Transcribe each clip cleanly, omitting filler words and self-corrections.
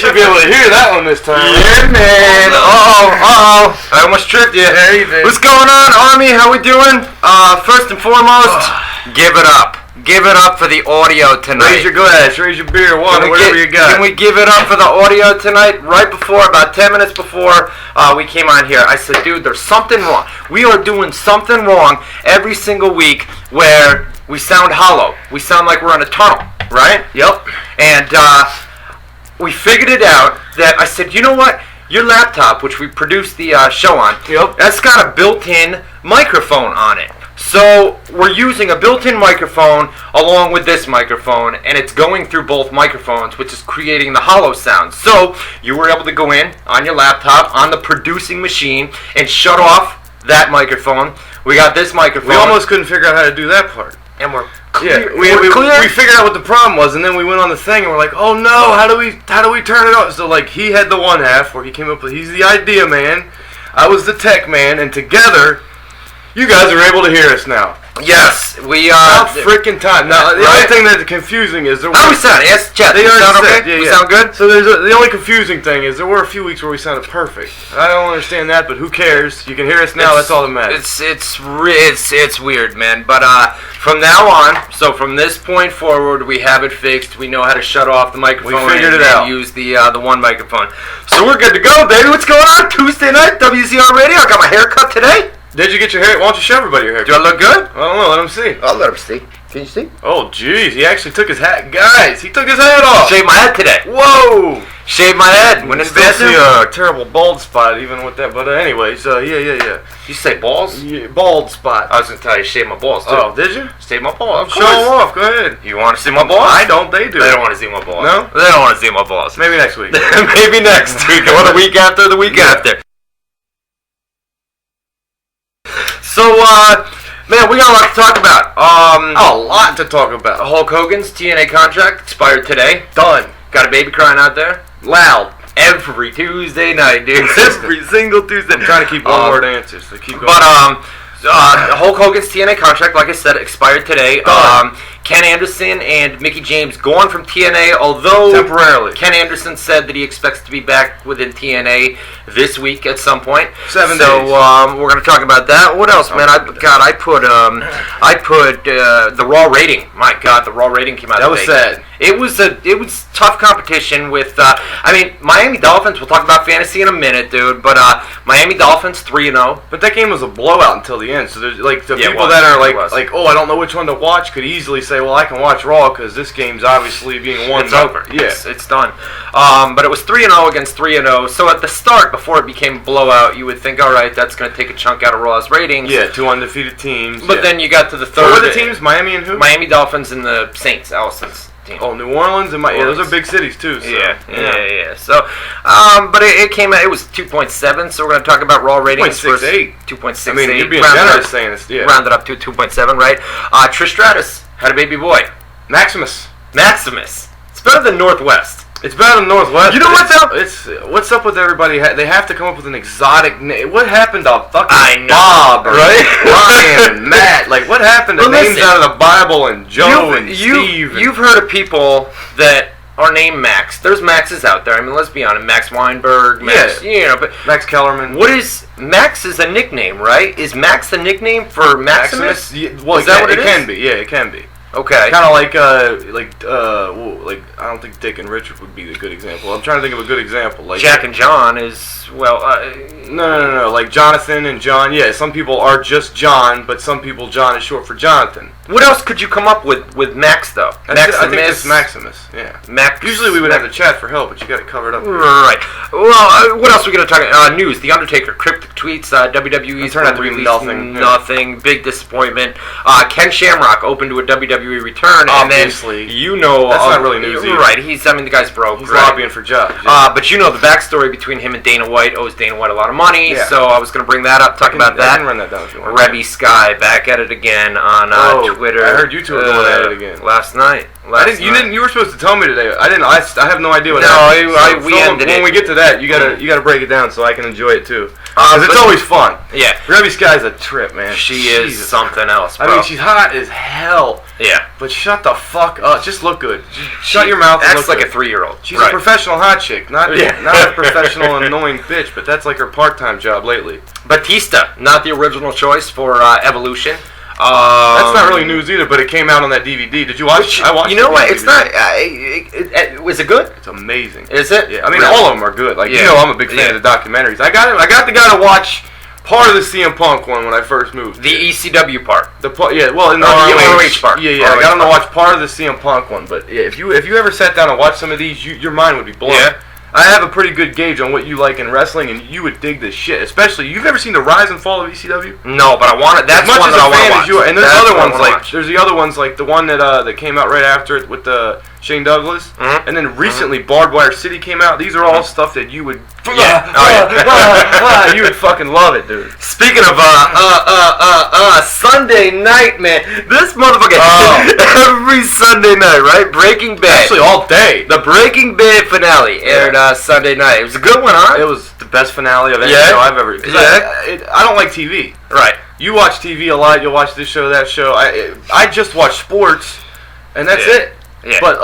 should be able to hear that one this time. Yeah, man. Uh-oh. I almost tripped you. Yeah, you did. What's going on, Army? How we doing? First and foremost, give it up. Give it up for the audio tonight. Raise your glass, raise your beer, water, whatever you got. Can we give it up for the audio tonight? Right before, about 10 minutes before we came on here, I said, dude, there's something wrong. We are doing something wrong every single week where we sound hollow. We sound like we're in a tunnel, right? Yep. And we figured it out that I said, you know what? Your laptop, which we produced the show on, that's got a built-in microphone on it. So we're using a built-in microphone along with this microphone, and it's going through both microphones, which is creating the hollow sound. So you were able to go in on your laptop, on the producing machine, and shut off that microphone. We got this microphone. We almost couldn't figure out how to do that part. And we're clear. Yeah, we figured out what the problem was, and then we went on the thing, and we're like, oh no, how do we turn it off? So like, he had the one half where he came up with, he's the idea man, I was the tech man, and together, you guys are able to hear us now. Yes, we About freaking time. Now, the only thing that's confusing is there were... How do we sound? Yes, Chad. They sound okay? Yeah, we sound good? So the only confusing thing is there were a few weeks where we sounded perfect. I don't understand that, but who cares? You can hear us now. That's all that matters. It's weird, man. But from now on, so from this point forward, we have it fixed. We know how to shut off the microphone. We figured it out. Use the one microphone. So we're good to go, baby. What's going on? Tuesday night, WZR Radio. I got my hair cut today. Did you get your hair? Why don't you show everybody your hair? Do I look good? I don't know. Let him see. I'll let him see. Can you see? Oh, jeez. He actually took his hat. Guys, he took his hat off. Shaved my head today. Whoa. Shaved my head. Went in bed. See a terrible bald spot even with that. But anyways, yeah. You say balls? Yeah, bald spot. I was going to tell you, shave my balls, too. Oh, did you? Shave my balls. Show them off. Go ahead. You want to see my balls? I don't. They do. They don't want to see my balls. No? They don't want to see my balls. Maybe next week. Maybe next week. Or the week after, the week after. So, man, we got a lot to talk about. A lot to talk about. Hulk Hogan's TNA contract expired today. Done. Got a baby crying out there. Loud. Every Tuesday night, dude. Every single Tuesday. I'm trying to keep one-word answers. So keep going. But, Hulk Hogan's TNA contract, like I said, expired today. Ken Anderson and Mickie James gone from TNA, although temporarily. Ken Anderson said that he expects to be back within TNA this week at some point. 7 days. So we're going to talk about that. What else, man? I put the Raw rating. My God, the Raw rating came out. That was sad. It was tough competition with. Miami Dolphins. We'll talk about fantasy in a minute, dude. But Miami Dolphins 3-0. But that game was a blowout until the end. So there's like the people was. that are like, oh, I don't know which one to watch, could easily say, well, I can watch Raw because this game's obviously being won. It's over. Yeah, it's done. But it was 3-0 against 3-0. So at the start, before it became a blowout, you would think, all right, that's going to take a chunk out of Raw's ratings. Yeah, 2 undefeated teams. But then you got to the third. What were the teams? Miami and who? Miami Dolphins and the Saints. Allison's team. Oh, New Orleans and yeah, those are big cities too. So. Yeah. So, but it came out. It was 2.7. So we're going to talk about Raw ratings. 2.68. 2.68. I mean, you're being generous saying this. Yeah. Rounded up to 2.7, right? Trish Stratus had a baby boy. Maximus. It's better than Northwest. It's better than Northwest. You know what's up? What's up with everybody? They have to come up with an exotic name. What happened to fucking Bob, right? Ryan and Matt. Like, what happened to names out of the Bible and Joe and Steve? You've heard of people that are named Max. There's Maxes out there. I mean, let's be honest. Max Weinberg. Max, but Max Kellerman. What is Max? Is a nickname, right? Is Max the nickname for Maximus? Well, is that what it is? It can be. Yeah, it can be. Okay. Kind of like I don't think Dick and Richard would be a good example. I'm trying to think of a good example. Like Jack and John is No. Like Jonathan and John. Yeah, some people are just John, but some people John is short for Jonathan. What else could you come up with Max though? I think it's Maximus. Yeah. Max. Usually we would have to chat for help, but you got it covered up. Right. Well, what else are we going to talk about? News. The Undertaker cryptic tweets. WWE's turned out to be nothing. Nothing. Big disappointment. Ken Shamrock opened to a WWE return. Obviously. And then, that's not really news either. Right. The guy's broke. He's lobbying for jobs. Yeah. But the backstory between him and Dana White owes Dana White a lot of money. Yeah. So I was going to bring that up. Talk about that. I can run that down if you want. Rebby Sky back at it again on Twitter. I heard you two were going at it again last night. You were supposed to tell me today. I didn't. I have no idea what happened. No, we ended it. When we get to that, you gotta break it down so I can enjoy it too. Because it's always fun. Yeah. Ravi Sky's a trip, man. She is something else, bro. I mean, she's hot as hell. Yeah. But shut the fuck up. Just look good. Shut your mouth and look like a 3-year-old. She's a professional hot chick. Not a professional annoying bitch, but that's like her part-time job lately. Batista, not the original choice for Evolution. That's not really news either, but it came out on that DVD. Did you watch? I watched. You know what? It's not. Was it good? It's amazing. Is it? Yeah. I mean, all of them are good. Like I'm a big fan of the documentaries. I got the guy to watch part of the CM Punk one when I first moved. The ECW part. In the ROH part. Yeah. I got him to watch part of the CM Punk one. But yeah, if you ever sat down and watched some of these, your mind would be blown. Yeah. I have a pretty good gauge on what you like in wrestling, and you would dig this shit. Especially, you've ever seen the rise and fall of ECW? No, but I want it. That's one that I want to watch. And there's other ones there's the other ones like the one that came out right after it with the Shane Douglas, and then recently Barbed Wire City came out. These are all stuff that you would you would fucking love it, dude. Speaking of Sunday night, man, this motherfucker every Sunday night, right? Breaking Bad. Actually, all day. The Breaking Bad finale aired Sunday night. It was a good one, huh? It was the best finale of any show I've ever. I don't like TV. Right. You watch TV a lot. You'll watch this show, that show. I just watch sports, and that's it. Yeah. But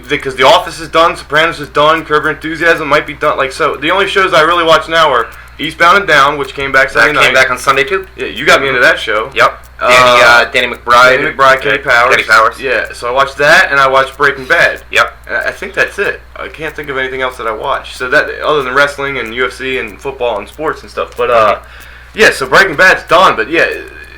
because The Office is done, Sopranos is done, Curb Your Enthusiasm might be done. So the only shows I really watch now are Eastbound and Down, which came back Saturday night. Came back on Sunday too. Yeah, you got me into that show. Yep. Danny McBride, Kenny Powers. Yeah. So I watched that, and I watched Breaking Bad. Yep. I think that's it. I can't think of anything else that I watch. So that other than wrestling and UFC and football and sports and stuff. But so Breaking Bad's done. But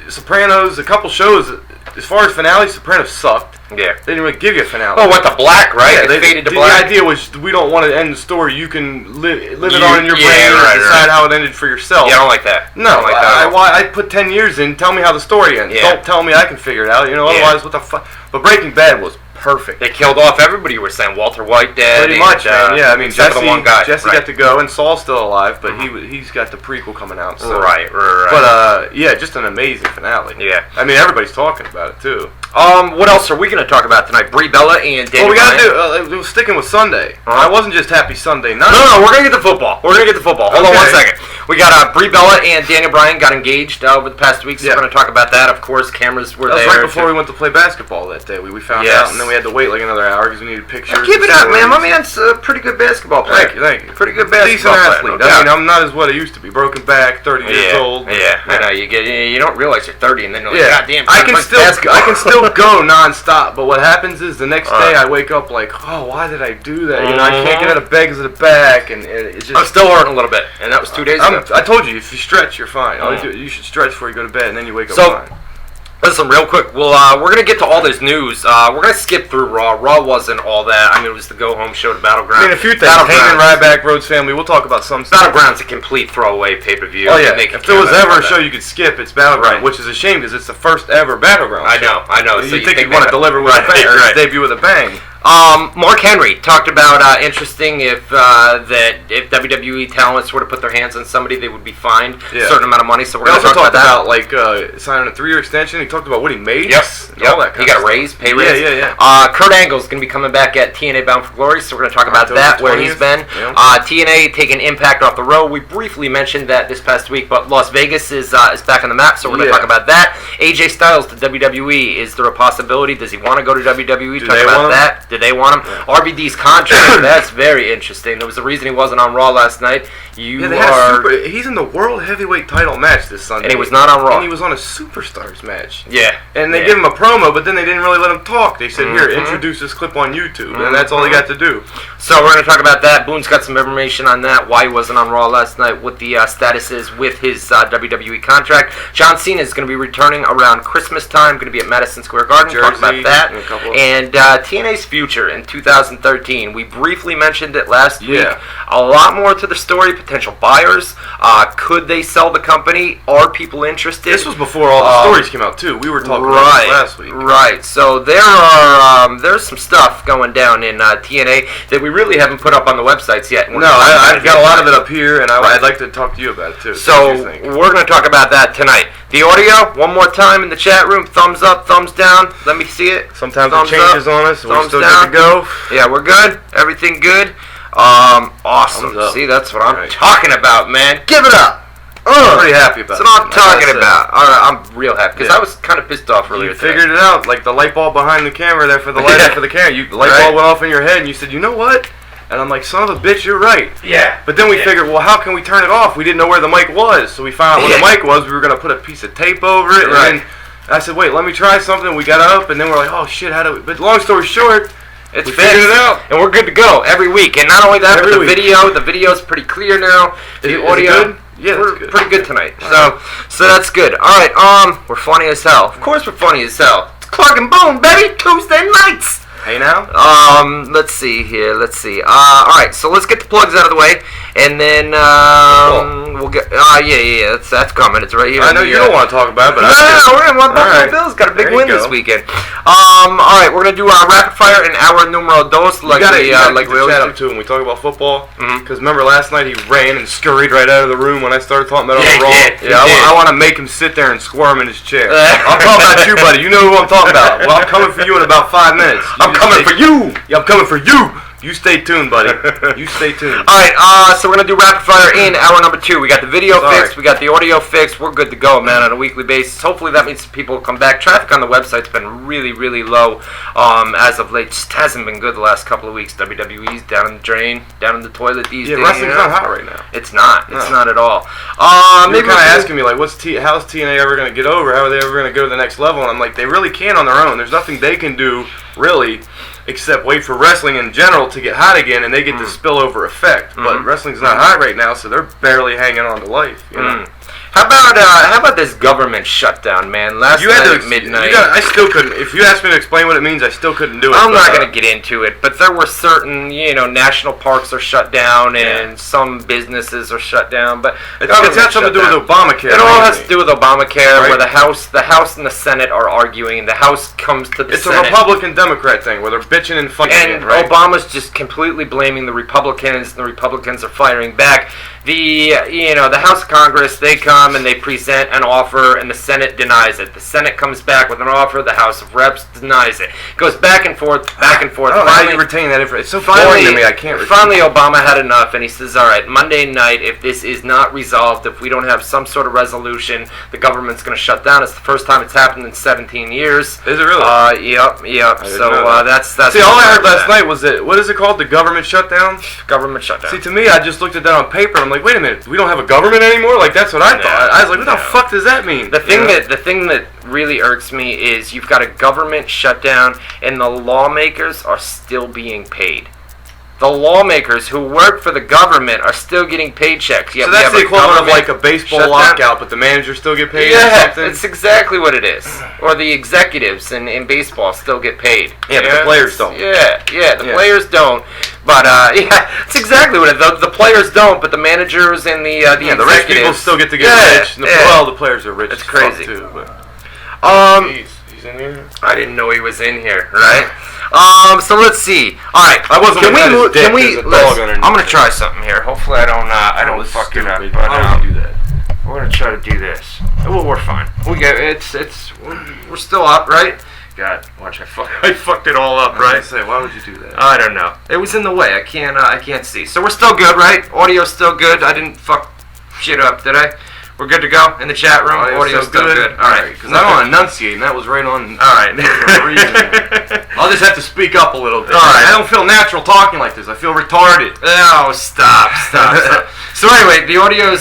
Sopranos, a couple shows. As far as finales, Sopranos sucked. Yeah. They didn't really give you a finale. Oh, what, the black, right? Yeah, they faded to black. The idea was we don't want to end the story. You can live it on in your brain and decide how it ended for yourself. Yeah, I don't like that. No, I put 10 years in. Tell me how the story ends. Yeah. Don't tell me I can figure it out. Otherwise, what the fuck? But Breaking Bad was perfect. They killed off everybody. You were saying Walter White dead. Pretty much, man. Yeah, I mean, Jesse got to go, and Saul's still alive, but he's got the prequel coming out. So. Right. But just an amazing finale. Yeah. I mean, everybody's talking about it too. What else are we going to talk about tonight? Brie Bella and Danny. Well, we got to do. Sticking with Sunday. I wasn't just happy Sunday night. No, we're going to get to football. Hold on 1 second. We got Brie Bella and Daniel Bryan got engaged over the past week, so we're going to talk about that. Of course, cameras were there. That was right before we went to play basketball that day. We found out, and then we had to wait like another hour because we needed pictures. Keep it up, man. My man's a pretty good basketball player. Thank you. Pretty good basketball player. Decent athlete. I mean, I'm not as what I used to be. Broken back, 30 years old. Yeah, I know. You don't realize you're 30, and then you're like, goddamn. I can still go nonstop, but what happens is the next day I wake up like, oh, why did I do that? I can't get out of bed because of the back, and it's just. I'm still hurting a little bit, and that was 2 days ago. I told you, if you stretch, you're fine. You should stretch before you go to bed, and then you wake up fine. Listen, real quick, we're going to get to all this news. We're going to skip through Raw. Raw wasn't all that. I mean, it was the go-home show to Battleground. I mean, a few things. Heyman, Ryback, Rhodes family. We'll talk about some stuff. Battleground's a complete throwaway pay-per-view. Oh, yeah. If there was ever a show you could skip, it's Battleground, which is a shame because it's the first ever Battleground show. I know. So you think you'd want to deliver with a bang, or debut with a bang. Mark Henry talked about interesting if WWE talents were to put their hands on somebody, they would be fined a certain amount of money. So we're going to talk about that. Like signing a 3-year extension. He talked about what he made. Yep. All that kind he got a raise, pay raise. Yeah. Kurt Angle's going to be coming back at TNA Bound for Glory, so we're going to talk about that, where he's been. Yeah. TNA taking Impact off the road. We briefly mentioned that this past week, but Las Vegas is back on the map, so we're going to talk about that. AJ Styles to WWE. Is there a possibility? Does he want to go to WWE? Talk about that. Do they want him? Yeah. RVD's contract, that's very interesting. There was a reason he wasn't on Raw last night. He's in the World Heavyweight title match this Sunday. And he was not on Raw. And he was on a Superstars match. Yeah. And they gave him a promo, but then they didn't really let him talk. They said, here, introduce this clip on YouTube. And that's all he got to do. So we're going to talk about that. Boone's got some information on that, why he wasn't on Raw last night, what the status is with his WWE contract. John Cena is going to be returning around Christmas time, going to be at Madison Square Garden. Jersey, talk about that. And TNA's feud future in 2013. We briefly mentioned it last week. Yeah. A lot more to the story. Potential buyers. Could they sell the company? Are people interested? This was before all the stories came out too. We were talking about this last week. Right. So there's some stuff going down in TNA that we really haven't put up on the websites yet. No, I've got a lot of it up here, and I'd like to talk to you about it too. So we're going to talk about that tonight. The audio, one more time in the chat room. Thumbs up, thumbs down. Let me see it. Sometimes thumbs it changes up, on us. We're still down. good to go. Yeah, we're good. Everything good. Awesome. See, that's what I'm talking about, man. Give it up. I'm pretty happy about it. That's what I'm talking about. All right, I'm real happy because I was kind of pissed off earlier. You figured it out, like the light bulb behind the camera there for the lighting for the camera. The light bulb went off in your head, and you said, "You know what?" And I'm like, "Son of a bitch, you're right." Yeah. But then we figured, well, how can we turn it off? We didn't know where the mic was, so we found out where the mic was. We were gonna put a piece of tape over it, and then I said, "Wait, let me try something." We got up, and then we're like, "Oh shit, how do we?" But long story short. We figured it out, and we're good to go every week. And not only that, but the video's pretty clear now. The audio, we're pretty good tonight. So that's good. All right, we're funny as hell. Of course, we're funny as hell. It's Clark and Boone, baby. Tuesday nights. Hey now. Let's see here. All right, so let's get the plugs out of the way, and then we'll get. That's coming. It's right here. I know you don't want to talk about it, but we're gonna want Buffalo Bills. Got a big win this weekend. All right, we're gonna do rapid fire in hour numero dos. Like we chat up too when we talk about football. Because remember last night he ran and scurried right out of the room when I started talking about it on Raw. I want to make him sit there and squirm in his chair. I'm talking about you, buddy. You know who I'm talking about. Well, I'm coming for you in about 5 minutes. I'm coming for you. Yeah, I'm coming for you. You stay tuned, buddy. You stay tuned. All right, so we're going to do rapid fire in hour number 2. We got the video fixed. We got the audio fixed. We're good to go, man, on a weekly basis. Hopefully that means people will come back. Traffic on the website's been really, really low as of late. Just hasn't been good the last couple of weeks. WWE's down in the drain, down in the toilet these days. Yeah, wrestling's not hot right now. It's not. It's not at all. You're kind of asking me, like, how's TNA ever going to get over? How are they ever going to go to the next level? And I'm like, they really can't on their own. There's nothing they can do, really, except wait for wrestling in general to get hot again, and they get the spillover effect. But wrestling's not hot right now, so they're barely hanging on to life. You know? How about this government shutdown, man? Last night at midnight. I still couldn't. If you asked me to explain what it means, I still couldn't do it. I'm not going to get into it, but there were certain, national parks are shut down and some businesses are shut down. But it's got something to do with Obamacare. It all has to do with Obamacare, where the House and the Senate are arguing. The House comes to the Senate. It's a Republican-Democrat thing where they're bitching and fighting. And Obama's just completely blaming the Republicans, and the Republicans are firing back. The House of Congress, they come and they present an offer, and the Senate denies it. The Senate comes back with an offer, the House of Reps denies it. It goes back and forth, back and forth. I don't know how you retain that information. It's so boring to me, I can't retain it. Finally, Obama had enough, and he says, all right, Monday night, if this is not resolved, if we don't have some sort of resolution, the government's going to shut down. It's the first time it's happened in 17 years. Is it really? Yep. So that's See, all I heard last night was that, what is it called, the government shutdown? Government shutdown. See, to me, I just looked at that on paper, and I'm like, wait a minute, we don't have a government anymore? Like, that's what I thought. I was like, what the fuck does that mean? The thing that really irks me is you've got a government shutdown, and the lawmakers are still being paid. The lawmakers who work for the government are still getting paychecks. So that's the equivalent of like a baseball lockout, but the managers still get paid or something? Yeah, it's exactly what it is. Or the executives in baseball still get paid. Yeah, but the players don't. Yeah, the players don't. But, it's exactly what it is. The players don't, but the managers and the executives. The rich people still get to get rich. Well, the players are rich. It's crazy. Too, but. He's in here? I didn't know he was in here, right? So let's see. All right, I wasn't. I'm gonna try something here. Hopefully, I don't fuck it up. But how would you do that? We're gonna try to do this. Well, we're fine. We're still up, right? God, watch! I fucked it all up, right? Why would you do that? I don't know. It was in the way. I can't see. So we're still good, right? Audio's still good. I didn't fuck shit up, did I? We're good to go in the chat room. Audio's still good. All right. Because I don't want to enunciate, and that was right on. All right. For a reason. I'll just have to speak up a little bit. All right. I don't feel natural talking like this. I feel retarded. Oh, stop. So anyway, the audio's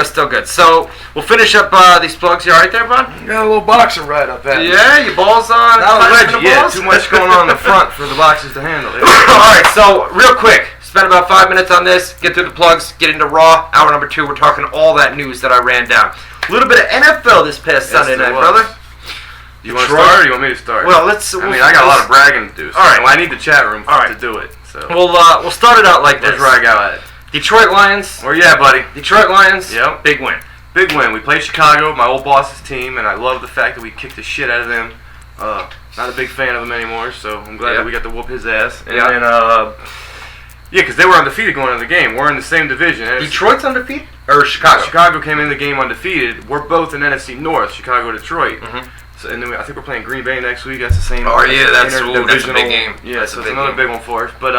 still good. So we'll finish up these plugs. You all right there, bud? You got a little boxer right up there. Yeah, your balls on. Too much going on in the front for the boxes to handle. All right. So real quick. Spent about 5 minutes on this, get through the plugs, get into Raw. Hour number 2, we're talking all that news that I ran down. A little bit of NFL this past Sunday night, brother. You want to start or you want me to start? Well, I got a lot of bragging to do. So all right. Well, I need the chat room to do it. So We'll start it out like this. Let's rag out at Detroit Lions. Where you at, buddy? Detroit Lions. Yep. Big win. Big win. We played Chicago, my old boss's team, and I love the fact that we kicked the shit out of them. Not a big fan of him anymore, so I'm glad that we got to whoop his ass. And then, because they were undefeated going into the game. We're in the same division. Detroit's undefeated? Or Chicago? Chicago came in the game undefeated. We're both in NFC North, Chicago, Detroit. Mm-hmm. So, and then I think we're playing Green Bay next week. That's the same. Oh, yeah, that's a big game. Yeah, that's so it's another big one for us. But,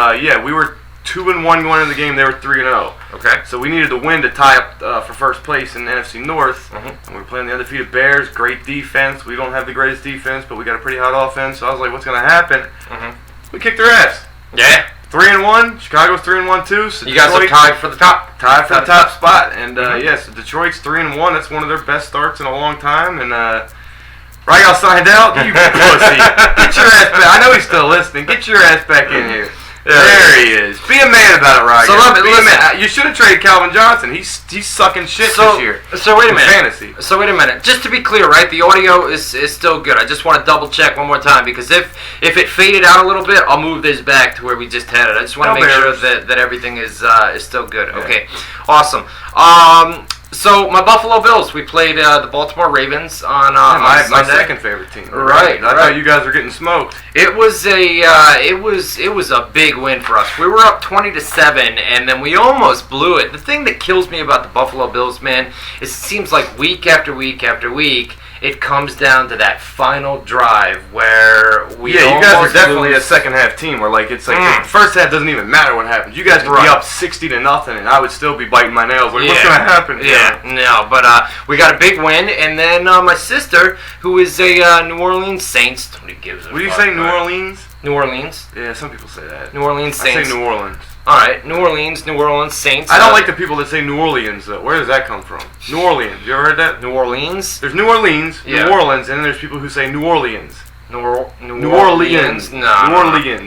we were 2-1 going into the game. They were 3-0. Okay. So we needed to win to tie up for first place in the NFC North. Mm-hmm. And we were playing the undefeated Bears. Great defense. We don't have the greatest defense, but we got a pretty hot offense. So I was like, what's going to happen? Mm-hmm. We kicked their ass. Yeah. 3-1. Chicago's 3-1 too. So you guys are tied for the top. Tied for the top spot. And so Detroit's 3-1. That's one of their best starts in a long time. And Rygel signed out. You pussy. Get your ass back. I know he's still listening. Get your ass back in here. There he is. Be a man about it, Rygel. So you should have traded Calvin Johnson. He's sucking shit this year. So wait a minute. Fantasy. So wait a minute. Just to be clear, right? The audio is still good. I just want to double check one more time because if it faded out a little bit, I'll move this back to where we just had it. I just want to make sure that everything is still good. Yeah. Okay. Awesome. So my Buffalo Bills, we played the Baltimore Ravens on my Sunday. second favorite team. Right. I thought you guys were getting smoked. It was a big win for us. We were up 20-7, and then we almost blew it. The thing that kills me about the Buffalo Bills, man, is it seems like week after week after week, it comes down to that final drive where we you guys are definitely a second half team where it's like the first half doesn't even matter what happens. You guys could be up 60-0 and I would still be biting my nails like what's gonna happen? But we got a big win, and then my sister, who is a New Orleans Saints, nobody gives a fuck. What do you say, New Orleans? New Orleans. Yeah, some people say that. New Orleans Saints. I say New Orleans. All right, New Orleans Saints. I don't like the people that say New Orleans, though. Where does that come from? New Orleans. You ever heard that? New Orleans? There's New Orleans, New Orleans, and then there's people who say New Orleans. New Orleans. No. New Orleans.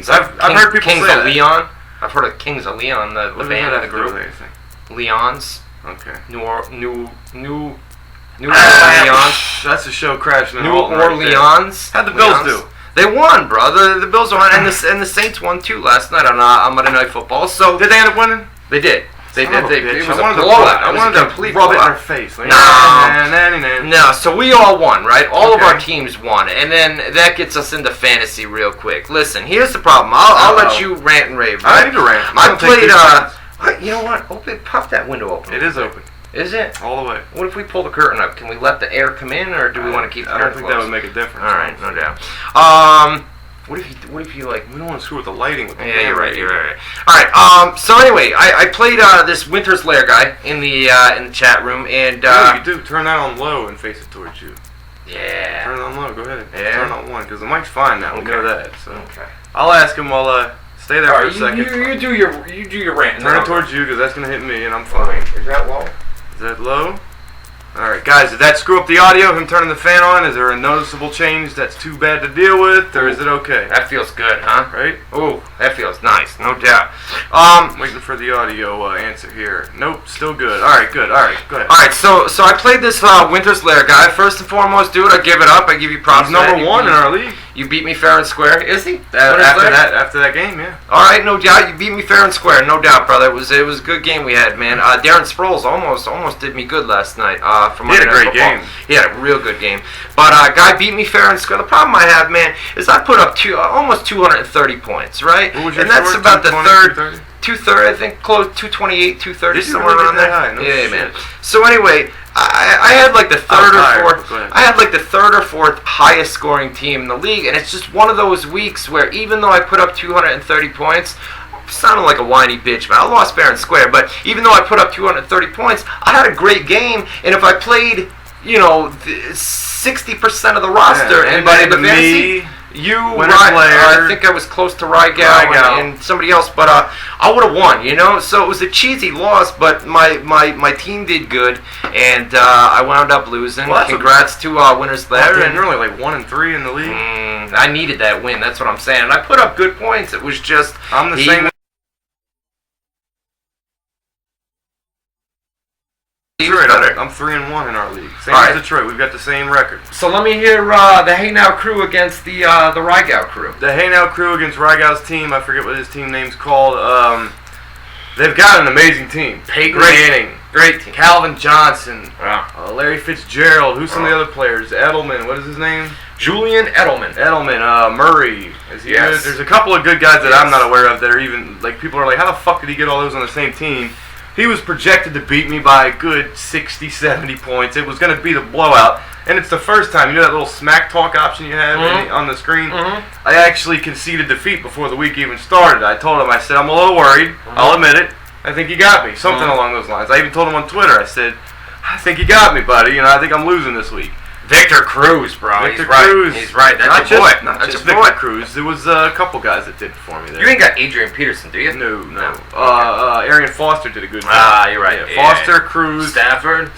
I've heard people Kings say of that. Leon? I've heard of Kings of Leon, the band of the group. Leons. Okay. New Orleans. That's a show crashing. New Orleans. How'd the Bills do? They won, bro. The Bills won, and the Saints won too last night on Monday Night Football. So did they end up winning? They did. They did. It was a blowout. I wanted to rub it in their face. No, so we all won, right? All of our teams won, and then that gets us into fantasy real quick. Listen, here's the problem. I'll let you rant and rave. Right? I need to rant. I played. You know what? Pop that window open. It is open. Is it? All the way. What if we pull the curtain up? Can we let the air come in, or do we want to keep the curtain closed? I don't think closed? that would make a difference. All right, no doubt. What if you like? We don't want to screw with the lighting. Yeah, you're right. All right. So anyway, I played this Winter's Lair guy in the chat room, and you do turn that on low and face it towards you. Yeah. Turn it on low. Go ahead. Yeah. Turn it on one because the mic's fine now. We know that. So okay. I'll ask him. While stay there for a second. You do your rant. Turn it towards you because that's gonna hit me, and I'm fine. Is that low? Is that low? Alright guys, did that screw up the audio, him turning the fan on? Is there a noticeable change that's too bad to deal with, or is it okay? That feels good, huh? Right? Ooh, that feels nice, no doubt. Waiting for the audio answer here. Nope, still good. Alright, good. Alright, go ahead. Alright, so I played this Winter's Lair guy. First and foremost, dude, I give it up. I give you props. He's number one in our league. You beat me fair and square. Is he? After that game, yeah. Alright, no doubt. You beat me fair and square, no doubt, brother. It was a good game we had, man. Darren Sproles almost did me good last night. He had a great game. He had a real good game. But guy beat me fair and square. The problem I have, man, is I put up almost 230 points, right? What was your and that's score? about 220, the 230, I think, close 228, 230, somewhere around there. High? No shit. Man. So anyway, I had like the third or fourth highest scoring team in the league, and it's just one of those weeks where even though I put up 230 points, sounding like a whiny bitch, man. I lost fair and square, but even though I put up 230 points, I had a great game, and if I played, 60% of the roster, and by the fantasy, I think I was close to Rygel and somebody else, but I would have won, So it was a cheesy loss, but my team did good, and I wound up losing. Well, congrats to Winter's Lair. And you're only like 1-3 in the league. I needed that win. That's what I'm saying. And I put up good points. It was just I'm the same. I'm 3-1 in our league. Same All as right. Detroit. We've got the same record. So let me hear the Hey Now crew against the Rygau crew. The Hey Now crew against Rygau's team. I forget what his team name's called. They've got an amazing team. Peyton Manning. Great team. Calvin Johnson. Yeah. Larry Fitzgerald. Who's some of the other players? Edelman. What is his name? Julian Edelman. Murray. Is he good? There's a couple of good guys that I'm not aware of that are even, like, people are like, how the fuck did he get all those on the same team? He was projected to beat me by a good 60, 70 points. It was going to be the blowout. And it's the first time. You know that little smack talk option you have on the screen? Mm-hmm. I actually conceded defeat before the week even started. I told him, I said, I'm a little worried. I'll admit it. I think you got me. Something along those lines. I even told him on Twitter. I said, I think you got me, buddy. You know, I think I'm losing this week. Victor Cruz, bro. Victor Cruz. He's right. That's your boy. Not That's just Victor boy. Cruz. There was a couple guys that did it for me there. You ain't got Adrian Peterson, do you? No. Arian Foster did a good job. You're right. Yeah, Foster, Cruz. Stafford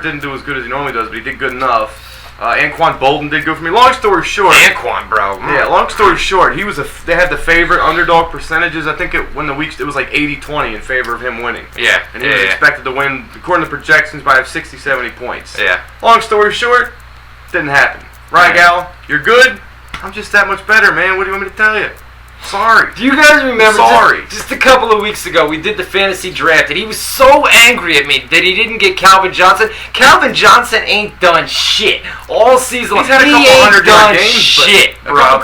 Didn't do as good as he normally does, but he did good enough. Anquan Bolden did good for me. Long story short. Anquan, bro. Yeah, long story short, they had the favorite underdog percentages. I think when the week, it was like 80-20 in favor of him winning. Yeah. And he was expected to win, according to projections, by 60, 70 points. Yeah. Long story short, didn't happen. Rygau, you're good. I'm just that much better, man. What do you want me to tell you? Sorry. Do you guys remember? Sorry. Just a couple of weeks ago, we did the fantasy draft, and he was so angry at me that he didn't get Calvin Johnson. Calvin Johnson ain't done shit all season. He's had a couple 100-yard games. Shit, bro.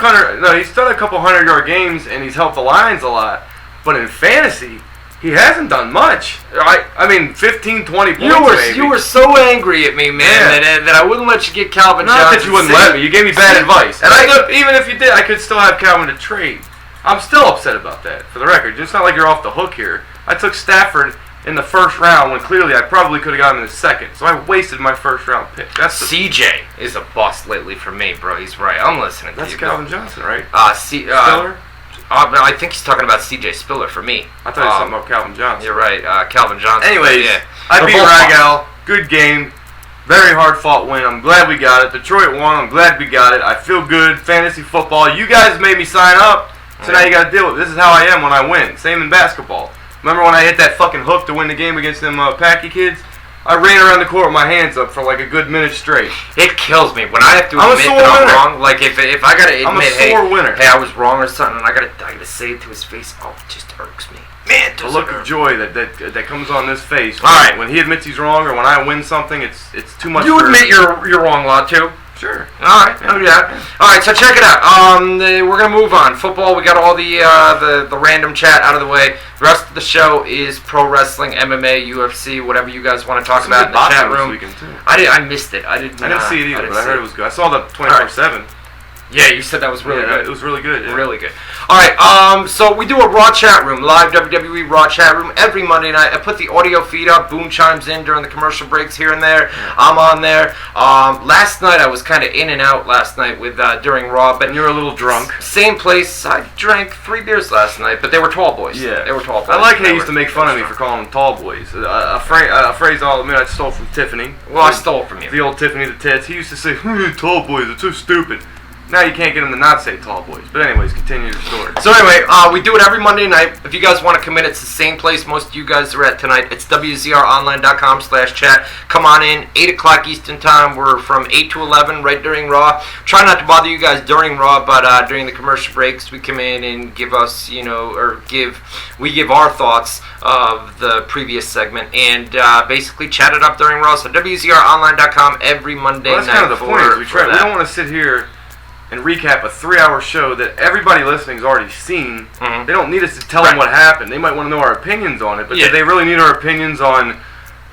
He's done a couple 100-yard games, and he's helped the Lions a lot. But in fantasy, he hasn't done much. I mean, 15, 20 points maybe. You were so angry at me, man, that I wouldn't let you get Calvin Johnson. Not that you wouldn't let me. You gave me bad advice. And even if you did, I could still have Calvin to trade. I'm still upset about that, for the record. It's not like you're off the hook here. I took Stafford in the first round when clearly I probably could have got him in the second. So I wasted my first round pick. CJ is a bust lately for me, bro. He's right. I'm listening to you. That's Calvin Johnson, right? Spiller? I think he's talking about CJ Spiller for me. I thought he was talking about Calvin Johnson. You're right, Calvin Johnson. Anyways, I beat Rygau. Good game. Very hard fought win. I'm glad we got it. Detroit won. I'm glad we got it. I feel good. Fantasy football. You guys made me sign up. So now you got to deal with it. This is how I am when I win. Same in basketball. Remember when I hit that fucking hook to win the game against them Packy kids? I ran around the court with my hands up for like a good minute straight. It kills me when I have to admit that I'm wrong. Like if I gotta admit, I'm a sore winner. Hey, I was wrong or something, and I gotta say it to his face. Oh, it just irks me. Man, the look of joy that comes on this face. All right, when he admits he's wrong, or when I win something, it's too much. You admit you're wrong, lot too. Sure. All right. All right. So check it out. We're gonna move on. Football. We got all the random chat out of the way. The rest of the show is pro wrestling, MMA, UFC, whatever you guys want to talk about in the chat room. I missed it. I didn't see it either, but I heard it was good. I saw the 24/7. Yeah, you said that was really good. It was really good. Yeah. Really good. All right, so we do a Raw chat room, live WWE Raw chat room every Monday night. I put the audio feed up. Boom chimes in during the commercial breaks here and there. I'm on there. Last night I was kind of in and out last night with during Raw, but you were a little drunk. Same place. I drank 3 beers last night, but they were tall boys. Yeah, they were tall boys. I like how you used to make fun of me for calling them tall boys. A phrase I'll admit I stole from Tiffany. Well, I stole it from you. The old Tiffany the Tits. He used to say, "Tall boys, it's so stupid." Now you can't get them to not say tall boys. But anyways, continue the story. So anyway, we do it every Monday night. If you guys want to come in, it's the same place most of you guys are at tonight. It's WZROnline.com/chat. Come on in, 8 o'clock Eastern Time. We're from 8 to 11 right during Raw. Try not to bother you guys during Raw, but during the commercial breaks, we come in and give us, we give our thoughts of the previous segment and basically chat it up during Raw. So WZROnline.com every Monday night. That's kind of the point. We don't want to sit here and recap a 3-hour show that everybody listening has already seen. Mm-hmm. They don't need us to tell them what happened. They might want to know our opinions on it, but do they really need our opinions on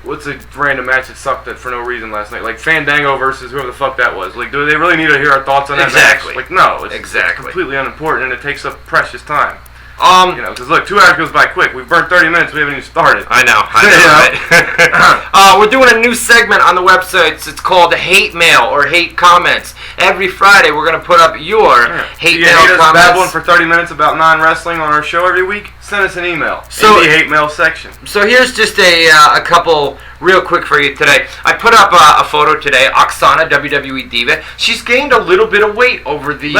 what's a random match that sucked for no reason last night? Like Fandango versus whoever the fuck that was. Like, do they really need to hear our thoughts on that match? Like, no. It's completely unimportant, and it takes up precious time. Because look, 2 hours goes by quick. We've burned 30 minutes. We haven't even started. I know. Right? We're doing a new segment on the website. It's called Hate Mail or Hate Comments. Every Friday, we're going to put up your hate mail comments. Bad one for 30 minutes about non-wrestling on our show every week? Send us an email. So in the hate mail section. So here's just a couple real quick for you today. I put up a photo today. Oksana, WWE Diva. She's gained a little bit of weight over the...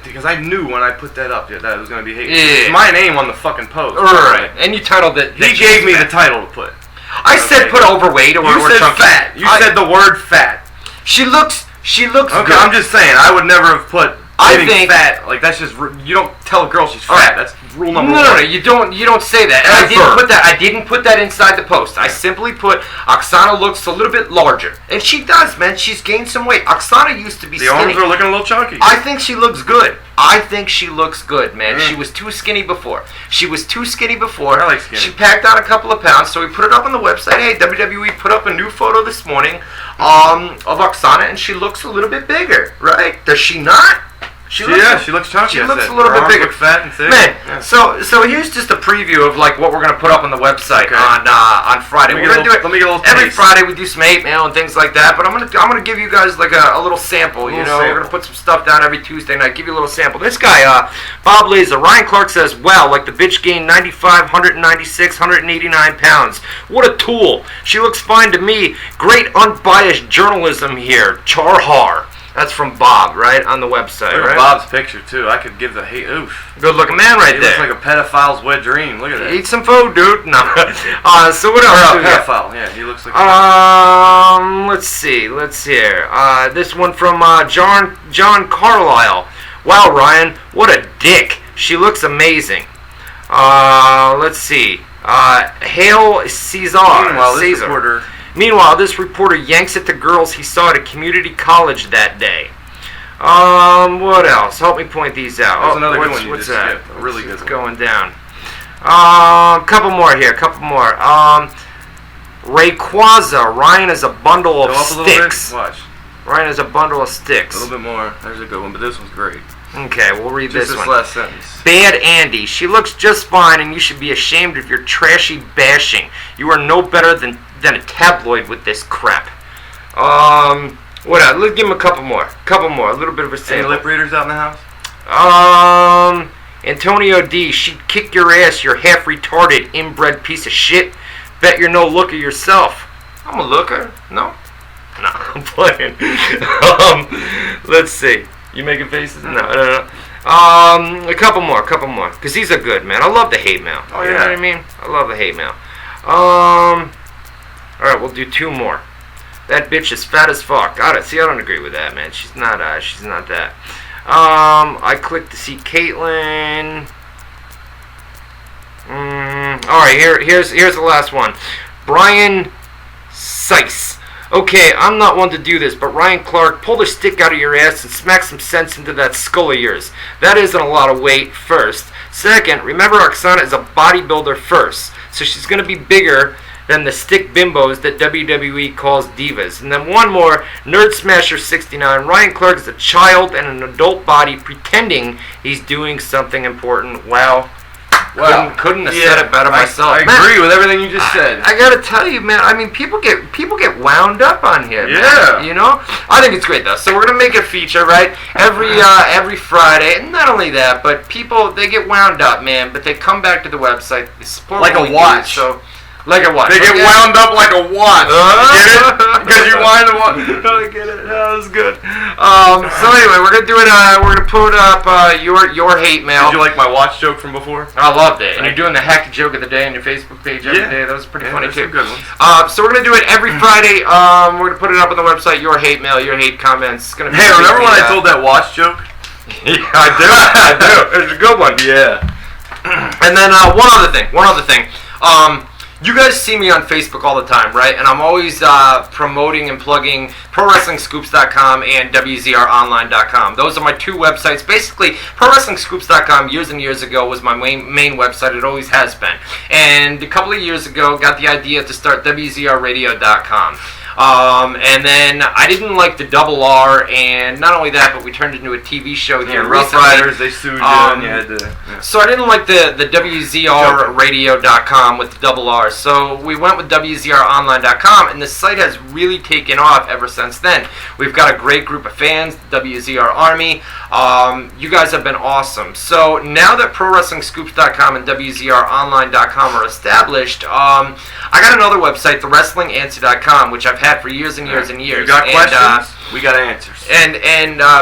because I knew when I put that up that it was going to be hate. Yeah. It's my name on the fucking post. Right. And you titled it... He gave me the title to put. I said put overweight or you said chunky. fat. You said the word fat. She looks okay, good. I'm just saying. I would never have put. I think fat. Like that's just you don't tell a girl she's fat. That's rule number one. No, you don't say that. And I didn't put that inside the post. I simply put Oksana looks a little bit larger, and she does, man. She's gained some weight. Oksana used to be skinny. The arms are looking a little chunky. I think she looks good. Man. She was too skinny before. I like skinny. She packed on a couple of pounds, so we put it up on the website. Hey, WWE put up a new photo this morning of Oksana, and she looks a little bit bigger, right? Does she not? She looks chunky. She looks a little bit bigger. Look fat and thick. Man, yeah. So here's just a preview of like what we're gonna put up on the website on Friday. We're gonna do it every Friday. We do some hate mail and things like that. But I'm gonna give you guys like a little sample. We're gonna put some stuff down every Tuesday night. Give you a little sample. This guy, Bob Laser, Ryan Clark says, "Wow, like the bitch gained 95, 196, 189 pounds. What a tool. She looks fine to me. Great unbiased journalism here. Charhar." That's from Bob, right, on the website, Look at Bob's picture, too. I could give the hate. Oof. Good-looking man right there. He looks like a pedophile's wet dream. Look at that. Eat some food, dude. No. So what else? Or a pedophile. Yeah, he looks like let's see. Let's hear. This one from John Carlisle. Wow, Ryan, what a dick. She looks amazing. Let's see. Hail Caesar. Meanwhile, this reporter yanks at the girls he saw at a community college that day. What else? Help me point these out. There's another good one. What's that? A really good one. It's going down. Couple more here. Rayquaza. Ryan is a bundle of sticks. Watch. Ryan is a bundle of sticks. A little bit more. There's a good one, but this one's great. Okay, we'll read this one. Last sentence. Bad Andy. She looks just fine, and you should be ashamed of your trashy bashing. You are no better than a tabloid with this crap. What else? Let's give him a couple more. A little bit of a sample. Any lip readers out in the house? Antonio D. She'd kick your ass, you half retarded, inbred piece of shit. Bet you're no looker yourself. I'm a looker. No, I'm playing. Let's see. You making faces? No. A couple more. Cause these are good, man. I love the hate mail. Oh, you know what I mean? I love the hate mail. Alright, we'll do two more. That bitch is fat as fuck. Got it. See, I don't agree with that, man. She's not that. I clicked to see Caitlyn. Alright, here's the last one. Brian Seiss. Okay, I'm not one to do this, but Ryan Clark, pull the stick out of your ass and smack some sense into that skull of yours. That isn't a lot of weight, first. Second, remember Oksana is a bodybuilder first, so she's going to be bigger than the stick bimbos that WWE calls divas. And then one more, Nerd Smasher 69. Ryan Clark is a child in an adult body pretending he's doing something important. Wow. Couldn't have said it better myself. I agree with everything you just said. I gotta tell you, man. I mean, people get wound up on here. Yeah. Man, you know. I think it's great though. So we're gonna make a feature, right? Every Friday, and not only that, but people they get wound up, man. But they come back to the website. They support like a watch. Like a watch. They get wound up like a watch. Get it? Because you wind the watch. I get it. That was good. So anyway, we're gonna do it. We're gonna put up your hate mail. Did you like my watch joke from before? I loved it. And you're doing the hack joke of the day on your Facebook page every day. That was pretty funny too. Some good ones. So we're gonna do it every Friday. We're gonna put it up on the website. Your hate mail, your hate comments. It's gonna be remember when I told that watch joke? Yeah, I do. It's a good one. Yeah. And then one other thing. You guys see me on Facebook all the time, right? And I'm always promoting and plugging ProWrestlingScoops.com and WZROnline.com. Those are my two websites. Basically, ProWrestlingScoops.com years and years ago was my main website. It always has been. And a couple of years ago, got the idea to start WZRRadio.com. And then I didn't like the double R, and not only that, but we turned it into a TV show here Rough recently. Riders, they sued you, and you had to... So I didn't like the WZRradio.com with the double R, so we went with WZROnline.com, and the site has really taken off ever since then. We've got a great group of fans, the WZR Army. You guys have been awesome. So now that ProWrestlingScoops.com and WZROnline.com are established, I got another website, TheWrestlingAnswer.com, which I've had had for years and years and years. You got questions? We got answers. And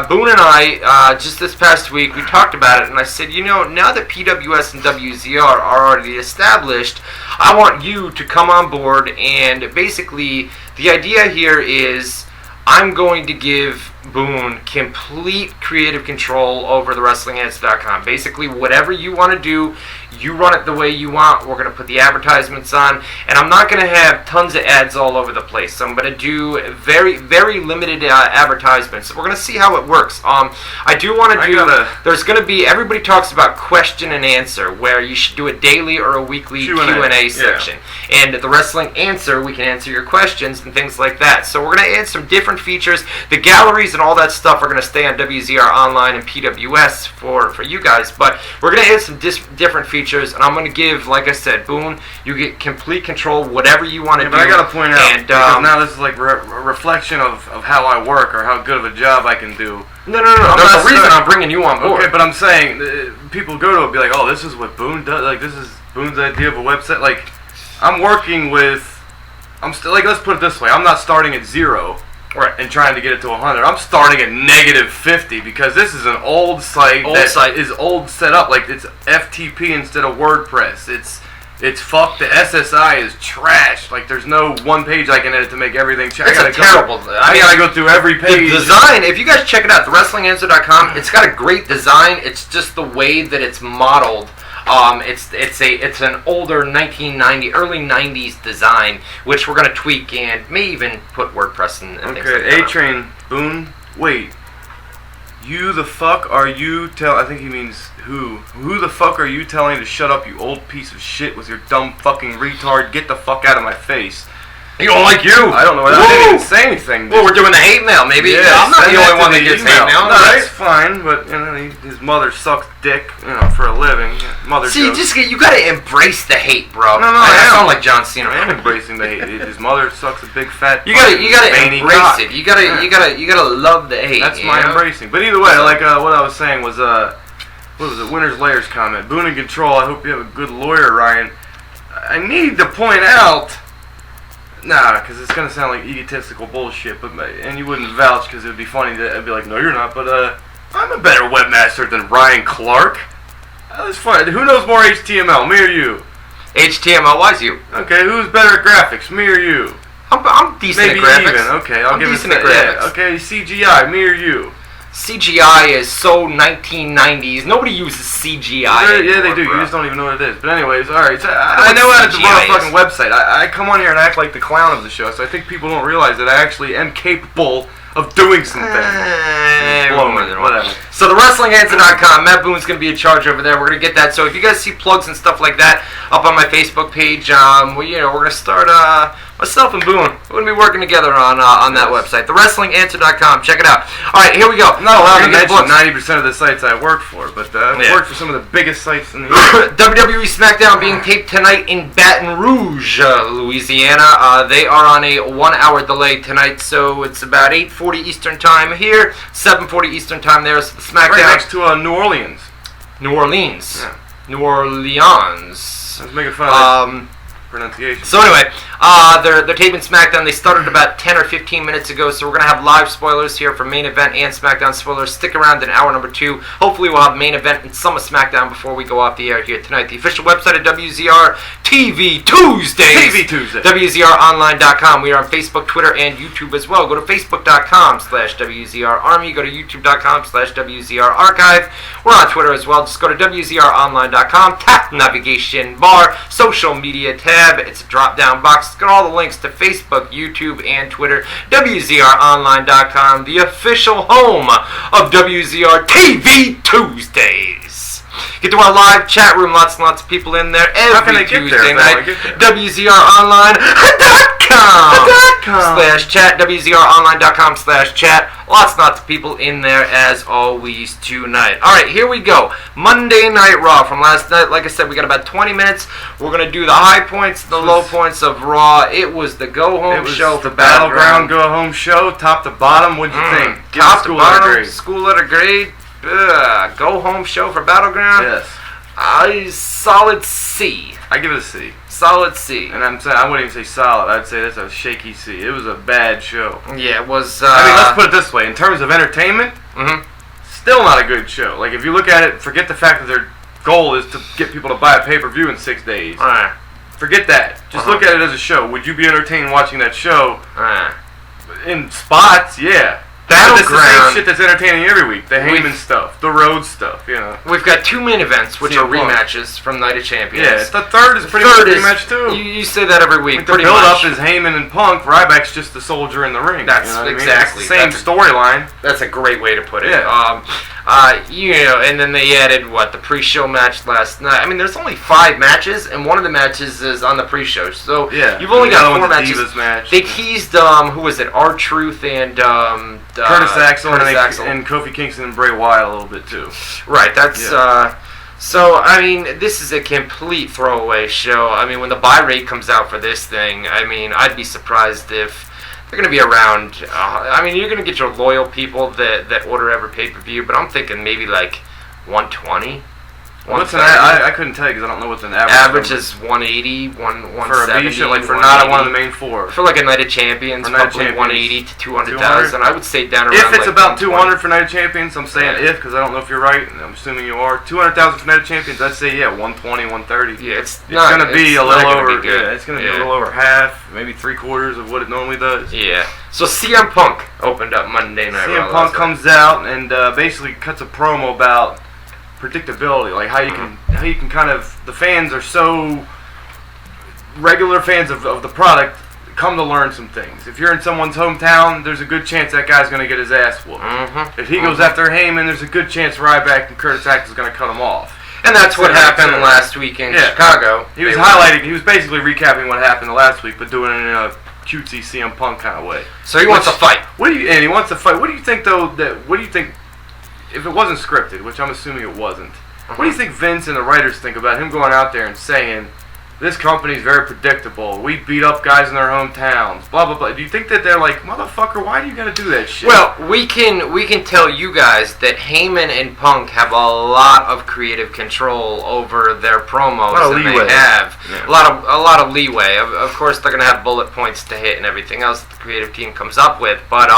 Boone and I, just this past week, we talked about it, and I said, now that PWS and WZR are already established, I want you to come on board, and basically, the idea here is I'm going to give Boone complete creative control over the WrestlingAnswer.com. Basically, whatever you want to do, you run it the way you want. We're going to put the advertisements on, and I'm not going to have tons of ads all over the place. So I'm going to do very, very limited advertisements. We're going to see how it works. I do want to do. There's going to be. Everybody talks about question and answer, where you should do a daily or a weekly Q&A section. Yeah. And at the Wrestling Answer, we can answer your questions and things like that. So we're going to add some different features. The galleries and all that stuff are going to stay on WZR Online and PWS for you guys, but we're going to add some different features, and I'm going to give, like I said, Boone, you get complete control, whatever you want to do. But I got to point out, because now this is like a reflection of how I work or how good of a job I can do. No. There's a reason I'm bringing you on board. Okay, but I'm saying, people go to it and be like, oh, this is what Boone does, like, this is Boone's idea of a website. Like, I'm working with, like, let's put it this way, I'm not starting at 0. Right. And trying to get it to 100. I'm starting at -50 because this is an old site is old set up. Like, it's FTP instead of WordPress. It's fucked. The SSI is trash. Like, there's no one page I can edit to make everything. It's terrible. I gotta go through every page. The design, if you guys check it out, thewrestlinganswer.com, it's got a great design. It's just the way that it's modeled. It's an older 1990, early 90s design, which we're going to tweak and may even put WordPress and things like that. Okay, A-Train, Boone, wait. You the fuck are you I think he means who. Who the fuck are you telling to shut up, you old piece of shit with your dumb fucking retard? Get the fuck out of my face. You don't like you. I don't know. I didn't even say anything. Well, we're doing the hate mail, maybe. Yeah, I'm not the only one that gets hate mail. No, that's fine. But his mother sucks dick, for a living. Mother. See, you gotta embrace the hate, bro. No, I sound like John Cena. I am embracing the hate. His mother sucks a big fat. You gotta embrace it. You gotta love the hate. That's my embracing. But either way, like what I was saying was what was it? Winner's Layers comment. Boone in control. I hope you have a good lawyer, Ryan. I need to point out. Nah, because it's going to sound like egotistical bullshit, and you wouldn't vouch because it would be funny to be like, no, you're not, but I'm a better webmaster than Ryan Clark. That's fine. Who knows more HTML, me or you? HTML-wise, you. Okay, who's better at graphics, me or you? I'm decent at graphics. Maybe even. Okay, I'll give decent at graphics. Yeah. Okay, CGI, me or you? CGI is so 1990s. Nobody uses CGI anymore, yeah, they do. Bro. You just don't even know what it is. But anyways, alright. So I know how to run a fucking website. I come on here and act like the clown of the show, so I think people don't realize that I actually am capable of doing some things. Whatever. So thewrestlinganswer.com, Matt Boone's going to be in charge over there. We're going to get that. So if you guys see plugs and stuff like that up on my Facebook page, we're going to start, myself and Boone, we're going to be working together on that website. Thewrestlinganswer.com. Check it out. All right, here we go. I'm not allowed to mention 90% of the sites I work for, but I've worked for some of the biggest sites in the world. WWE SmackDown being taped tonight in Baton Rouge, Louisiana. They are on a 1-hour delay tonight, so it's about 8:40 Eastern Time here, 7:40 Eastern Time there. So the SmackDown right next to New Orleans. New Orleans. Yeah. New Orleans. I was making fun of pronunciation. So anyway, they're taping SmackDown. They started about 10 or 15 minutes ago, so we're going to have live spoilers here for main event and SmackDown spoilers. Stick around in hour number 2. Hopefully we'll have main event and some of SmackDown before we go off the air here tonight. The official website of WZR TV Tuesdays. TV Tuesday. WZROnline.com. We are on Facebook, Twitter, and YouTube as well. Go to Facebook.com/WZR Army. Go to YouTube.com/WZR Archive. We're on Twitter as well. Just go to WZROnline.com. Tap navigation bar, social media tab. It's a drop-down box. It's got all the links to Facebook, YouTube, and Twitter. WZROnline.com, the official home of WZR TV Tuesdays. Get to our live chat room. Lots and lots of people in there every Tuesday night. WZROnline.com/chat. WZROnline.com/chat. Lots and lots of people in there as always tonight. Alright, here we go. Monday Night Raw from last night. Like I said, we got about 20 minutes. We're going to do the high points, the low points of Raw. It was the go-home show for Battleground go-home show, top to bottom. What'd you think? Top to bottom, school letter grade. Go-home show for Battleground. Yes. Solid C. I give it a C. Solid C. And I'm saying I wouldn't even say solid. I'd say that's a shaky C. It was a bad show. Yeah, it was. I mean, let's put it this way: in terms of entertainment, still not a good show. Like if you look at it, forget the fact that their goal is to get people to buy a pay-per-view in 6 days. Forget that. Just look at it as a show. Would you be entertained watching that show? In spots, yeah. That's the same shit that's entertaining every week. The Heyman stuff, the Road stuff, you know. We've got 2 main events, which are rematches from Night of Champions. Yeah, the third is pretty much a rematch too. You say that every week. The build-up is Heyman and Punk. Ryback's just the soldier in the ring. That's exactly the same storyline. That's a great way to put it. Yeah. And then they added the pre-show match last night. I mean, there's only 5 matches, and one of the matches is on the pre-show. So you've only got 4 matches. Match. They teased who was it? R-Truth and Curtis Axel and Kofi Kingston and Bray Wyatt a little bit too. Right. That's so. I mean, this is a complete throwaway show. I mean, when the buy rate comes out for this thing, I mean, I'd be surprised if they're going to be around. I mean, you're going to get your loyal people that order every pay-per-view, but I'm thinking maybe like 120. What's I couldn't tell you because I don't know what the average is. 180, 170. For a B show, like for not one of the main 4. For like a Night of Champions, probably 180 to 200,000. I would say down around. If it's about 200 for Night of Champions, I'm saying because I don't know if you're right, and I'm assuming you are. 200,000 for Night of Champions, I'd say 120, 130. Yeah, it's going to be a little over. Yeah, it's going to be a little over half, maybe 3/4 of what it normally does. Yeah. So CM Punk opened up Monday Night Raw. CM Punk comes out and basically cuts a promo about predictability, like how you can kind of, the fans are so regular fans of the product, come to learn some things. If you're in someone's hometown, there's a good chance that guy's going to get his ass whooped. If he goes after Heyman, there's a good chance Ryback and Curtis Axel is going to cut him off. And that's what happened last week in Chicago. He was basically recapping what happened last week, but doing it in a cutesy CM Punk kind of way. So he wants a fight. He wants a fight. What do you think though? If it wasn't scripted, which I'm assuming it wasn't, what do you think Vince and the writers think about him going out there and saying, this company's very predictable, we beat up guys in their hometowns, blah, blah, blah. Do you think that they're like, motherfucker, why do you gotta do that shit? Well, we can tell you guys that Heyman and Punk have a lot of creative control over their promos, and they have a lot of leeway. Of course, they're going to have bullet points to hit and everything else that the creative team comes up with, but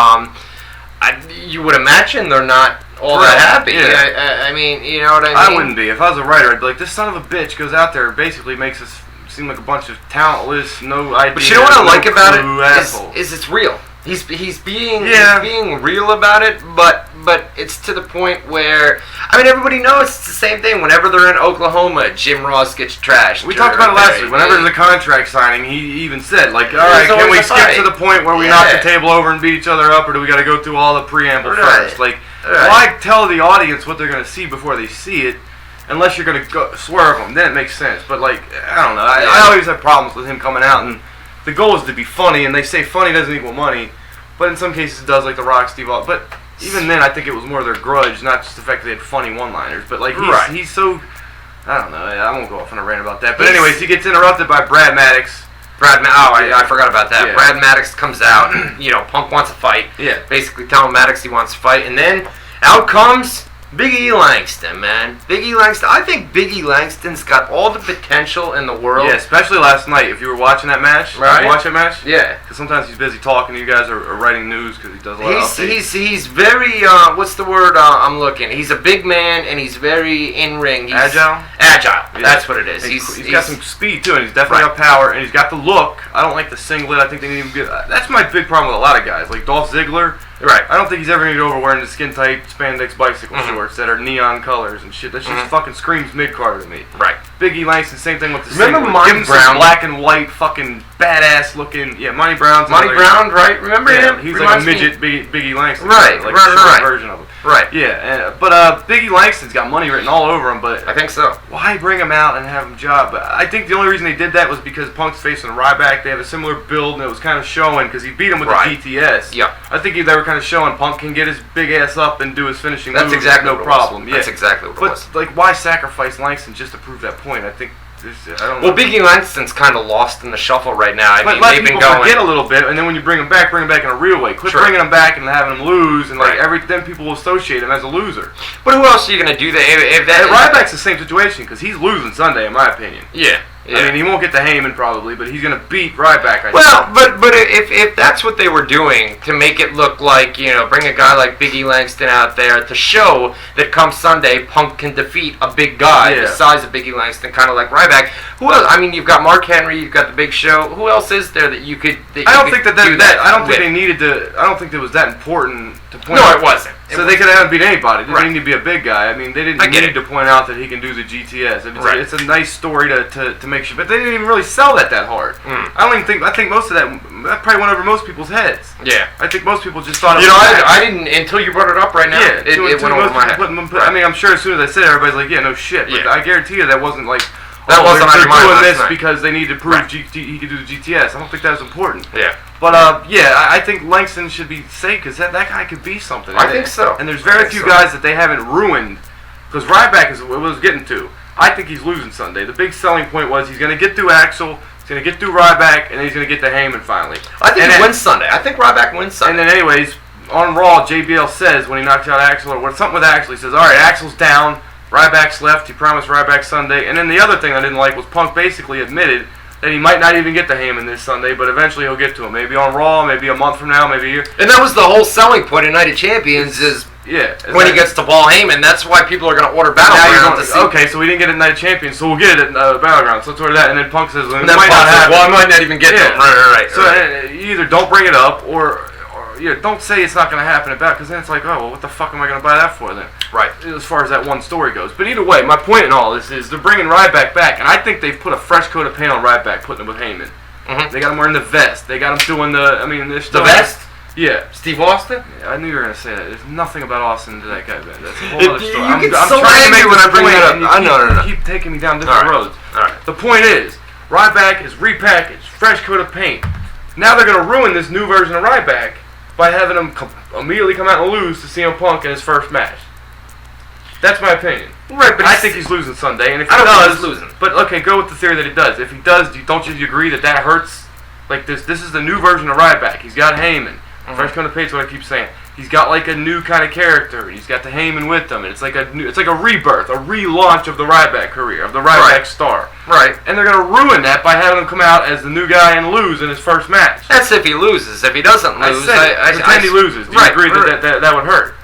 you would imagine they're not all that happy. Yeah. I mean, you know what I mean? I wouldn't be. If I was a writer, I'd be like, this son of a bitch goes out there and basically makes us seem like a bunch of talentless, no idea. But you know what I like about it is it's real. He's being real about it, but it's to the point where, I mean, everybody knows it's the same thing. Whenever they're in Oklahoma, Jim Ross gets trashed. We talked about it last week. Whenever there's a contract signing, he even said, like, all right, can we skip to the point where we knock the table over and beat each other up, or do we got to go through all the preamble first? Like, why tell the audience what they're going to see before they see it? Unless you're going to swerve them, then it makes sense. But, like, I don't know. I always have problems with him coming out, and the goal is to be funny, and they say funny doesn't equal money. But in some cases it does, like The Rock, Steve Austin. But even then, I think it was more their grudge, not just the fact that they had funny one-liners. But, like, he's so... I don't know. I won't go off on a rant about that. But anyways, he gets interrupted by Brad Maddox. I forgot about that. Yeah. Brad Maddox comes out. Punk wants a fight. Yeah. Basically telling Maddox he wants to fight. And then out comes Big E Langston, man. Big E Langston. I think Big E Langston's got all the potential in the world. Yeah, especially last night. If you were watching that match. Right. Did you watch that match? Yeah. Because sometimes he's busy talking. You guys are writing news because he does a lot of updates. He's very, what's the word I'm looking? He's a big man and he's very in-ring. Agile? Agile. Yeah. That's what it is. He's got some speed too, and he's definitely got power, and he's got the look. I don't like the singlet. I think they need him good. That's my big problem with a lot of guys. Like Dolph Ziggler. Right. I don't think he's ever going to get over wearing the skin-tight spandex bicycle shorts that are neon colors and shit. That shit fucking screams mid-carder to me. Right. Big E Langston, same thing with the Remember singlet. Monty Give him Brown? some black and white fucking badass looking... Yeah, Monty Brown's... Monty Brown, right? Remember him? He's like a midget Big E Langston. Right, like a short version of him. Right. Yeah, but Big E Langston's got money written all over him, but... I think so. Why bring him out and have him job? I think the only reason they did that was because Punk's facing Ryback. They have a similar build, and it was kind of showing, because he beat him with the GTS. Yeah. I think they were kind of showing Punk can get his big ass up and do his finishing moves. That's exactly no problem. Yeah. That's exactly what it was. But like, why sacrifice Langston just to prove that point? I think. I don't know. Well, Biggie Langston's kind of lost in the shuffle right now. I mean, let they've people been going. forget a little bit, and then when you bring him back in a real way. Quit bringing him back and having him lose, and like then people will associate him as a loser. But who else are you gonna do that? If Ryback's the same situation because he's losing Sunday, in my opinion. Yeah. I mean, he won't get to Heyman probably, but he's gonna beat Ryback. I think. But if that's what they were doing to make it look like, bring a guy like Biggie Langston out there to show that come Sunday, Punk can defeat a big guy the size of Biggie Langston, kind of like Ryback. Who else? I mean, you've got Mark Henry, you've got the Big Show. Who else is there that you could? I don't think I don't think they needed to. I don't think it was that important to point. No, out. it wasn't. So they could have beat anybody. They didn't need to be a big guy. I mean, they didn't need to point out that he can do the GTS. It's a nice story to make sure, but they didn't even really sell that hard. I don't even think. I think most of that probably went over most people's heads. Yeah. I think most people just thought. I didn't until you brought it up right now. Yeah, it went over my head. I mean, I'm sure as soon as I said it, everybody's like, yeah, no shit. But I guarantee you that wasn't like. That wasn't on your mind doing last this night. because they need to prove he could do the GTS. I don't think that was important. Yeah. But I think Langston should be safe because that guy could be something. I think so. And there's very few guys that they haven't ruined. Because Ryback is what I was getting to. I think he's losing Sunday. The big selling point was he's going to get through Axel, he's going to get through Ryback, and then he's going to get to Heyman finally. I think he wins Sunday. I think Ryback wins Sunday. And then anyways, on Raw, JBL says when he knocks out Axel or something with Axel, he says, all right, Axel's down. Ryback's left. He promised Ryback Sunday. And then the other thing I didn't like was Punk basically admitted that he might not even get to Heyman this Sunday, but eventually he'll get to him. Maybe on Raw, maybe a month from now, maybe a year. And that was the whole selling point of Night of Champions is when he gets to Paul Heyman. That's why people are going to order Battleground to see. Okay, so we didn't get it at Night of Champions, so we'll get it at Battleground. So let's order that. And then Punk says, well, I might not even get to him. Right. So you either don't bring it up or don't say it's not going to happen about, because then it's like, oh, well, what the fuck am I going to buy that for then? Right. As far as that one story goes. But either way, my point in all this is they're bringing Ryback back, and I think they've put a fresh coat of paint on Ryback, putting him with Heyman. Mm-hmm. They got him wearing the vest. They got him doing they're still... The vest? Yeah. Steve Austin? Yeah, I knew you were going to say that. There's nothing about Austin to that guy, man. That's a whole other story. I'm so angry when I bring that up. You keep taking me down different roads. All right. The point is, Ryback is repackaged, fresh coat of paint. Now they're going to ruin this new version of Ryback by having him immediately come out and lose to CM Punk in his first match. That's my opinion. Right, but I think he's losing Sunday, and if he I don't does, think he's losing. But okay, go with the theory that he does. If he does, don't you agree that hurts? Like this is the new version of Ryback. He's got Heyman. Mm-hmm. Fresh coat of paint's what I keep saying. He's got like a new kind of character. He's got the Heyman with him, and it's like a rebirth, a relaunch of the Ryback career, of the Ryback star. Right. And they're gonna ruin that by having him come out as the new guy and lose in his first match. That's if he loses. If he doesn't lose, pretend he loses. Do you agree that would hurt?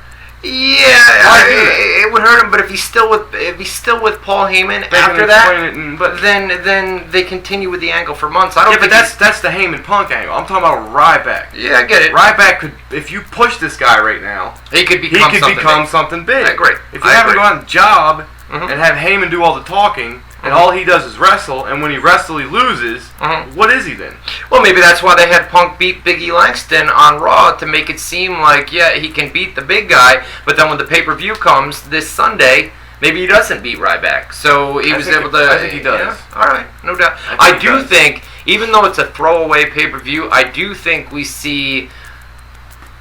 Yeah, it would hurt him. But if he's still with Paul Heyman after that, then they continue with the angle for months. I don't think that's the Heyman Punk angle. I'm talking about Ryback. Yeah, I get it. Ryback could, if you push this guy right now, he could become something big. I agree. If you have him go out and job and have Heyman do all the talking, and all he does is wrestle, and when he wrestles, he loses, what is he then? Well, maybe that's why they had Punk beat Biggie Langston on Raw to make it seem like, he can beat the big guy, but then when the pay-per-view comes this Sunday, maybe he doesn't beat Ryback. So he was able to... I think he does. Yeah? All right, no doubt. I do think, even though it's a throwaway pay-per-view, I do think we see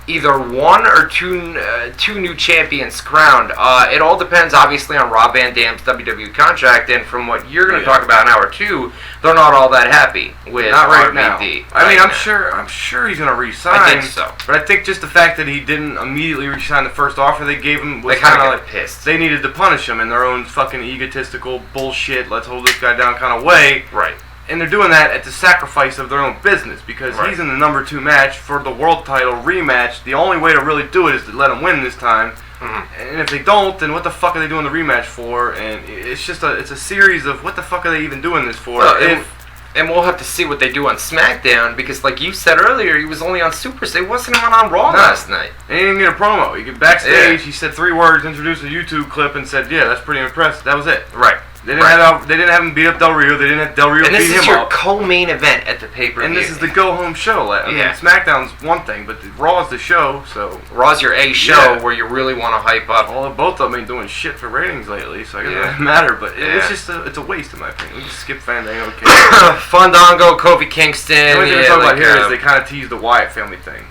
either one or two new champions crowned. It all depends, obviously, on Rob Van Dam's WWE contract, and from what you're going to talk about in hour 2, they're not all that happy with not right RVD. Now. I mean, I'm sure he's going to re-sign. I think so. But I think just the fact that he didn't immediately re-sign the first offer they gave him was kind of like pissed. They needed to punish him in their own fucking egotistical bullshit, let's hold this guy down kind of way. Right. And they're doing that at the sacrifice of their own business because he's in the number 2 match for the world title rematch. The only way to really do it is to let him win this time. Mm-hmm. And if they don't, then what the fuck are they doing the rematch for? And it's just it's a series of what the fuck are they even doing this for? And we'll have to see what they do on SmackDown because, like you said earlier, he was only on Superstar. He wasn't even on Raw last night. And he didn't get a promo. He get backstage. He said 3 words, introduced a YouTube clip, and said, "Yeah, that's pretty impressive." That was it. Right. They didn't have him beat up Del Rio. They didn't have Del Rio beat him up. And this is your co-main event at the pay-per-view. And this is the go-home show. I mean, SmackDown's one thing, but Raw's the show. So Raw's your A show where you really want to hype up. Well, both of them ain't doing shit for ratings lately, so I guess it doesn't matter. But it's just it's a waste in my opinion. We just skip Fandango. Fandango, Kofi Kingston. The only thing we're talking about here is they kind of teased the Wyatt family thing.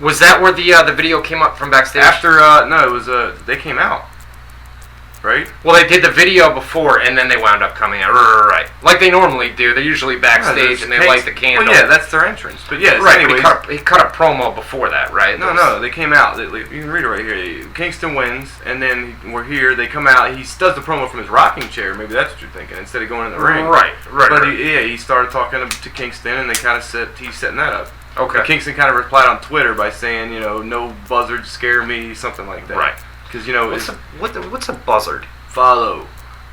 Was that where the video came up from backstage? After, no, it was, they came out. Right? Well, they did the video before, and then they wound up coming out. Right. Like they normally do. They're usually backstage, and they light the candle. Well, yeah, that's their entrance. But yeah, right. Anyways, he cut a promo before that, right? No, they came out. You can read it right here. Kingston wins, and then we're here. They come out. He does the promo from his rocking chair. Maybe that's what you're thinking, instead of going in the ring. Right. But he started talking to Kingston, and they kind of he's setting that up. Okay. And Kingston kind of replied on Twitter by saying, no buzzards scare me, something like that. Right. Because what's a buzzard? Follow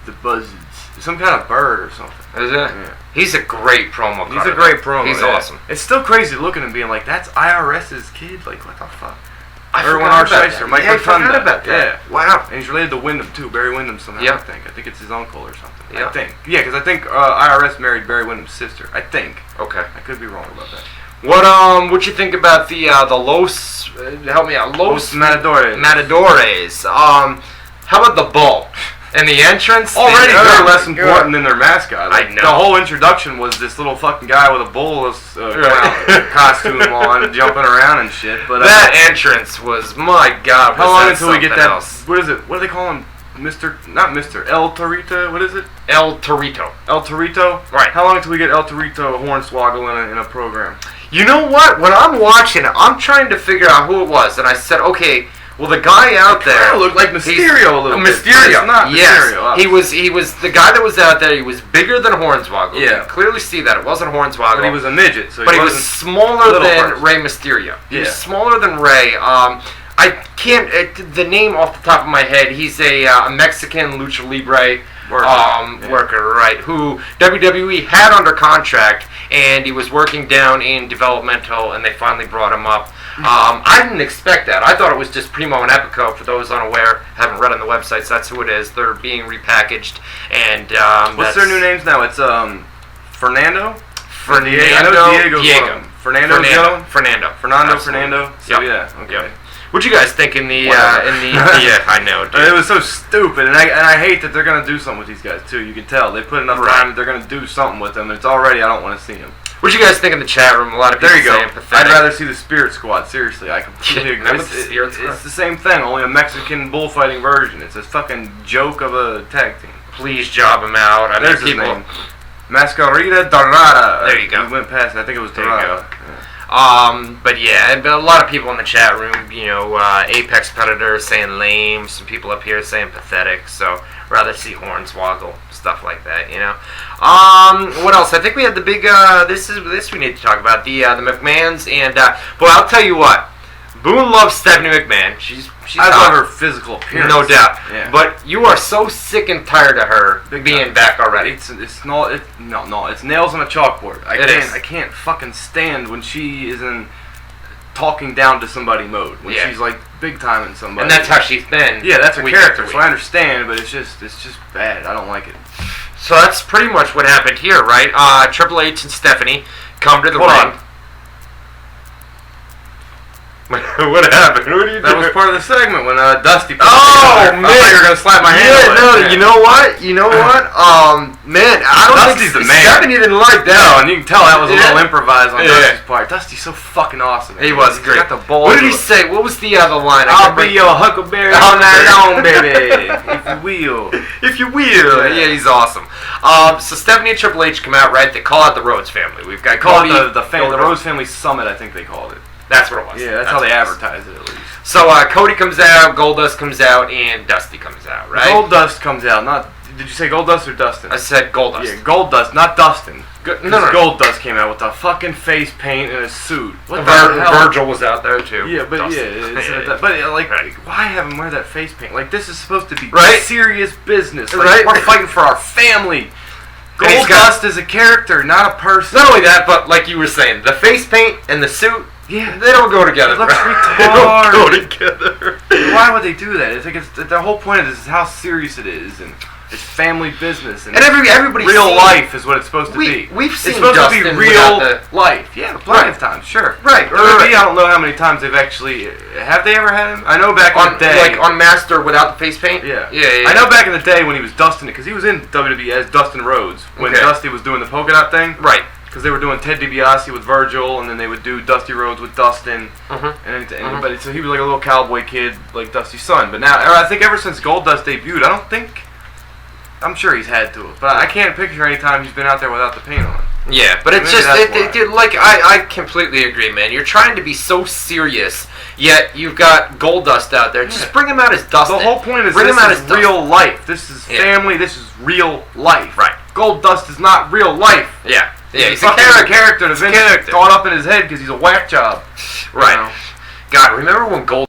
the buzzards. Some kind of bird or something. Is it? Yeah. He's a great promo. He's a great promo. He's awesome. It's still crazy looking and being like, that's IRS's kid? Like, what the fuck? I forgot about that. I forgot about that. Yeah. Wow. And he's related to Wyndham, too. Barry Wyndham somehow, Yep. I think it's his uncle or something. Yep. I think. Yeah, because I think IRS married Barry Wyndham's sister. I think. Okay. I could be wrong about that. What you think about the Los? Help me out. Los Matadores. Matadores. How about the bull? And the entrance? Already they're less important than their mascot. I know. The whole introduction was this little fucking guy with a bull costume on, jumping around and shit. But that entrance was, my God. How long until we get that? Else? What is it? What do they call him? Not Mr. El Torito. What is it? El Torito. El Torito. Right. How long until we get El Torito Hornswoggle in a program? You know what? When I'm watching it, I'm trying to figure out who it was, and I said, okay. Well, the guy out there looked like Mysterio a little bit. Mysterio, not Mysterio. Yes, he was the guy that was out there. He was bigger than Hornswoggle. Yeah, you can clearly see that it wasn't Hornswoggle. But he was a midget, so but he was smaller than Rey Mysterio. He was smaller than Rey. I can't the name off the top of my head. He's a Mexican lucha libre worker, right? Who WWE had under contract, and he was working down in developmental, and they finally brought him up. I didn't expect that. I thought it was just Primo and Epico. For those unaware, haven't read on the websites, that's who it is. They're being repackaged, and what's their new names now? It's Fernando. Diego. Fernando. So yep. Okay. Yep. What'd you guys think in the yeah, I know, dude. It was so stupid, and I hate that they're gonna do something with these guys too. You can tell they put enough time that they're gonna do something with them. And it's already I don't want to see them. What'd you guys think in the chat room? A lot of people saying pathetic. I'd rather see the Spirit Squad. Seriously, I completely agree. It's the same thing, only a Mexican bullfighting version. It's a fucking joke of a tag team. Please job him out. There's his name. Mascarita Dorada. There you go. We went past it. I think it was Dorada. But yeah, a lot of people in the chat room, Apex Predator saying lame, some people up here saying pathetic, so rather see Hornswoggle, stuff like that, What else? I think we had the big, this we need to talk about, the McMahons, and, boy, I'll tell you what, Boone loves Stephanie McMahon. She's I love her physical appearance. No doubt. Yeah. But you are so sick and tired of her being back already. It's nails on a chalkboard. I can't fucking stand when she is in talking down to somebody mode. When she's like big timing somebody. And that's how she's been. Yeah, that's her character. So I understand, but it's just bad. I don't like it. So that's pretty much what happened here, right? Triple H and Stephanie come to the ring. What happened? What are you doing? That was part of the segment when Dusty. Oh man! I thought you were gonna slap my hand. Yeah, no. You know what? Man, I don't Dusty's think the man. Stephanie didn't like that. No, and you can tell that was a little improvised on Dusty's part. Dusty's so fucking awesome. He was great. Got the balls. What did he say? What was the other line? I'll be your huckleberry all night long, baby. If you will. If you will. Yeah, he's awesome. So Stephanie and Triple H come out, right? They call out the Rhodes family. We've got Cody, the Rhodes family summit. I think they called it. That's what it was. Yeah, that's how they advertise it, at least. So Cody comes out, Goldust comes out, and Dusty comes out, right? Goldust comes out. Did you say Goldust or Dustin? I said Goldust. Yeah, Goldust, not Dustin. No. Goldust came out with the fucking face paint and a suit. What the hell? Virgil was out there too. Yeah, but why have him wear that face paint? Like, this is supposed to be serious business. Right? We're fighting for our family. Goldust is a character, not a person. Not only that, but like you were saying, the face paint and the suit. Yeah, they don't go together. It looks retarded. They don't go together. Why would they do that? It's like the whole point of this is how serious it is, and it's family business, and everybody real life is what it's supposed to be. We've seen it's supposed Dustin to be real life. Yeah, plenty of times, sure. Right. I don't know how many times they've actually have they ever had him. I know back in the day, like on Master without the face paint. Yeah. I know back in the day when he was Dustin, because he was in WWE as Dustin Rhodes when Dusty was doing the polka dot thing. Right. because they were doing Ted DiBiase with Virgil, and then they would do Dusty Rhodes with Dustin, but so he was like a little cowboy kid, like Dusty's son. But now, I think ever since Goldust debuted, I'm sure he's had to, but I can't picture any time he's been out there without the paint on. Yeah, but it's just, I completely agree, man. You're trying to be so serious, yet you've got Goldust out there. Just bring him out as Dustin. The whole point is this is real life. This is family. This is real life. Right. Goldust is not real life. Yeah. He's a character that Vince thought up in his head because he's a whack job. Right. You know? God, remember when Goldust...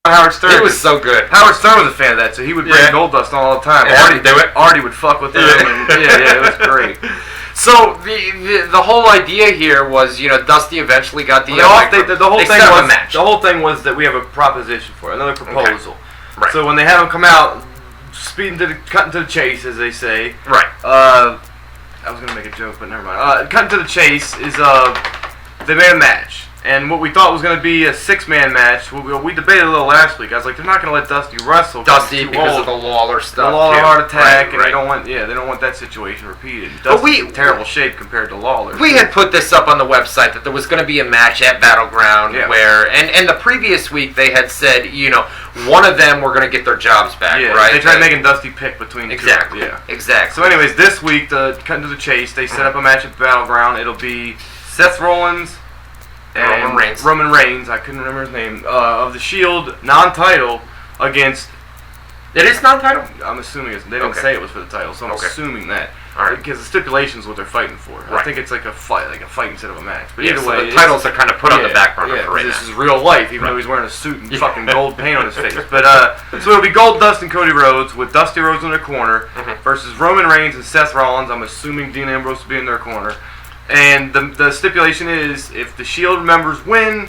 Howard Stern. It was so good. Howard Stern was a fan of that, so he would bring Goldust on all the time. Artie would fuck with him. And, it was great. So the whole idea here was, Dusty eventually got the The whole thing was that we have a proposition for it, another proposal. Okay. Right. So when they had him come out, cutting to the chase, as they say. Right. I was gonna make a joke, but never mind. Cutting to the chase is they made a match. And what we thought was going to be a 6-man match, we debated a little last week. I was like, they're not going to let Dusty wrestle. Dusty because of the Lawler stuff. The Lawler heart attack, and they don't want that situation repeated. Dusty's in terrible shape compared to Lawler. We had put this up on the website that there was going to be a match at Battleground where, and the previous week they had said, one of them were going to get their jobs back, right? They tried making Dusty pick between the two. Exactly. So anyways, this week, cutting to the chase, they set up a match at Battleground. It'll be Seth Rollins and Roman Reigns, I couldn't remember his name, of the Shield, non-title, against... It is non-title? I'm assuming they didn't say it was for the title, so I'm assuming that. All right. Because the stipulation is what they're fighting for. Right. I think it's like a fight instead of a match. But either way, the titles are kind of put on the back burner for right now. This is real life, even though he's wearing a suit and fucking gold paint on his face. But so it'll be Goldust and Cody Rhodes with Dusty Rhodes in their corner versus Roman Reigns and Seth Rollins. I'm assuming Dean Ambrose will be in their corner. And the stipulation is, if the Shield members win,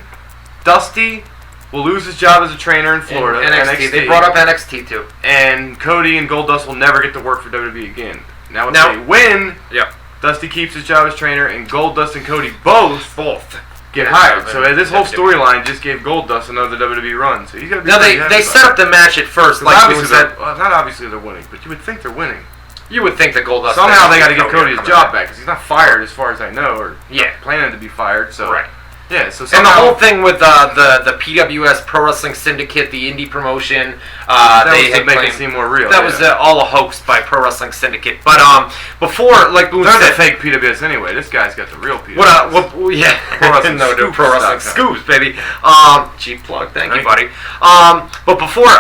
Dusty will lose his job as a trainer in Florida. NXT. They brought up NXT too. And Cody and Goldust will never get to work for WWE again. Now, if they win, Dusty keeps his job as trainer, and Goldust and Cody both get hired. So this whole storyline just gave Goldust another WWE run. So he's gonna be they set up the match at first, like obviously not obviously they're winning, but you would think they're winning. You would think that Goldust... Somehow they got to give Cody his job back, because he's not fired as far as I know, or planning to be fired, so... Right. Yeah, so and the whole thing with the PWS Pro Wrestling Syndicate, the indie promotion, they had make it seem more real. That was all a hoax by Pro Wrestling Syndicate. But before, like Boone said, they're the fake PWS anyway. This guy's got the real PWS. Pro Wrestling Scoops, baby. Cheap plug, thank you, buddy. But before,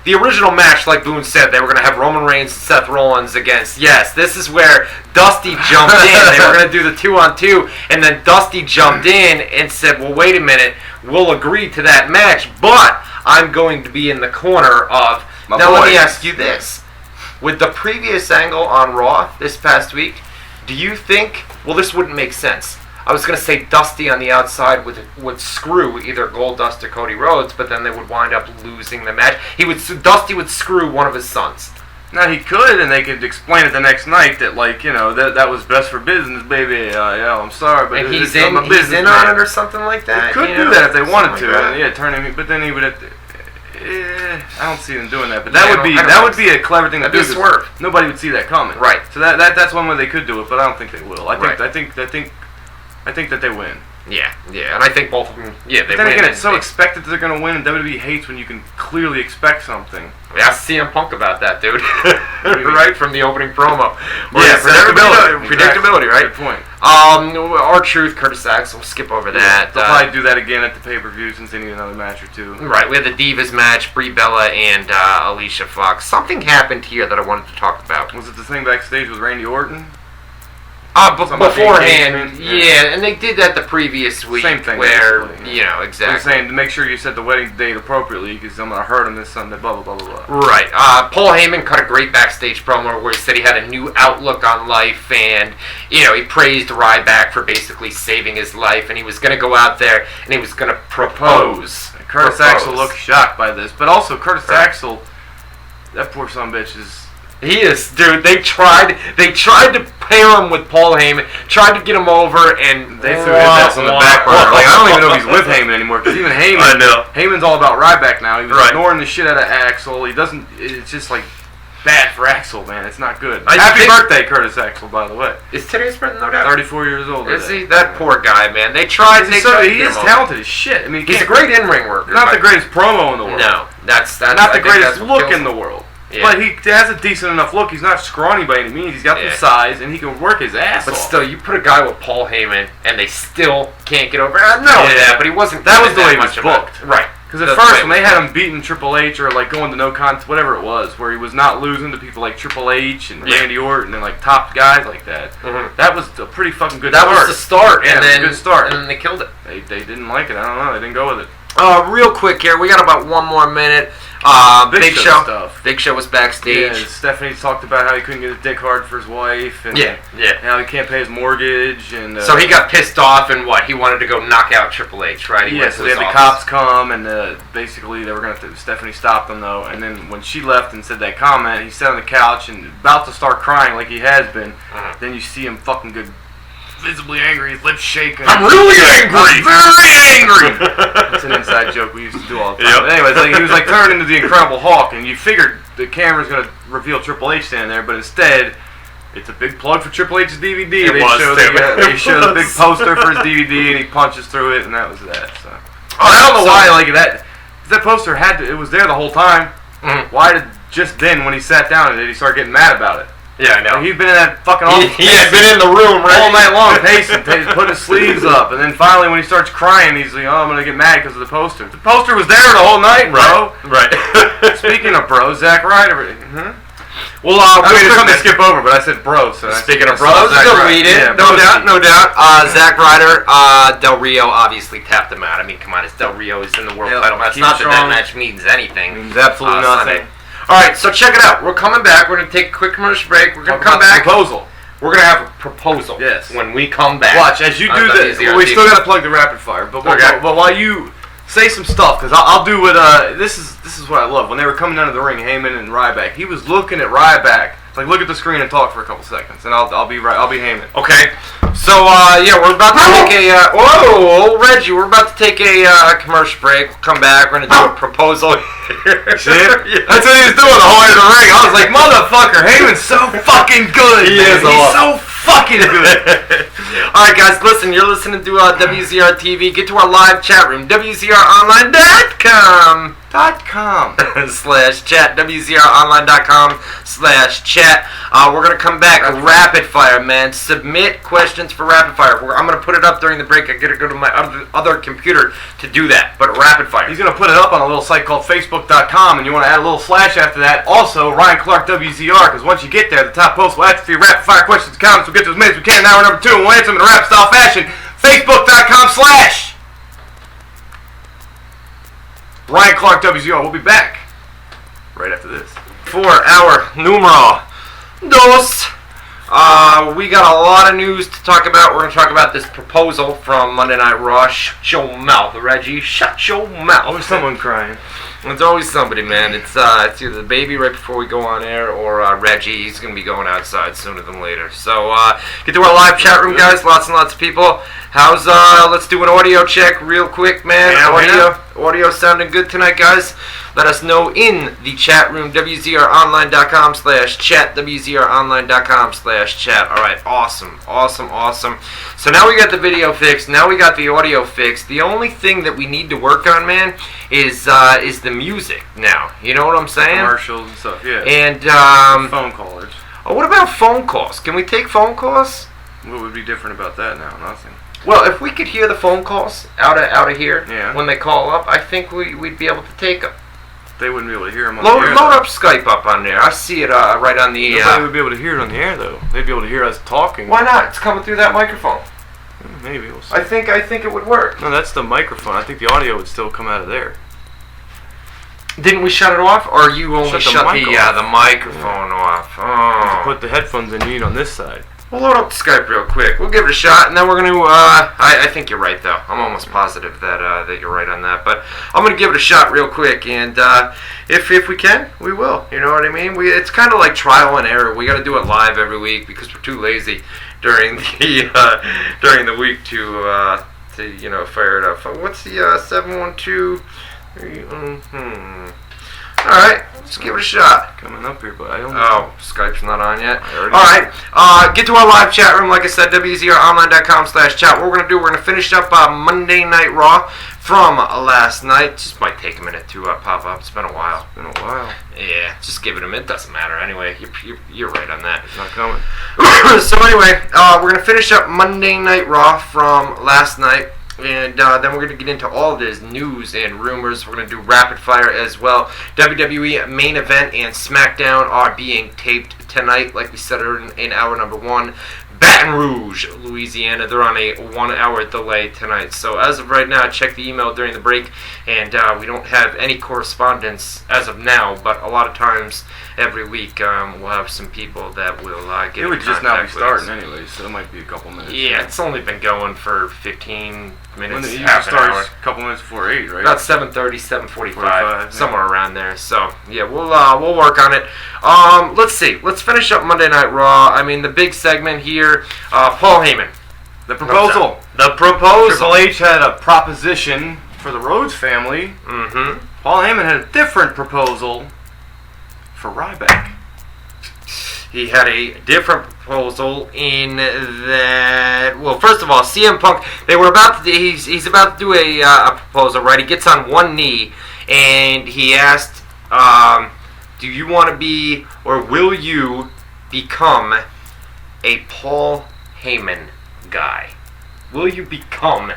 the original match, like Boone said, they were going to have Roman Reigns and Seth Rollins against. Yes, this is where Dusty jumped in. They were going to do the 2-on-2, and then Dusty jumped in and said, well, wait a minute, we'll agree to that match, but I'm going to be in the corner of... Let me ask you this. With the previous angle on Raw this past week, do you think... Well, this wouldn't make sense. I was going to say Dusty on the outside would screw either Goldust or Cody Rhodes, but then they would wind up losing the match. Dusty would screw one of his sons. Now he could, and they could explain it the next night that, that was best for business, baby. I'm sorry, but he's in on it or something like that. They could do that if they wanted to. Turn him. But then he would have to. I don't see them doing that. But that would be a clever thing to do. Swerve. Nobody would see that coming. Right. So that's one way they could do it, but I don't think they will. I think that they win. Yeah, and I think both of them. Yeah, they win. Then again, it's so expected that they're going to win, and WWE hates when you can clearly expect something. We asked CM Punk about that, dude. Right from the opening promo. Predictability, right? Good point. R-Truth, Curtis Axel. We'll skip over that. They'll probably do that again at the pay-per-view since they need another match or two. Right. We had the Divas match, Brie Bella and Alicia Fox. Something happened here that I wanted to talk about. Was it the thing backstage with Randy Orton? Beforehand, and they did that the previous week. Same thing. Where, exactly. I'm saying to make sure you set the wedding date appropriately because I'm going to hurt him this Sunday, blah, blah, blah, blah, blah. Right. Paul Heyman cut a great backstage promo where he said he had a new outlook on life and, he praised Ryback for basically saving his life and he was going to go out there and he was going to propose. Curtis Axel looked shocked by this, but also Curtis Axel, that poor son of a bitch is... He is, dude. They tried to pair him with Paul Heyman, tried to get him over, and they threw his ass on the back burner. I don't even know if he's with Heyman anymore, because even Heyman's all about Ryback now. He was ignoring the shit out of Axel. He doesn't, it's just like, bad for Axel, man. It's not good. I Happy think- birthday, Curtis Axel, by the way. Is today's birthday? No doubt. 34 years old. Is he? That poor guy, man. They tried. He is talented as shit. I mean, he's a great in-ring worker. Not the greatest promo in the world. No, that's not the greatest look in the world. Yeah. But he has a decent enough look. He's not scrawny by any means. He's got some size, and he can work his ass off. But still, you put a guy with Paul Heyman, and they still can't get over. I know that, but he wasn't. That was the way he was booked, right? Because at first, when they had him beating Triple H or like going to no contest, whatever it was, where he was not losing to people like Triple H and Randy Orton and like top guys like that, that was a pretty fucking good start. That was the start, yeah, and then good start. And then they killed it. They didn't like it. I don't know. They didn't go with it. Real quick here, we got about one more minute. Big Show stuff. Big Show was backstage. Yeah, Stephanie talked about how he couldn't get his dick hard for his wife, and how he can't pay his mortgage, and so he got pissed off, and he wanted to go knock out Triple H, right? So they had the cops come, and basically they were gonna. Stephanie stopped them though, and then when she left and said that comment, he sat on the couch and about to start crying like he has been. Then you see him fucking good. Visibly angry, his lips shaking. I'm really angry! I'm very angry! That's an inside joke we used to do all the time. But anyways, he was like turned into the Incredible Hulk, and you figured the camera's going to reveal Triple H standing there, but instead, it's a big plug for Triple H's DVD. They show the big poster for his DVD, and he punches through it, and that was that. So. I don't know why, that poster it was there the whole time. Why did just then, when he sat down, did he start getting mad about it? Yeah, I know. He'd been in that fucking office. He had been in the room all night long, pacing, putting his sleeves up, and then finally when he starts crying, he's like, "Oh, I'm gonna get mad because of the poster." The poster was there the whole night, bro. Right. Speaking of bro, Zack Ryder. Well, I mean, it's something to skip over, but I said bro. So speaking of bros, delete it. No doubt. Zack Ryder, Del Rio obviously tapped him out. I mean, come on, it's Del Rio. He's in the world title match. Not that match means anything. It means absolutely nothing. Alright, so check it out. We're coming back. We're going to take a quick commercial break. We're going to come back. Proposal. We're going to have a proposal. Yes. When we come back. Watch, as you do this. Well, we still got to plug the rapid fire. But while you say some stuff, because I'll do what, this is what I love. When they were coming down to the ring, Heyman and Ryback, he was looking at Ryback. Like, look at the screen and talk for a couple seconds, and I'll be Heyman. Okay. So, we're about to take a, whoa, Reggie, we're about to take a commercial break. We'll come back. We're going to do a proposal here. See it? That's what he was doing the whole way to the ring. I was like, motherfucker, Heyman's so fucking good. He's so fucking good. Alright, guys, listen, you're listening to WZR TV. Get to our live chat room, WZROnline.com. /chat, WZROnline.com /chat. We're going to come back rapid fire, man. Submit questions for rapid fire. I'm going to put it up during the break. I got to go to my other computer to do that, but rapid fire. He's going to put it up on a little site called Facebook.com, and you want to add a little slash after that. Also, Ryan Clark WZR, because once you get there, the top post will ask for your rapid fire questions and comments. We'll get to as many as we can. Now we're number 2, and we'll answer them in a rap style fashion. Facebook.com/ Ryan Clark WZR. We'll be back right after this. For our numero dos. We got a lot of news to talk about. We're going to talk about this proposal from Monday Night Raw. Shut your mouth, Reggie. Shut your mouth. Always someone crying. It's always somebody, man. It's either the baby right before we go on air or Reggie. He's going to be going outside sooner than later. So get to our live chat room, guys. Lots and lots of people. How's let's do an audio check real quick, man. Audio sounding good tonight, guys. Let us know in the chat room, WZROnline.com /chat, WZROnline.com /chat. Alright, awesome. So now we got the video fixed, now we got the audio fixed. The only thing that we need to work on, man, is the music now. You know what I'm saying? Commercials and stuff, yeah. And phone callers. Oh, what about phone calls? Can we take phone calls? What would be different about that now? Nothing. Well, if we could hear the phone calls out of here when they call up, I think we'd be able to take them. They wouldn't be able to hear them on the air. Load though. up Skype up on there. I see it right on the... Nobody would be able to hear it on the air, though. They'd be able to hear us talking. Why not? It's coming through that microphone. Maybe. We'll see. I think it would work. No, that's the microphone. I think the audio would still come out of there. Didn't we shut it off? Or you only shut the microphone off? Oh. Put the headphones in you need on this side. We'll load up the Skype real quick. We'll give it a shot, and then we're going to... I think you're right, though. I'm almost positive that you're right on that. But I'm going to give it a shot real quick, and if we can, we will. You know what I mean? It's kind of like trial and error. We got to do it live every week because we're too lazy during the week to fire it up. What's the 712? Alright, let's give it a shot. Coming up here, but I don't know. Oh, Skype's not on yet. Alright, get to our live chat room. Like I said, WZROnline.com/chat. What we're going to do, we're going to finish up Monday Night Raw from last night. Just might take a minute to pop up. It's been a while. Yeah, just give it a minute. Doesn't matter. Anyway, you're right on that. It's not coming. So anyway, we're going to finish up Monday Night Raw from last night. And then we're going to get into all this news and rumors. We're going to do rapid fire as well. WWE main event and SmackDown are being taped tonight, like we said in hour number 1. Baton Rouge, Louisiana. They're on a 1-hour delay tonight. So as of right now, check the email during the break, and we don't have any correspondence as of now, but a lot of times every week we'll have some people that will get it would just not be starting anyway, so it might be a couple minutes. Yeah, it's only been going for 15 minutes, when half an hour. A couple minutes before 8, right? About 7:30, 7:45, somewhere around there. So yeah, we'll work on it. Let's see. Let's finish up Monday Night Raw. I mean, the big segment here, Paul Heyman. The proposal. Triple H had a proposition for the Rhodes family. Mm-hmm. Paul Heyman had a different proposal for Ryback. He had a different proposal in that. Well, first of all, CM Punk. They were about to. He's about to do a proposal, right? He gets on one knee and he asked, "Do you want to be, or will you become a Paul Heyman guy? Will you become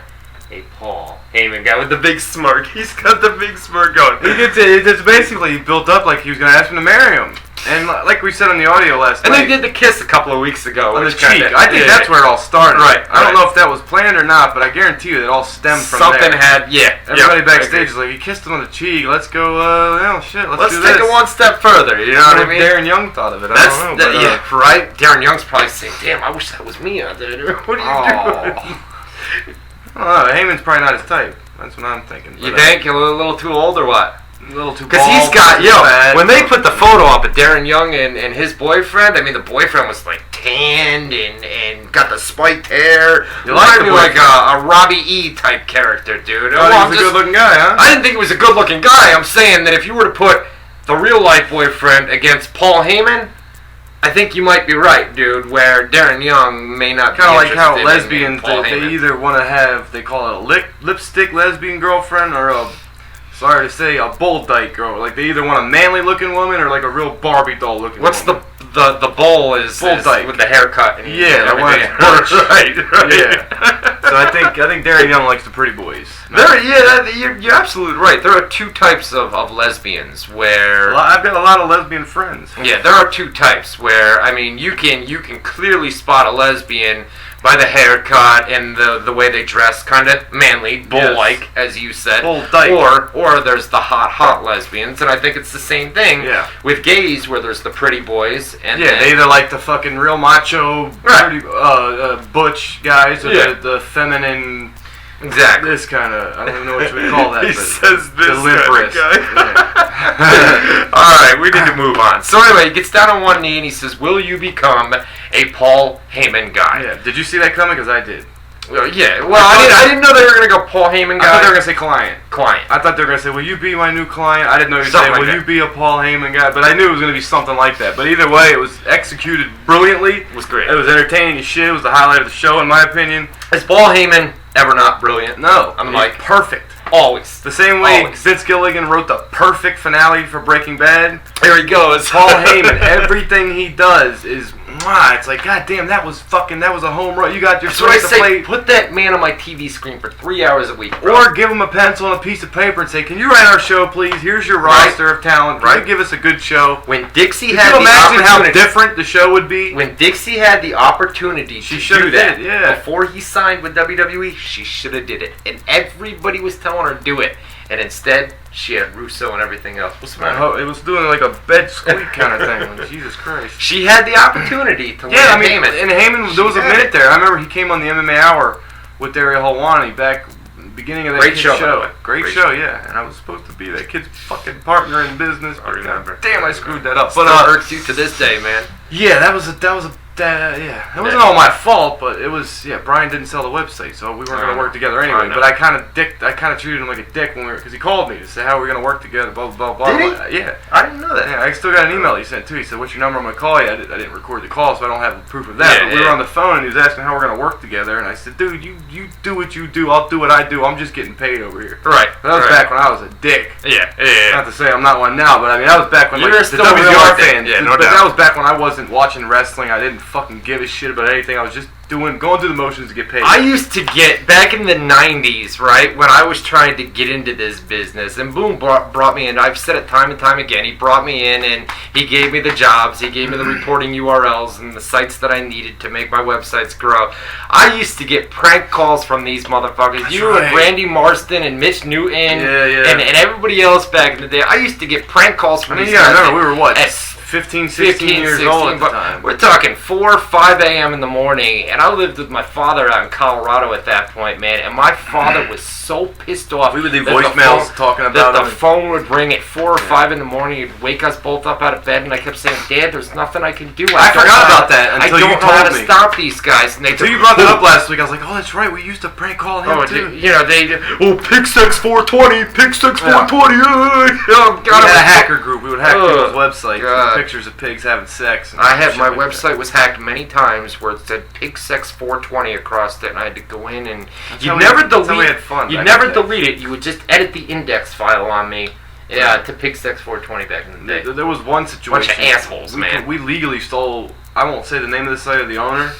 a Paul Heyman guy?" With the big smirk. He's got the big smirk going. It's basically built up like he was going to ask him to marry him. And like we said on the audio last night. And they did the kiss a couple of weeks ago. On the cheek. I think that's where it all started. Right. I don't know if that was planned or not, but I guarantee you it all stemmed from something there. Everybody backstage is like, he kissed him on the cheek. Let's go, let's do this. Let's take it one step further. You know what I mean? Darren Young thought of it. I don't know. Yeah, right? Darren Young's probably saying, damn, I wish that was me out there. What are you doing? Heyman's probably not his type. That's what I'm thinking. You think? A little too old or what? A little too bald. Because he's got, when they put the photo up of Darren Young and his boyfriend, I mean, the boyfriend was like tanned and got the spiked hair. You like me like a Robbie E type character, dude. Oh, he's a good looking guy, huh? I didn't think he was a good looking guy. I'm saying that if you were to put the real life boyfriend against Paul Heyman, I think you might be right, dude, where Darren Young may not be kind of like how interested lesbians, in they either want to have, they call it a lipstick lesbian girlfriend or a, sorry to say, a bull dyke girl. Like, they either want a manly looking woman or like a real Barbie doll looking woman. What's the bull is dyke with the haircut and the one that's right. Yeah. So I think Darren Young likes the pretty boys. You're absolutely right. There are two types of lesbians where I've got a lot of lesbian friends. Yeah, there are two types where, I mean, you can clearly spot a lesbian by the haircut and the way they dress, kind of manly, bull-like, as you said. Bull dyke. Or there's the hot lesbians, and I think it's the same thing with gays, where there's the pretty boys. And they either like the fucking real macho, pretty, butch guys, or the feminine... Exactly. This kind of, I don't even know what you would call that. He says this kind of guy. Yeah. Alright, we need to move on. So anyway, he gets down on one knee and he says, will you become a Paul Heyman guy? Yeah. Did you see that coming? Because I did. Yeah. Well, I didn't know they were going to go Paul Heyman guy. I thought they were going to say client. Client. I thought they were going to say, will you be my new client? I didn't know you were going to say, will you be a Paul Heyman guy? But I knew it was going to be something like that. But either way, it was executed brilliantly. It was great. It was entertaining as shit. It was the highlight of the show, in my opinion. Is Paul Heyman ever not brilliant? No. I'm like, perfect. Always. The same way Vince Gilligan wrote the perfect finale for Breaking Bad. There he goes. Paul Heyman, everything he does is, it's like, God damn, that was a home run. You got your place to play. Put that man on my TV screen for 3 hours a week, bro. Or give him a pencil and a piece of paper and say, can you write our show, please? Here's your roster of talent. Can you give us a good show? When Dixie had the opportunity. Can you imagine how different the show would be? When Dixie had the opportunity to do that, before he signed with WWE, she should have did it. And everybody was telling her to do it. And instead, she had Russo and everything else. What's the matter? It was doing like a bed squeak kind of thing. Like, Jesus Christ. She had the opportunity to win Heyman. And Heyman, there was a minute there. I remember he came on the MMA Hour with Daryl Helwani back beginning of that kid's show. Great show, yeah. And I was supposed to be that kid's fucking partner in business. I remember. Damn, I screwed that up. But it hurts you to this day, man. Yeah, that was a Yeah, it wasn't all my fault, but it was. Yeah, Brian didn't sell the website, so we weren't going to work together anyway. But I kind of treated him like a dick because he called me to say how we're going to work together. Blah blah blah. Did he? Yeah, I didn't know that. Yeah, I still got an email he sent too. He said, "What's your number? I'm going to call you." I didn't record the call, so I don't have proof of that. But we were on the phone, and he was asking how we're going to work together, and I said, "Dude, you do what you do. I'll do what I do. I'm just getting paid over here." Right. But that was back when I was a dick. Yeah. Not to say I'm not one now, but I mean that was back when you like were the still a real WZR fan. fans. Yeah, no but doubt. that was back when I wasn't watching wrestling. I didn't fucking give a shit about anything. I was just going through the motions to get paid. I used to get, back in the 90s, right, when I was trying to get into this business, and Boom brought me in. I've said it time and time again. He brought me in, and he gave me the jobs. He gave me the reporting URLs and the sites that I needed to make my websites grow. I used to get prank calls from these motherfuckers. That's you right. and Randy Marston and Mitch Newton Yeah. And everybody else back in the day. I used to get prank calls from these you gotta guys. remember, we were what? At 15, 16 years old at the time. We're talking 4 or 5 a.m. in the morning, and I lived with my father out in Colorado at that point, man. And my father was so pissed off. We would leave voicemails talking about that the phone would ring at 4 or 5 in the morning. He'd wake us both up out of bed, and I kept saying, "Dad, there's nothing I can do. I forgot about that until you I don't know how told to me. stop these guys." And they Until you brought that up last week, I was like, "Oh, that's right. We used to prank call him too." You know, Pixex 420, Pixex 420. Oh, God, We had a hacker group. We would hack people's websites God. with pictures of pigs having sex. And I had shit my like website was hacked many times where it said Pigsex 420 across it, and I had to go in and you never delete. You never delete it. You would just edit the index file on me. Yeah, to Pigsex 420 back in the day. There was one situation. Bunch of assholes, man. We legally stole. I won't say the name of the site or the owner.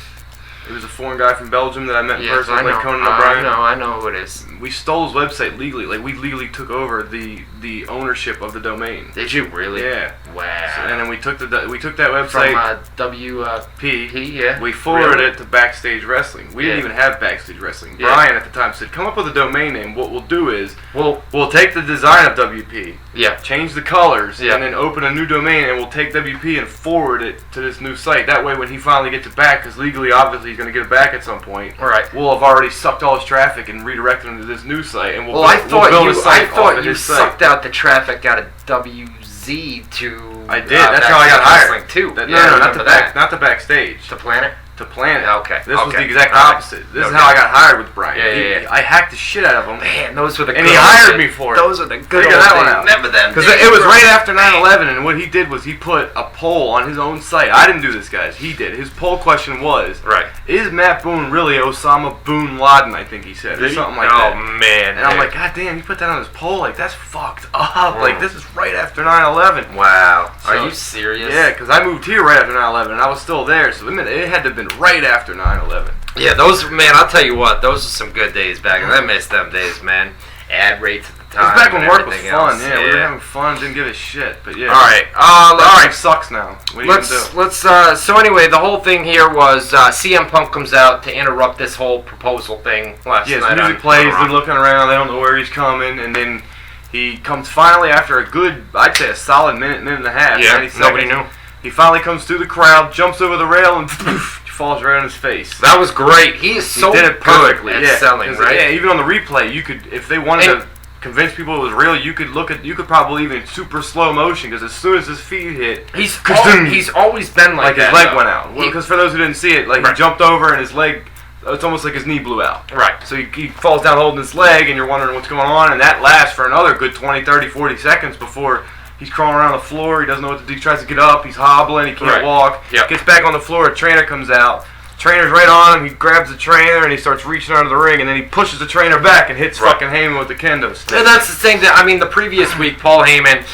It was a foreign guy from Belgium that I met in person, like Conan O'Brien. I know who it is. We stole his website legally. Like, we legally took over the ownership of the domain. Did you really? Yeah. Wow. So, and then we took that website from WP. Yeah. We forwarded it to Backstage Wrestling. We didn't even have Backstage Wrestling. Brian at the time said, "Come up with a domain name. What we'll do is we'll take the design of WP, change the colors, and then open a new domain, and we'll take WP and forward it to this new site. That way, when he finally gets it back, because legally, obviously, he's going to get it back at some point. Right. We'll have already sucked all his traffic and redirected him to this new site, and we'll I build a site thought you sucked out the traffic out of WZ to. I did. That's how I got hired too. No, not the Backstage. To Planet. To Planet. Okay. This was the exact opposite. This is how I got hired with Brian. Yeah. I hacked the shit out of him. Man, those were the. And good he old hired days. me for it. Those are the good Figure old that days. one out. Remember them? Because it was right after 9/11, and what he did was he put a poll on his own site. I didn't do this, guys. He did. His poll question was, is Matt Boone really Osama Bin Laden? I think he said, or something like that. Oh man! And I'm like, God damn, you put that on his poll? Like, that's fucked up. Like, this is right after 9/11. Wow. So, are you serious? Yeah, because I moved here right after 9/11, and I was still there, so it had to have been right after 9/11. Yeah, I'll tell you what, those are some good days back, and I miss them days, man. Ad rates at the time. It was back when work was fun, else. yeah. We were having fun, didn't give a shit, but yeah. Alright, Alright, sucks now. What are you gonna do? So anyway, the whole thing here was CM Punk comes out to interrupt this whole proposal thing last night. Yeah, his music plays, they're looking around, they don't know where he's coming, and then he comes finally after a good, I'd say a solid minute and a half. Yeah, nobody knew. He finally comes through the crowd, jumps over the rail, and falls right on his face. That was great. He is so did it perfectly. at selling, right? Yeah, even on the replay, you could, if they wanted to convince people it was real, you could probably even super slow motion, because as soon as his feet hit, he's always been like that. His leg went out. Because for those who didn't see it, he jumped over and his leg, it's almost like his knee blew out. Right. So he falls down holding his leg, and you're wondering what's going on, and that lasts for another good 20, 30, 40 seconds before he's crawling around the floor. He doesn't know what to do. He tries to get up. He's hobbling. He can't walk. Yep. Gets back on the floor. A trainer comes out. Trainer's right on him. He grabs the trainer and he starts reaching under the ring, and then he pushes the trainer back and hits fucking Heyman with the kendo stick. And that's the thing that, I mean, the previous week, Paul Heyman,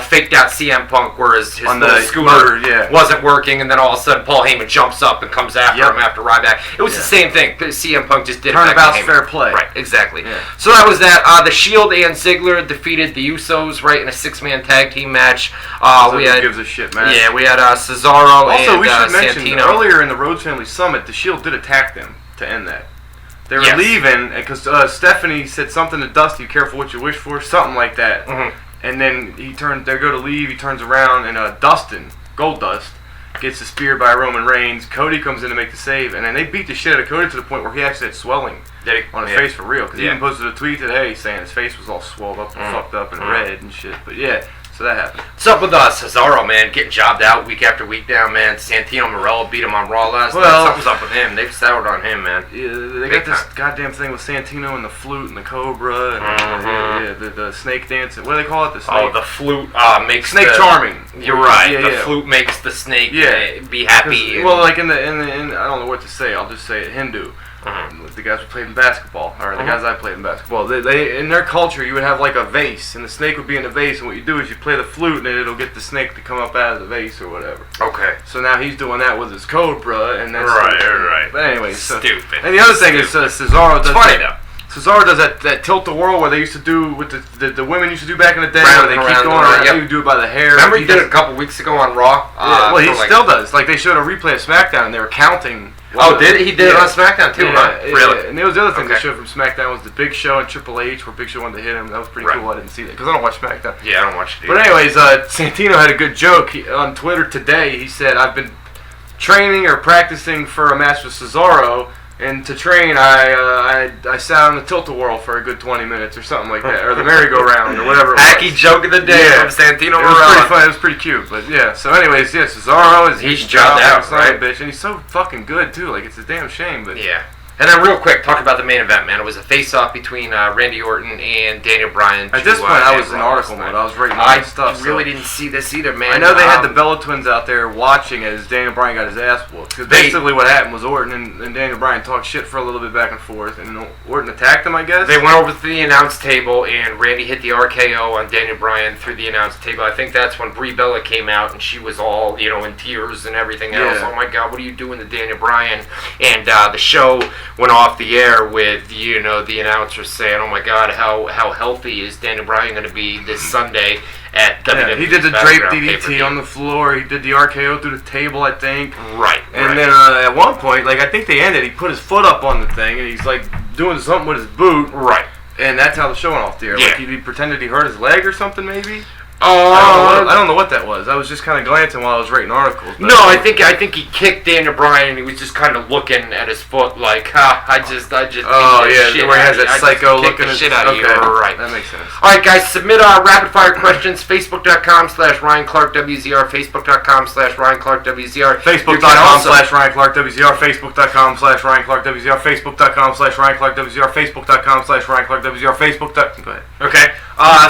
faked out CM Punk where his little scooter wasn't working, and then all of a sudden Paul Heyman jumps up and comes after him after Ryback. It was the same thing. CM Punk just did Turnabout's fair play. Right, exactly. Yeah. So that was that. The Shield and Ziggler defeated the Usos, in a 6-man tag team match. We had gives a shit, man. Yeah, we had Cesaro also, and we should mention, Santino. Earlier in the Rhodes Family Summit, the Shield did attack them to end that. They were leaving because Stephanie said something to Dusty, "Careful what you wish for," something like that. And then they go to leave. He turns around, and Dustin, Goldust, gets the spear by Roman Reigns. Cody comes in to make the save, and then they beat the shit out of Cody to the point where he actually had swelling on his face for real. Because he even posted a tweet today saying his face was all swelled up and fucked up and red and shit. But yeah, So that happened. What's up with Cesaro, man? Getting jobbed out week after week now, man. Santino Marella beat him on Raw last night. Something's up with him. They've soured on him, man. Yeah, they got this goddamn thing with Santino and the flute and the cobra and the snake dance. What do they call it? The snake. Oh, the flute makes snake charming. You're right. The flute makes the snake be happy. Well, like in the I don't know what to say. I'll just say it. Hindu. The guys who played in basketball, or the guys I played in basketball, they in their culture, you would have like a vase, and the snake would be in the vase, and what you do is you play the flute, and then it'll get the snake to come up out of the vase or whatever. Okay. So now he's doing that with his cobra, and that's right. But anyway, stupid. And the other thing is Cesaro does. It's funny though. Cesaro does that tilt-a-whirl where they used to do with the women used to do back in the day, Round where they and keep going around. around. You do it by the hair. Remember he did it a couple weeks ago on Raw. Well, he still does. Like they showed a replay of SmackDown, and they were counting. Oh, did he? He did it on SmackDown too, huh? Really? And there was the other thing they showed from SmackDown was the Big Show and Triple H, where Big Show wanted to hit him. That was pretty cool. I didn't see that because I don't watch SmackDown. Yeah, I don't watch it. But anyways, Santino had a good joke on Twitter today. He said, "I've been training or practicing for a match with Cesaro, and to train, I sat on the tilt-a-whirl for a good 20 minutes or something like that, or the merry-go-round or whatever." Hacky joke of the day from Santino Marella. It was pretty fun. It was pretty cute, but yeah. So anyways, Cesaro he's jobbed out, right? Bitch, and he's so fucking good too. Like it's a damn shame, but yeah. And then real quick, talk about the main event, man. It was a face-off between Randy Orton and Daniel Bryan. At this point, I was in article mode. I was writing all this stuff. I really didn't see this either, man. I know they had the Bella Twins out there watching as Daniel Bryan got his ass whooped. Because basically what happened was Orton and Daniel Bryan talked shit for a little bit back and forth, and Orton attacked him, I guess. They went over to the announce table, and Randy hit the RKO on Daniel Bryan through the announce table. I think that's when Brie Bella came out, and she was all, in tears and everything else. Oh my God, what are you doing to Daniel Bryan? And the show went off the air with the announcers saying, "Oh my God, how healthy is Daniel Bryan going to be this Sunday at WWE?" He did the drape DDT on the floor. He did the RKO through the table, I think. Right. And then at one point, I think they ended. He put his foot up on the thing, and he's like doing something with his boot. Right. And that's how the show went off the air. Yeah. Like he pretended he hurt his leg or something, maybe. I don't know what that was. I was just kind of glancing while I was writing articles. No, I think he kicked Daniel Bryan, and he was just kind of looking at his foot like, I just. Oh yeah, shit where he has that psycho looking at shit out of you. Right. That makes sense. All right, guys, submit rapid fire questions. Facebook.com/Ryan Clark WZR. Facebook.com/Ryan Clark WZR. Facebook.com/Ryan Clark WZR. Facebook.com/Ryan Clark WZR. Facebook.com/Ryan Clark WZR. Facebook.com/Ryan Clark WZR. Facebook. Go ahead. Okay.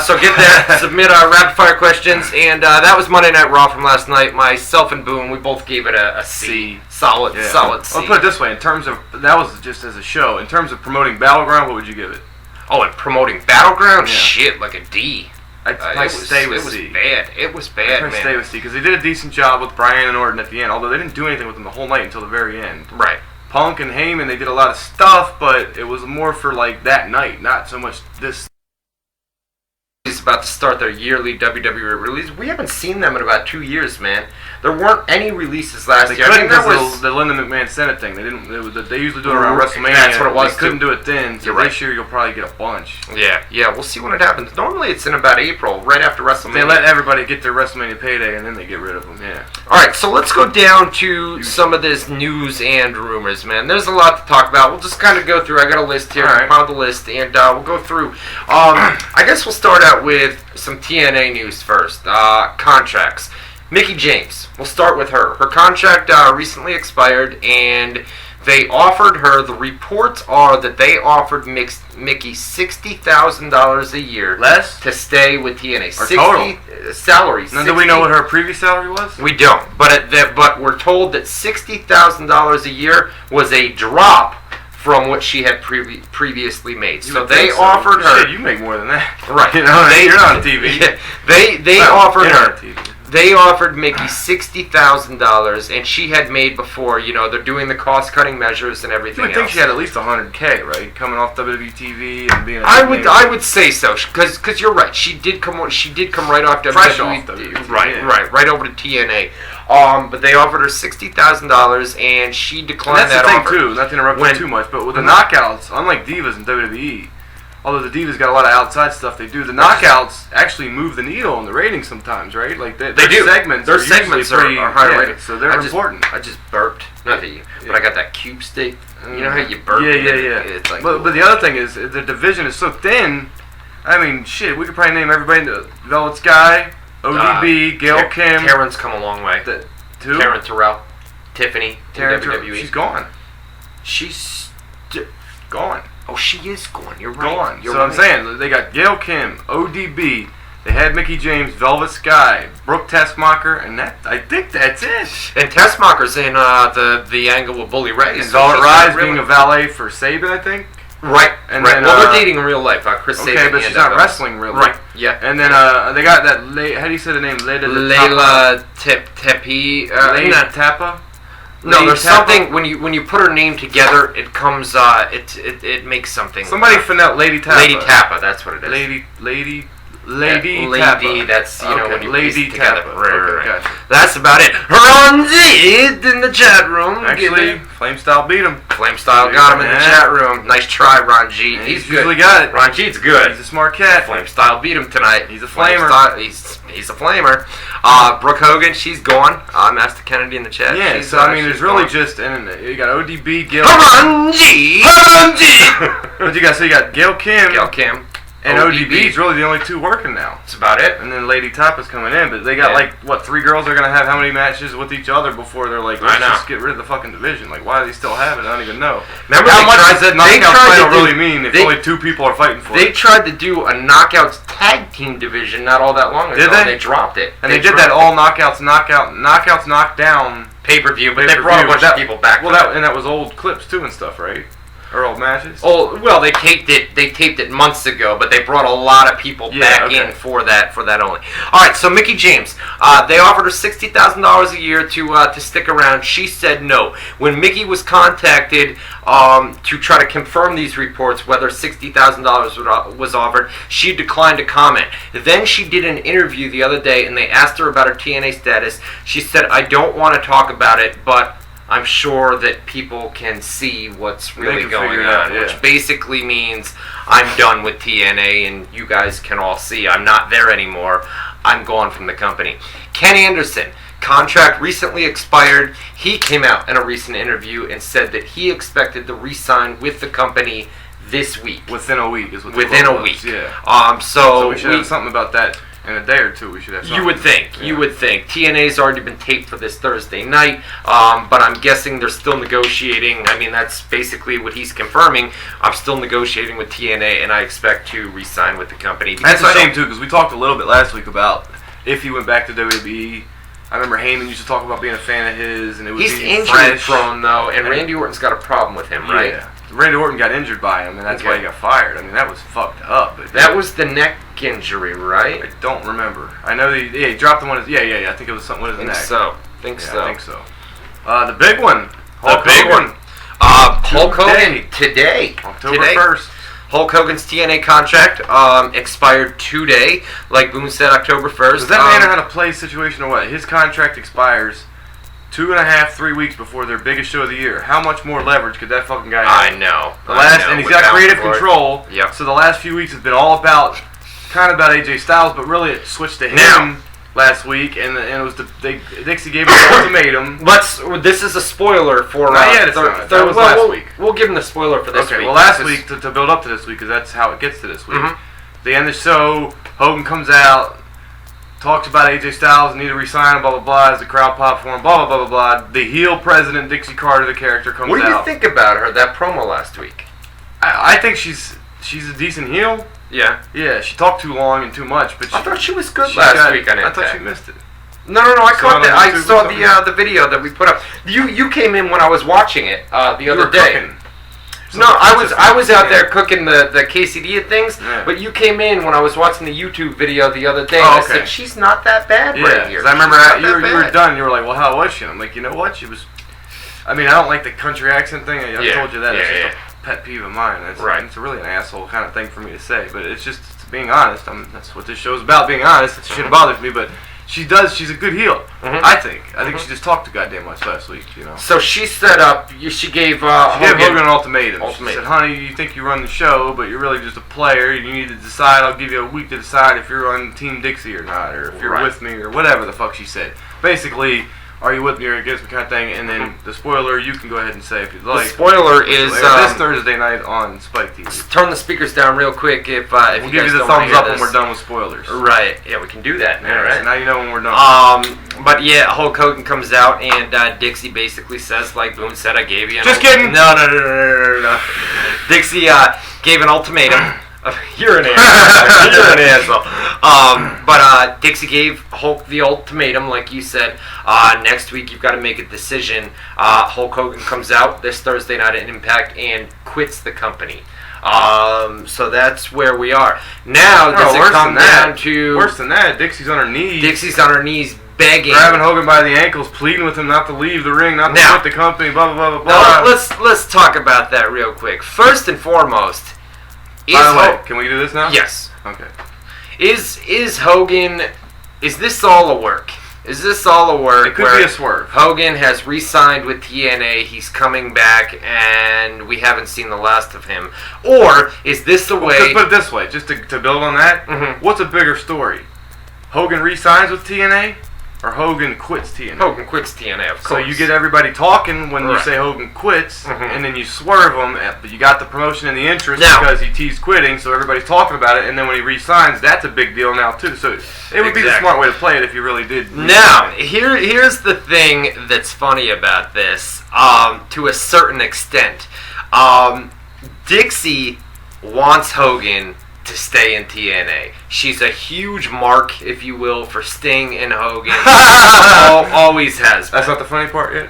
So get that. Submit rapid fire questions, and that was Monday Night Raw from last night. Myself and Boone, we both gave it a C. Solid C. I'll put it this way: in terms of that was just as a show. In terms of promoting Battleground, what would you give it? Oh, and promoting Battleground, shit, like a D. I'd stay with C. It was bad, man. Stay with C because they did a decent job with Bryan and Orton at the end. Although they didn't do anything with them the whole night until the very end. Right. Punk and Heyman, they did a lot of stuff, but it was more for like that night, not so much this. Is about to start their yearly WWE release. We haven't seen them in about 2 years, man. There weren't any releases last year. I think that was the Linda McMahon Senate thing. They didn't. They usually do it around WrestleMania. That's what it was. They couldn't do it then. So this year you'll probably get a bunch. Yeah. We'll see when it happens. Normally it's in about April, right after WrestleMania. They let everybody get their WrestleMania payday and then they get rid of them. Yeah. All right, so let's go down to some of this news and rumors, man. There's a lot to talk about. We'll just kind of go through. I got a list here. Compile the list, and we'll go through. I guess we'll start out with some TNA news first. Contracts. Mickie James. We'll start with her. Her contract recently expired, and they offered her. The reports are that they offered Mickie $60,000 a year less to stay with TNA. Or total salary. Now, do we know what her previous salary was? We don't, but we're told that $60,000 a year was a drop from what she had previously made. So they offered her. Shit, you make more than that, right? You're on TV. Yeah, they offered her. They offered Mickie $60,000, and she had made before. They're doing the cost-cutting measures and everything. You would think she had at least $100K, right? Coming off WWE TV and being. I would say so, because you're right. She did come right off WWE. Fresh off WWE. Right over to TNA. But they offered her $60,000, and she declined that offer. That's the thing too. Not to interrupt you too much, but with the knockouts, unlike divas in WWE. Although the Divas got a lot of outside stuff they do, the knockouts actually move the needle in the ratings sometimes, right? Like they do. Segments their segments are high rated, so they're important. I just burped, not at you, but I got that cube steak. You know how you burp? Yeah. It's like, but the other thing is the division is so thin. I mean, shit, we could probably name everybody. Velvet Sky, ODB, Gail Kim. Karen's come a long way. Who? Karen Terrell. Tiffany. WWE. She's gone. She's gone. Oh, she is gone. You're right. Gone. You're so right. I'm saying, they got Gail Kim, ODB, they had Mickie James, Velvet Sky, Brooke Tessmacher, and I think that's it. And Tessmacher's in the angle with Bully Ray. And Velvet Rise being a valet for Sabin, I think. Right. And right. then, well, they're dating in real life. Chris Sabin. Okay, but she's not wrestling really. Right. Yeah. And then they got that. How do you say the name? Layla Tepe. Layla Tappa. No, there's something when you put her name together, it comes it makes something. Somebody finesse Lady Tappa. Lady Tappa, that's what it is. Lady Tappa. That's when you Lady piece together. Tappa. Right. Gotcha. That's about it. Ranjit in the chat room. Actually, Flame Style beat him. Flame Style got him in the chat room. Nice try, Ranjit. Yeah, he's usually good. got it. Ranjit's good. He's a smart cat. Flame Style beat him tonight. He's a flamer. He's a flamer. Brooke Hogan, she's gone. Master Kennedy in the chat. Yeah, she's, so I mean, there's really gone. just and you got ODB, Gail. Ranjit. But you got Gail Kim. Gail Kim. And ODB's really the only two working now. That's about it. And then Lady Tappa's coming in, but they got three girls are gonna have how many matches with each other before they're like, let's just get rid of the fucking division. Like, why do they still have it? I don't even know. Remember how much does that knockout title really mean if only two people are fighting for it? They tried to do a knockouts tag team division not all that long ago. Did they? They dropped it. And they did that all knockouts knockdown pay-per-view, but they brought a bunch of people back. Well, that was old clips too and stuff, right? Or old matches? Oh, well, they taped it months ago, but they brought a lot of people back in for that only. All right, so Mickie James, they offered her $60,000 a year to stick around. She said no. When Mickie was contacted to try to confirm these reports, whether $60,000 was offered, she declined to comment. Then she did an interview the other day, and they asked her about her TNA status. She said, "I don't want to talk about it, but I'm sure that people can see what's really going on," which basically means I'm done with TNA and you guys can all see I'm not there anymore. I'm gone from the company. Ken Anderson, contract recently expired. He came out in a recent interview and said that he expected to re-sign with the company this week. Within a week is what within a week. Yeah. So we should have something about that. In a day or two, we should have something. You would think. Yeah. You would think. TNA's already been taped for this Thursday night, but I'm guessing they're still negotiating. I mean, that's basically what he's confirming. I'm still negotiating with TNA, and I expect to re-sign with the company. That's a shame, too, because we talked a little bit last week about if he went back to WWE. I remember Heyman used to talk about being a fan of his, and it was injury prone, though, and Randy Orton's got a problem with him, right? Yeah. Randy Orton got injured by him, and that's why he got fired. I mean, that was fucked up. That was the neck injury, right? I don't remember. I know he dropped the one. I think it was something with his neck. I think so. The big one. Hulk Hogan today. October 1st. Hulk Hogan's TNA contract expired today. Like Boone said, October 1st. Does that matter how to play situation or what? His contract expires 2.5-3 weeks before their biggest show of the year. How much more leverage could that fucking guy have? I know. And he's got creative control. Yep. So the last few weeks has been all about AJ Styles, but really it switched to him last week, and it was Dixie gave him an ultimatum. This is a spoiler for that was last week. We'll give him the spoiler for this week. Okay, well last week to build up to this week, because that's how it gets to this week. Mm-hmm. They end the show, Hogan comes out, talks about AJ Styles, need to resign him, blah, blah, blah, as the crowd pop for him, blah, blah, blah, blah, blah. The heel president, Dixie Carter, the character, comes out. What do you think about her, that promo last week? I think she's a decent heel. Yeah. Yeah, she talked too long and too much, but I thought she was good last week on Impact. I thought she missed it. No, I caught that. I saw the video that we put up. You came in when I was watching it the other day. Cooking. No, I was out there cooking the quesadilla things, but you came in when I was watching the YouTube video the other day, and I said, she's not that bad right here. I remember you were done, you were like, well, how was she? And I'm like, you know what? She was, I mean, I don't like the country accent thing. I've told you that. It's just a pet peeve of mine. It's really an asshole kind of thing for me to say, but it's just being honest. That's what this show's about, being honest. That shit bothers me, but she's a good heel, I think. I think she just talked too goddamn much last week, you know. So she set up, she gave Hogan an ultimatum. She said, honey, you think you run the show, but you're really just a player. You need to decide. I'll give you a week to decide if you're on Team Dixie or not, or if you're with me, or whatever the fuck she said. Basically, are you with me or against me kind of thing, and then the spoiler you can go ahead and say if you'd like. The spoiler is this Thursday night on Spike TV. Turn the speakers down real quick if we'll you give guys you the don't thumbs up this. when we're done with spoilers. Right. Yeah, we can do that now, right? So now you know when we're done. But yeah, Hulk Hogan comes out and Dixie basically says, like Boone said, I gave you an Just kidding. No. Dixie gave an ultimatum. You're an asshole. You're an asshole. But Dixie gave Hulk the ultimatum, like you said. Next week, you've got to make a decision. Hulk Hogan comes out this Thursday night at Impact and quits the company. So that's where we are. Now, does it come down to... Worse than that, Dixie's on her knees. Dixie's on her knees begging. Grabbing Hogan by the ankles, pleading with him not to leave the ring, not to quit the company, blah, blah, blah, blah. Now, let's talk about that real quick. First and foremost... By the way, can we do this now? Yes. Okay. Is Hogan... Is this all a work? Is this all a work? It could be a swerve. Hogan has re-signed with TNA, he's coming back, and we haven't seen the last of him. Or is this the way... Let's put it this way, just to build on that. What's a bigger story? Hogan re-signs with TNA, or Hogan quits TNA? Hogan quits TNA, of course. So you get everybody talking when you say Hogan quits, and then you swerve them, but you got the promotion and the interest because he teased quitting, so everybody's talking about it, and then when he re-signs, that's a big deal now too. So it would be the smart way to play it if you really did. Now, here's the thing that's funny about this, to a certain extent. Dixie wants Hogan to stay in TNA. She's a huge mark, if you will, for Sting and Hogan. Always has been. That's not the funny part yet?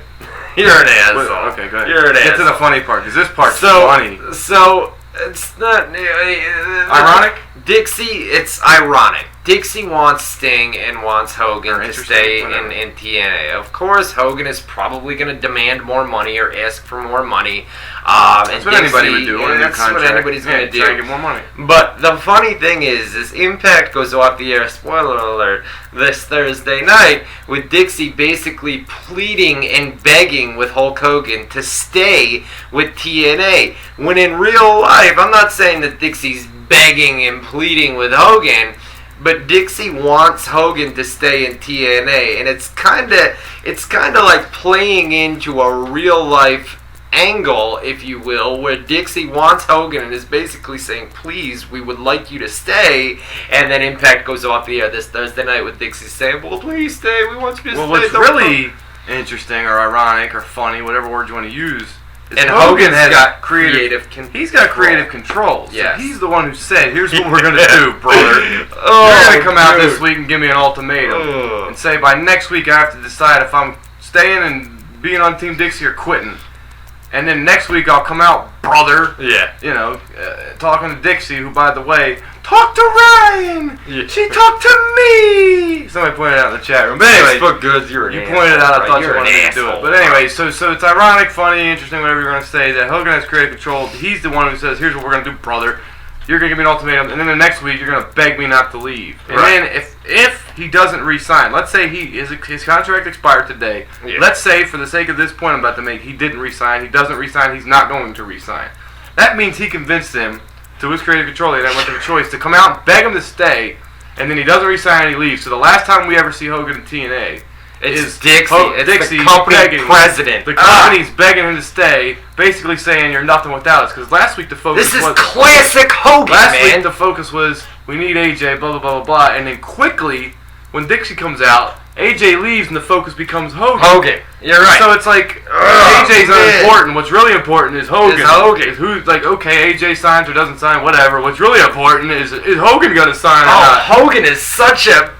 You're an asshole. Okay, go ahead. You're an asshole. Get to the funny part, because this part's funny. So, it's not... ironic? Dixie, it's ironic. Dixie wants Sting and wants Hogan to stay in TNA. Of course, Hogan is probably going to demand more money or ask for more money. That's what anybody would do. That's what anybody's going to do. Try to get more money. But the funny thing is Impact goes off the air, spoiler alert, this Thursday night with Dixie basically pleading and begging with Hulk Hogan to stay with TNA. When in real life, I'm not saying that Dixie's begging and pleading with Hogan, but Dixie wants Hogan to stay in TNA, and it's kind of like playing into a real life angle, if you will, where Dixie wants Hogan and is basically saying, please, we would like you to stay, and then Impact goes off the air this Thursday night with Dixie saying, well, please stay, we want you to stay. Well, what's really interesting or ironic or funny, whatever word you want to use, and Hogan's got creative control. He's got creative control. So yes. He's the one who said, here's what we're going to do, brother. You're going to come out this week and give me an ultimatum. And say, by next week I have to decide if I'm staying and being on Team Dixie or quitting. And then next week I'll come out, brother. Yeah. You know, talking to Dixie, who, by the way, talked to Ryan. Yeah. She talked to me. Somebody pointed out in the chat room. But anyway, Facebook goods, you pointed it out. I thought you wanted me to do it. But anyway, so it's ironic, funny, interesting, whatever you're going to say, that Hogan has creative control. He's the one who says, here's what we're going to do, brother. You're going to give me an ultimatum, and then the next week you're going to beg me not to leave. And then if he doesn't re-sign, let's say his contract expired today. Yeah. Let's say, for the sake of this point I'm about to make, he didn't re-sign, he doesn't re-sign, he's not going to re-sign. That means he convinced him, to his creative control, they didn't want the choice, to come out and beg him to stay, and then he doesn't re-sign and he leaves. So the last time we ever see Hogan in TNA, it's Dixie. It's Dixie the company president. The company's begging him to stay, basically saying you're nothing without us. Because last week the focus was classic Hogan, Last week the focus was we need AJ, blah blah blah blah blah, and then quickly when Dixie comes out, AJ leaves and the focus becomes Hogan. You're right. So it's like AJ's unimportant. What's really important is Hogan. Who's like, okay, AJ signs or doesn't sign, whatever. What's really important is Hogan going to sign or not? Hogan is such a...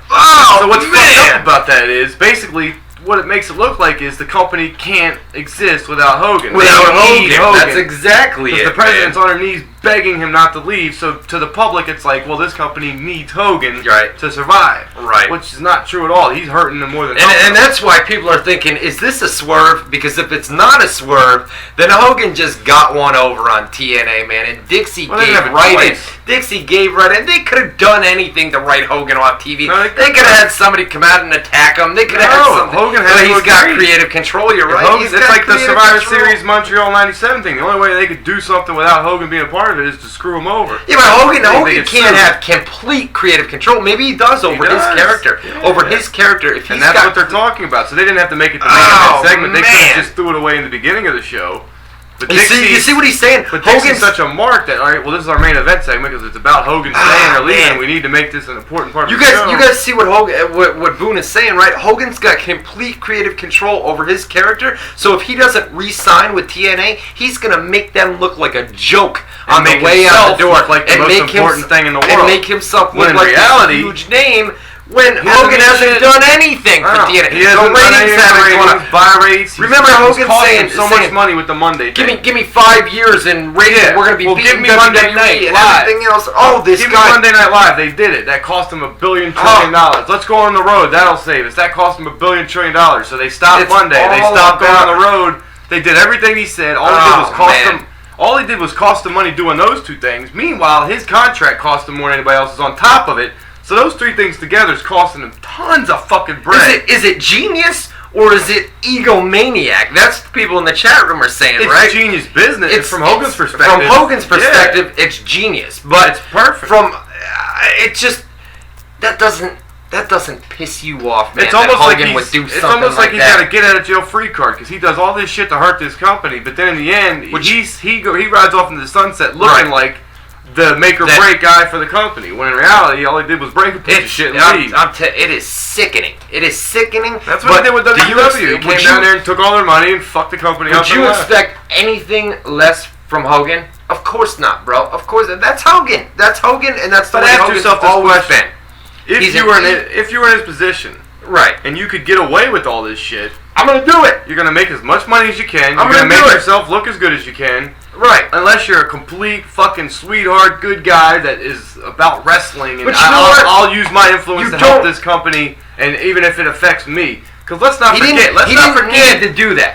So what's fucked up about that is basically what it makes it look like is the company can't exist without Hogan. Without Hogan. That's exactly it. Because the president's on her knees begging him not to leave, so to the public it's like, well, this company needs Hogan to survive. Right. Which is not true at all. He's hurting them more than and that's why people are thinking, is this a swerve? Because if it's not a swerve, then Hogan just got one over on TNA, man, and Dixie gave right in. Dixie gave right in. They could have done anything to write Hogan off TV. No, they could have had somebody come out and attack him. They could have had something. Hogan has he's got creative control, you're right. It's like the Survivor Series Montreal 97 thing. The only way they could do something without Hogan being a part part of it is to screw him over. Yeah, but Hogan can't have complete creative control. Maybe he does over his character. His character. If and that's what they're talking about. So they didn't have to make it the main event segment. They could have just threw it away in the beginning of the show. But you see what he's saying? But Hogan's such a mark that, all right, well, this is our main event segment because it's about Hogan staying or leaving. We need to make this an important part of the show. You guys see what what Boone is saying, right? Hogan's got complete creative control over his character. So if he doesn't re-sign with TNA, he's gonna make them look like a joke on the way out the door, like the most important thing in the world, and make himself look like a huge name. When Hogan hasn't done anything for TNA, he hasn't done anything. Buy rates. Remember Hogan saying so much money with the Monday thing. Give me 5 years and ratings. We're gonna be beating Monday Night and Live. everything else. Oh, this Give guy. me Monday Night Live. They did it. That cost them $1 billion trillion. Let's go on the road. That'll save us. That cost them $1 billion trillion. So they stopped Monday. They stopped going on the road. They did everything he said. All he did was cost them. All he did was cost them money doing those two things. Meanwhile, his contract cost him more than anybody else's on top of it. So those three things together is costing them tons of fucking bread. Is it genius or is it egomaniac? That's what people in the chat room are saying, right? It's genius business. It's from Hogan's perspective. From Hogan's perspective, it's genius. But it's perfect. From it just that doesn't piss you off, man. It's almost that like Hogan would do it's something almost like like he's that. got a get out of jail free card because he does all this shit to hurt this company, but then in the end, he rides off into the sunset looking like the make or break guy for the company, when in reality, all he did was break a bunch of shit and leave. It is sickening. It is sickening. That's what he did with WZW. He came down there and took all their money and fucked the company up. Would you expect anything less from Hogan? Of course not, bro. Of course, that's Hogan. That's Hogan, and that's the way Hogan's always been. If you were in his position, right, and you could get away with all this shit, I'm gonna do it. You're gonna make as much money as you can. You're gonna make yourself look as good as you can. Right. Unless you're a complete fucking sweetheart, good guy that is about wrestling, and I'll use my influence to help this company, and even if it affects me. Because let's not forget. He didn't need to do that.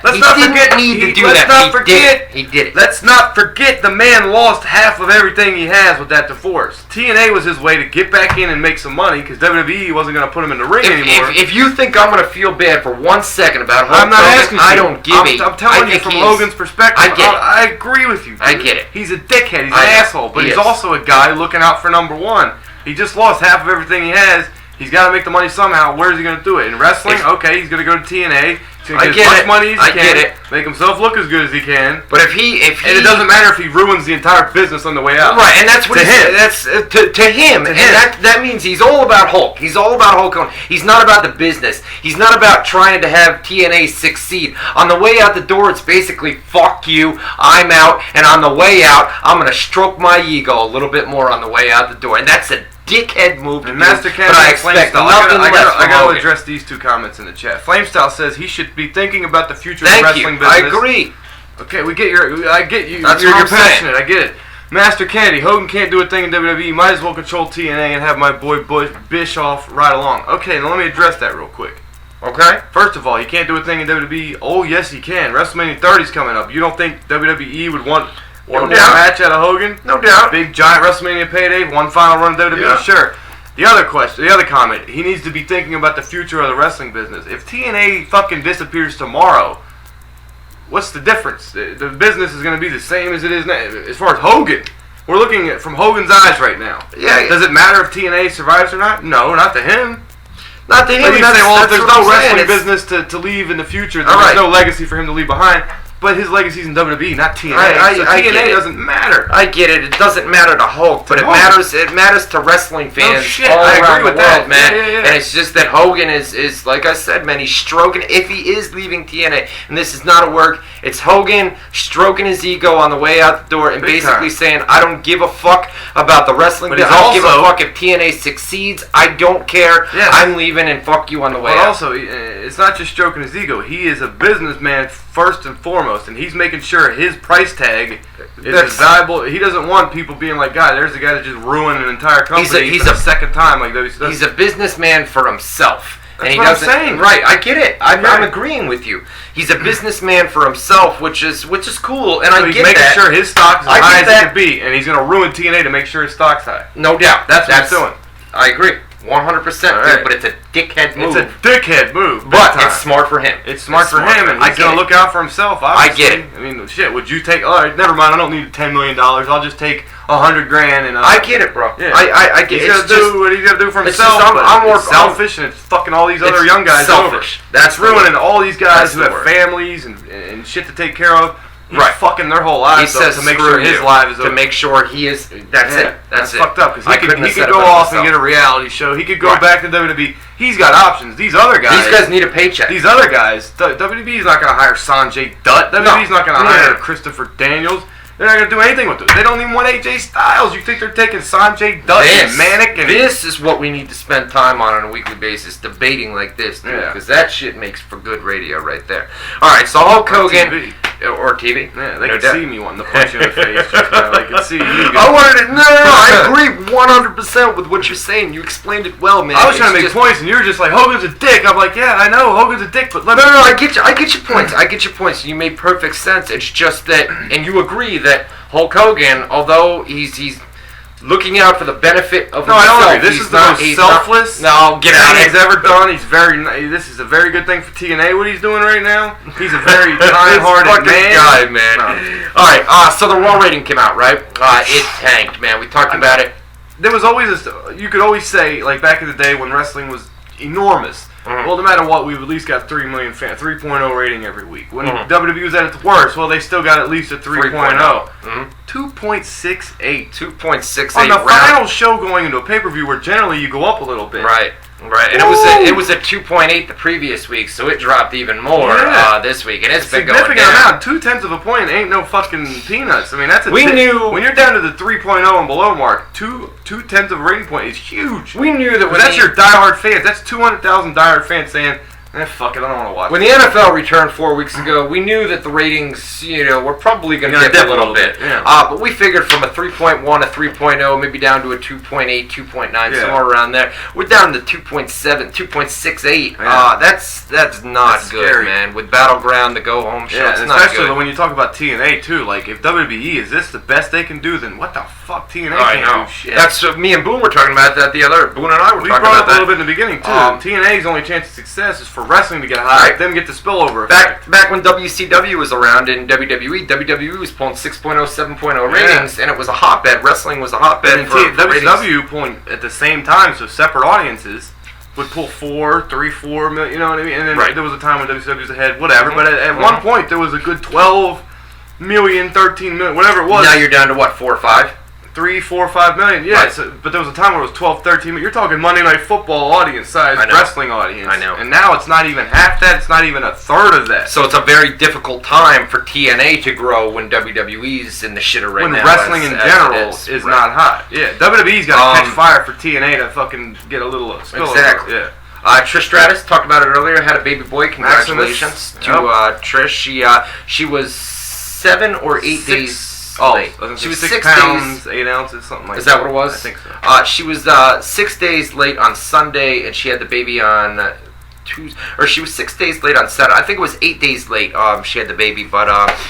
He did it. Let's not forget the man lost half of everything he has with that divorce. TNA was his way to get back in and make some money because WWE wasn't going to put him in the ring anymore. If you think I'm going to feel bad for 1 second about Hogan, I'm not asking you. I don't give a. I'm telling you from Hogan's perspective. I get it. I agree with you. Dude. I get it. He's a dickhead. He's an asshole. But he's also a guy looking out for number one. He just lost half of everything he has. He's got to make the money somehow. Where is he going to do it? In wrestling? Okay, he's going to go to TNA. He's going to get as much money as he can. Make himself look as good as he can. But if he and it doesn't matter if he ruins the entire business on the way out. Right, and that's what to him. And that means he's all about Hulk. He's all about Hulk Hogan. He's not about the business. He's not about trying to have TNA succeed. On the way out the door, it's basically fuck you. I'm out, and on the way out, I'm going to stroke my ego a little bit more on the way out the door, and that's a dickhead move to do, but I expect nothing less from I got to address these two comments in the chat. Flamestyle says he should be thinking about the future of the wrestling business. I agree. Okay, I get you. That's you're passionate. I get it. Master Kennedy, Hogan can't do a thing in WWE. Might as well control TNA and have my boy Bischoff ride along. Okay, now let me address that real quick. Okay. First of all, he can't do a thing in WWE. Oh, yes, he can. WrestleMania 30's coming up. You don't think WWE would want one match out of Hogan? No doubt. Big giant WrestleMania payday, one final run of WWE? Yeah. Sure. The other comment, he needs to be thinking about the future of the wrestling business. If TNA fucking disappears tomorrow, what's the difference? The business is going to be the same as it is now. As far as Hogan, we're looking at from Hogan's eyes right now. Yeah. Does it matter if TNA survives or not? No, not to him. Not to him. But you say, well, if there's no wrestling business to leave in the future, then there's no legacy for him to leave behind. But his legacy's in WWE, not TNA. So TNA doesn't matter. I get it. It doesn't matter to Hulk, but it matters. It matters to wrestling fans all around the world, man. And it's just that Hogan is like I said, man. He's stroking. If he is leaving TNA, and this is not a work, it's Hogan stroking his ego on the way out the door and basically saying, "I don't give a fuck about the wrestling business. I don't give a fuck if TNA succeeds. I don't care. I'm leaving, and fuck you on the way out." But also, it's not just stroking his ego. He is a businessman first and foremost, and he's making sure his price tag is as valuable. He doesn't want people being like, God, there's a guy that just ruined an entire company for the second time. Like he's a businessman for himself. That's what I'm saying. Right, I get it. I'm agreeing with you. He's a businessman for himself, which is cool, and I get that. He's making sure his stock's as high as it can be, and he's going to ruin TNA to make sure his stock's high. No doubt. That's what he's doing. I agree. 100%, Right. but it's a dickhead move. It's a dickhead move. But it's smart for him. It's smart for him, and he's going to look out for himself, obviously. I get it. I mean, shit, would you take... All right, never mind, I don't need $10 million. I'll just take $100,000 and... I get it, bro. Yeah. I get it. He's going to do what he's going to do for himself. I'm more selfish, and it's fucking all these other young guys selfish. over. That's ruining all these guys who have families and shit to take care of. He's fucking their whole lives to make sure his life is over. To make sure he is... That's it. That's it. Fucked up, because he could go off and get a reality show. He could go back to WWE. He's got options. These other guys... These guys need a paycheck. These other guys... WWE's not going to hire Sanjay Dutt. WWE's not going to hire Christopher Daniels. They're not going to do anything with it. They don't even want AJ Styles. You think they're taking Sanjay Dutt and Manic? And this is what we need to spend time on a weekly basis, debating like this, dude, because that shit makes for good radio right there. All right, so Hulk Hogan... Or TV. Yeah, they can see me wanting to punch you in the face. Just they can see you. I wanted to... No, I agree 100% with what you're saying. You explained it well, man. I was trying to make points, and you were just like, Hogan's a dick. I'm like, yeah, I know, Hogan's a dick, but let me... No, I get your points. I get your points. You made perfect sense. It's just that... And you agree that Hulk Hogan, although he's looking out for the benefit of himself. No, I don't agree. This is the most selfless get out he's ever done. He's this is a very good thing for TNA, what he's doing right now. He's a very kind-hearted guy, man. No. All right, so the Raw rating came out, right? It tanked, man. We talked about it. There was always you could always say, like back in the day when wrestling was enormous, well, no matter what, we've at least got 3 million fans, 3.0 rating every week. When WWE was at its worst, well, they still got at least a 3.0. 2.68. 2.68. On the final show going into a pay-per-view where generally you go up a little bit. Right. And it was a 2.8 the previous week, so it dropped even more this week, and it's been going down. Amount. 0.2 of a point ain't no fucking peanuts. I mean, that's when you're down to the 3.0 and below mark, 0.2 of a rating point is huge. We knew that that's your diehard fans. That's 200,000 diehard fans saying, fuck it, I don't want to watch. When the NFL returned 4 weeks ago, we knew that the ratings, were probably going to dip a little bit. Yeah. But we figured from a 3.1, a 3.0, maybe down to a 2.8, 2.9, somewhere around there. We're down to 2.7, 2.68. Yeah. That's not good, scary, man. With Battleground, the go-home show, it's not especially good. when you talk about TNA, too. Like, if WWE, is this the best they can do, then what the fuck TNA can't do shit. That's me and Boone were talking about that the other... Boone and I were talking about that. We brought up a little bit in the beginning, too. TNA's only chance of success is for wrestling to get high, them get the spillover effect. Back when WCW was around in WWE was pulling 6.0, 7.0 ratings, and it was a hotbed. Wrestling was a hotbed for WCW pulling at the same time, so separate audiences would pull 4 million, you know what I mean? And then there was a time when WCW was ahead, whatever, but at one point there was a good 12 million, 13 million, whatever it was. Now you're down to what, 4 or 5? 3, 4, 5 million, yeah. Right. But there was a time where it was 12, 13 million. You're talking Monday Night Football audience size, wrestling audience. I know. And now it's not even half that. It's not even a third of that. So it's a very difficult time for TNA to grow when WWE's in the shitter right now. When wrestling in general is not hot. Yeah, WWE's got to catch fire for TNA to fucking get a little spillover. Exactly. Yeah. Trish Stratus, talked about it earlier, had a baby boy. Congratulations to Trish. She was 7 or 8 days. She was 6 pounds, 8 ounces, something like that. Is that what it was? I think so. She was 6 days late on Sunday, and she had the baby on Tuesday. Or she was 6 days late on Saturday. I think it was 8 days late. She had the baby, but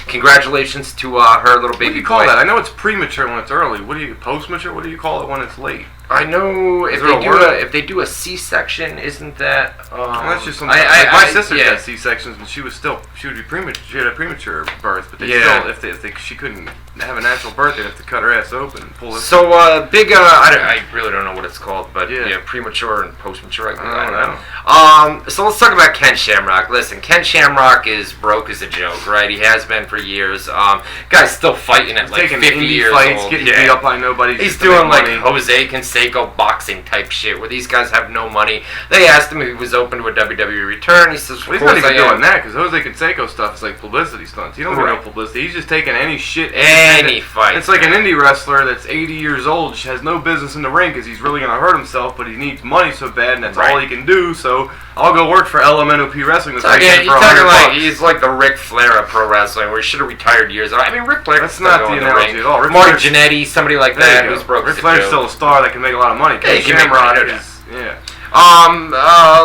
congratulations to her little baby boy. What do you call that? I know it's premature when it's early. Post-mature? What do you call it when it's late? I know if they do a C-section, isn't that? That's just something. My sister had C-sections, and she would be premature. She had a premature birth, but if she couldn't have a natural birth, they'd have to cut her ass open and pull it. So big. I really don't know what it's called, but premature and post-mature. I don't know. So let's talk about Ken Shamrock. Listen, Ken Shamrock is broke as a joke, right? He has been for years. Guy's still fighting at like 50 years old. Getting beat up by nobody. He's doing like Jose Canseco boxing type shit where these guys have no money. They asked him if he was open to a WWE return. He says, he's not even doing that because Jose Canseco stuff is like publicity stunts. He don't get no publicity. He's just taking any shit. Any fight. It's like an indie wrestler that's 80 years old, has no business in the ring because he's really going to hurt himself, but he needs money so bad and that's all he can do. So I'll go work for LMNOP Wrestling. He's talking like he's like the Ric Flair of pro wrestling, where he should have retired years ago. I mean, Ric Flair. That's not the analogy at all. Mark Jannetty, somebly like that, who's broke. Ric Flair's still a star that can make a lot of money. Ken Shamrock is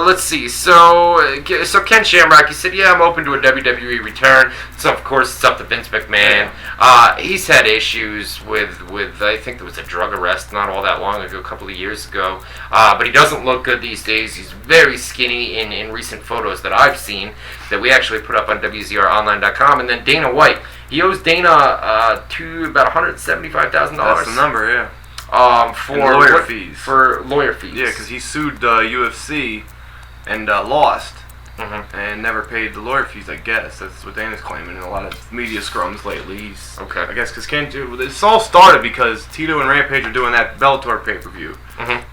Let's see. So Ken Shamrock, he said, yeah, I'm open to a WWE return. So, of course, it's up to Vince McMahon. He's had issues with, I think there was a drug arrest not all that long ago, a couple of years ago. But he doesn't look good these days. He's very skinny in recent photos that I've seen that we actually put up on WZROnline.com. And then Dana White. He owes Dana to about $175,000. That's the number, yeah. For lawyer fees. For lawyer fees. Yeah, because he sued UFC and lost, Mm-hmm. and never paid the lawyer fees. I guess that's what Dana's claiming in a lot of media scrums lately. He's, okay. I guess because this all started because Tito and Rampage are doing that Bellator pay-per-view,